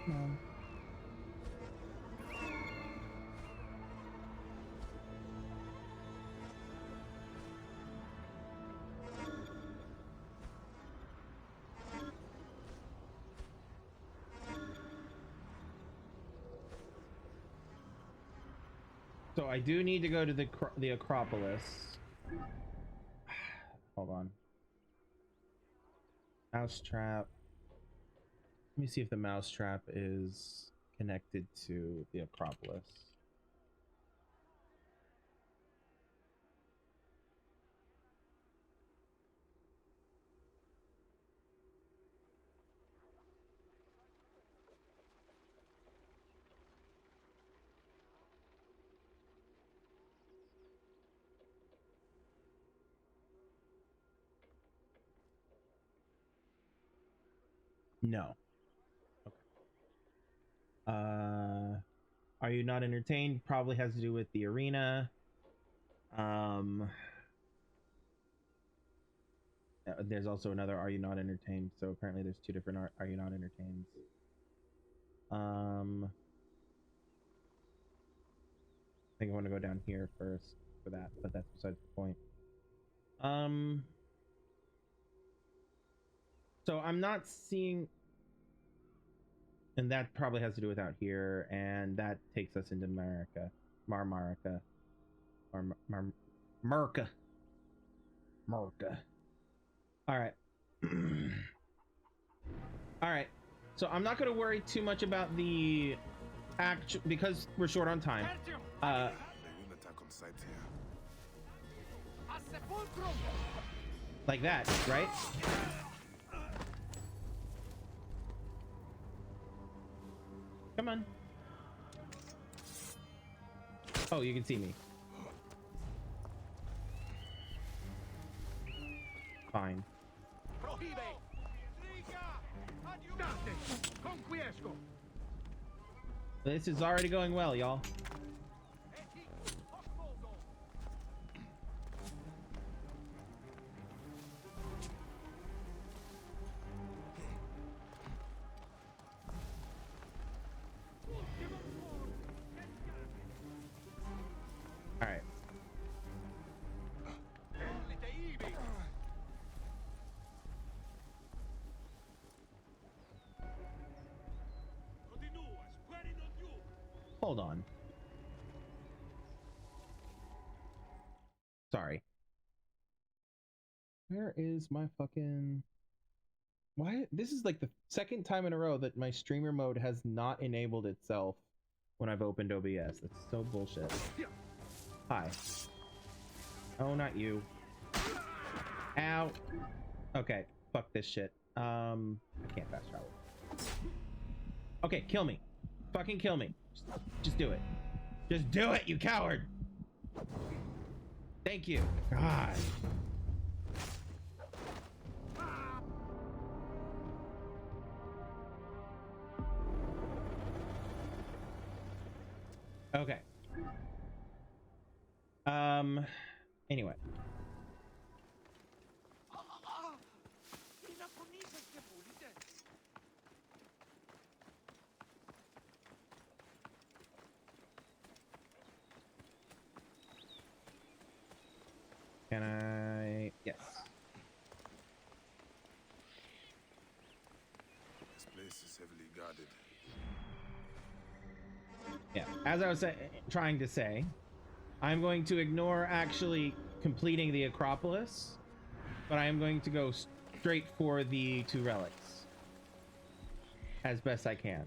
Come on. So I do need to go to the Acropolis. Hold on. Mousetrap. Let me see if the mousetrap is connected to the Acropolis. No. Okay. Are you not entertained? Probably has to do with the arena. There's also another Are You Not Entertained? So apparently there's two different Are You Not Entertained? I think I want to go down here first for that, but that's besides the point. So I'm not seeing, and that probably has to do with out here, and that takes us into Marika. Merca. All right. All right. So I'm not going to worry too much about the actual, because we're short on time. They won't attack on sight here. Like that, right? Come on. Oh, you can see me. Fine. This is already going well, y'all. All right. Hold on. Sorry. Where is my fucking... Why? This is like the second time in a row that my streamer mode has not enabled itself when I've opened OBS. That's so bullshit. Hi. Oh, not you. Ow. Okay. Fuck this shit. I can't fast travel. Okay, kill me. Fucking kill me. Just do it. Just do it, you coward! Thank you. God. Okay. Anyway. Can I... Yes. This place is heavily guarded. Yeah, as I was trying to say, I'm going to ignore actually completing the Acropolis, but I am going to go straight for the 2 relics as best I can.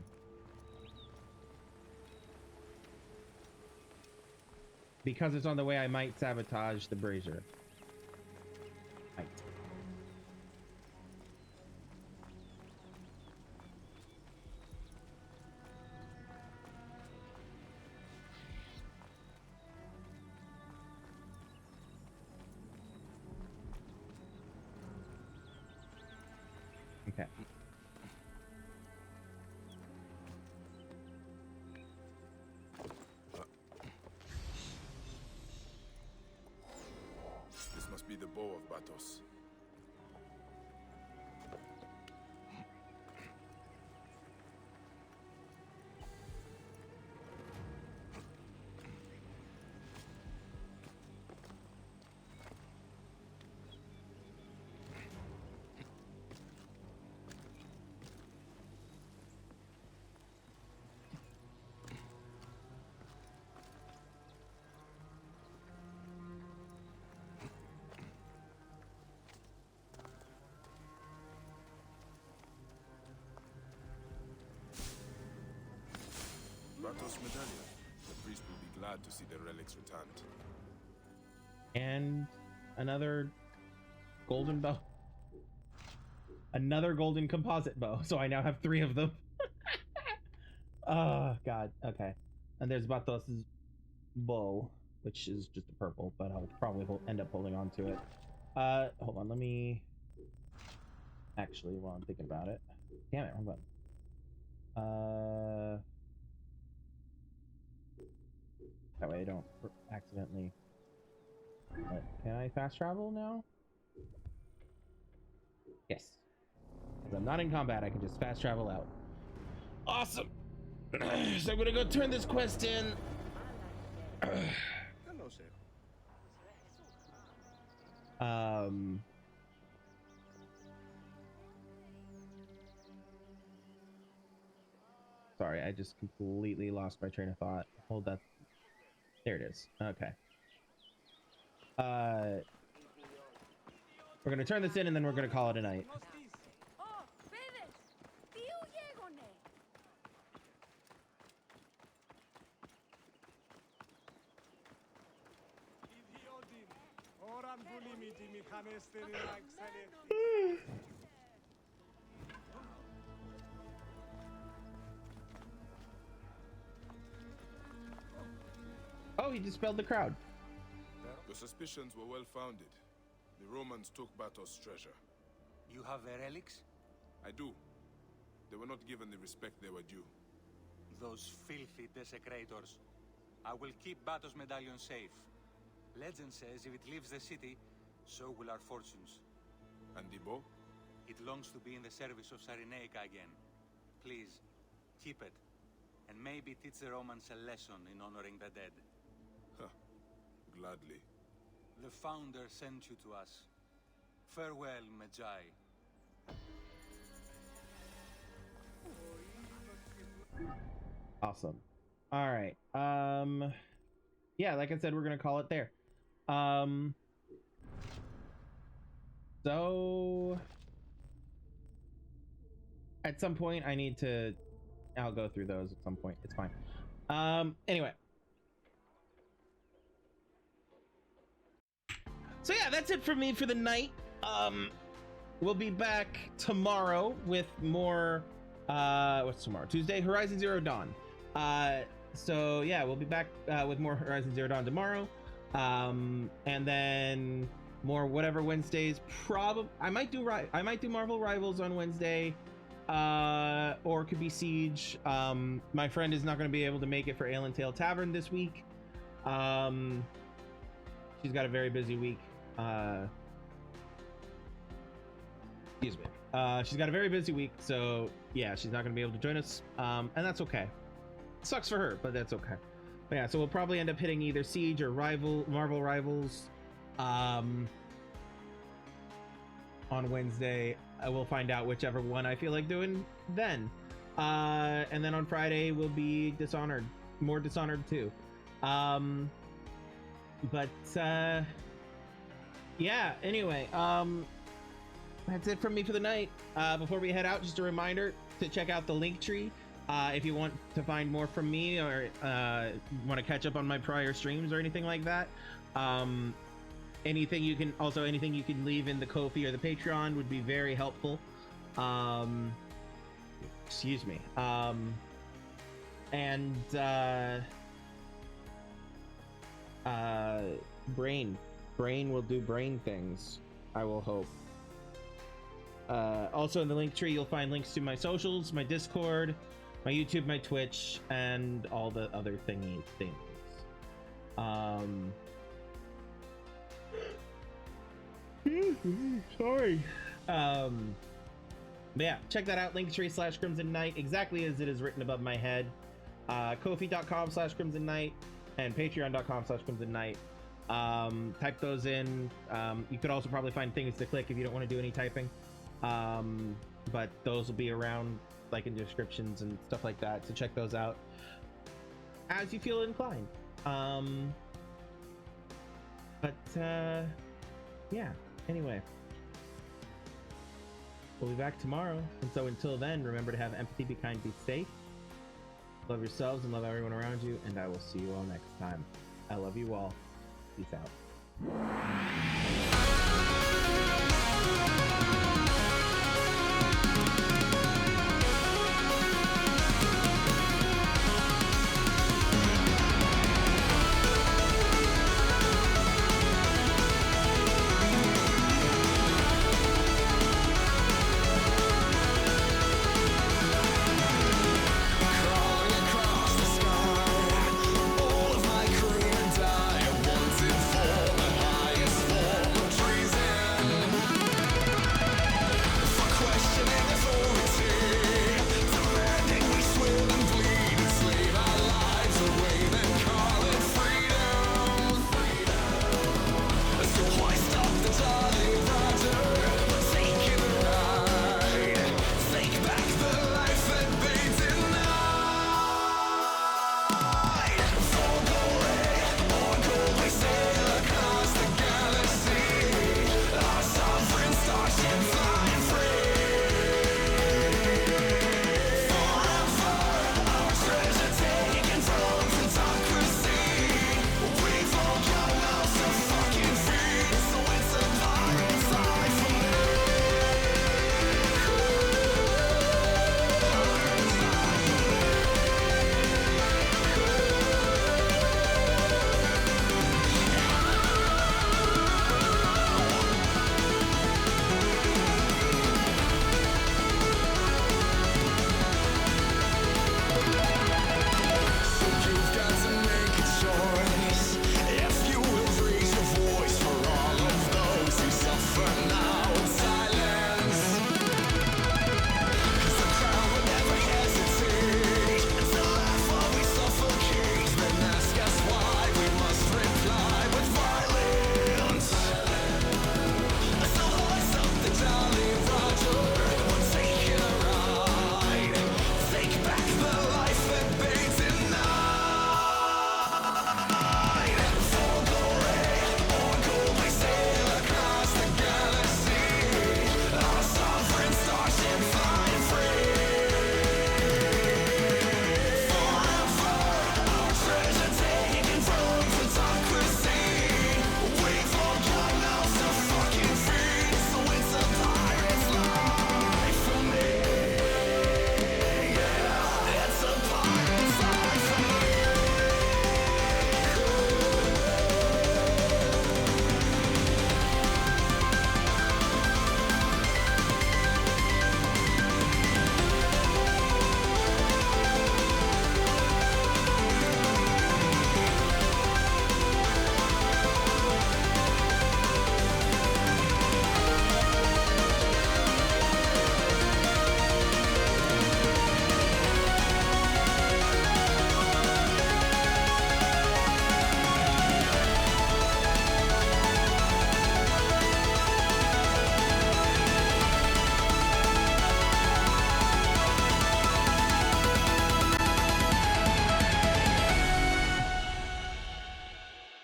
Because it's on the way, I might sabotage the brazier. Might. Okay. This must be the bow of Batos. Batos medallion. The priest will be glad to see the relics returned. And another golden bow. Another golden composite bow. So I now have 3 of them. Oh, God. Okay. And there's Batos' bow, which is just a purple, but I'll probably end up holding on to it. Hold on. Let me... Actually, while I'm thinking about it. Damn it. Wrong button. That way I don't accidentally... Can I fast travel now? Yes. Because I'm not in combat, I can just fast travel out. Awesome! So I'm gonna go turn this quest in. Hello, sir. Sorry, I just completely lost my train of thought. Hold that. There it is. Okay. We're gonna turn this in and then we're gonna call it a night. Oh, he dispelled the crowd. Your suspicions were well founded. The Romans took Batos' treasure. You have the relics? I do. They were not given the respect they were due. Those filthy desecrators. I will keep Batos' medallion safe. Legend says if it leaves the city, so will our fortunes. And the bow? It longs to be in the service of Cyrenaica again. Please, keep it. And maybe teach the Romans a lesson in honoring the dead. Huh. Gladly. The Founder sent you to us. Farewell, Magi. Awesome. All right. Yeah, like I said, we're gonna call it there. So at some point I'll go through those at some point. It's fine. Anyway. So yeah, that's it for me for the night. We'll be back tomorrow with more what's tomorrow? Tuesday, Horizon Zero Dawn. So yeah, we'll be back with more Horizon Zero Dawn tomorrow. And then more whatever Wednesdays. I might do Marvel Rivals on Wednesday. Or it could be Siege. My friend is not going to be able to make it for Ale and Tail Tavern this week. She's got a very busy week. Excuse me. She's got a very busy week, so yeah, she's not going to be able to join us. And that's okay. Sucks for her, but that's okay. But yeah, so we'll probably end up hitting either Siege or Marvel Rivals on Wednesday. I will find out whichever one I feel like doing then. And then on Friday will be Dishonored. More Dishonored 2. But yeah, anyway, that's it from me for the night. Before we head out, just a reminder to check out the Linktree if you want to find more from me or want to catch up on my prior streams or anything like that. Anything you can leave in the Ko-fi or the Patreon would be very helpful. Excuse me. Brain will do brain things, I will hope. Also in the link tree, you'll find links to my socials, my Discord, my YouTube, my Twitch, and all the other thingy things. Sorry. But yeah, check that out, linktree/Krimzon Knight, exactly as it is written above my head. Ko-fi.com/Krimzon Knight and patreon.com/Krimzon Knight. Type those in. You could also probably find things to click if you don't want to do any typing. But those will be around like in descriptions and stuff like that, so check those out as you feel inclined. Yeah, anyway, we'll be back tomorrow, and so until then, remember to have empathy, be kind, be safe, love yourselves and love everyone around you, and I will see you all next time. I love you all. Peace out.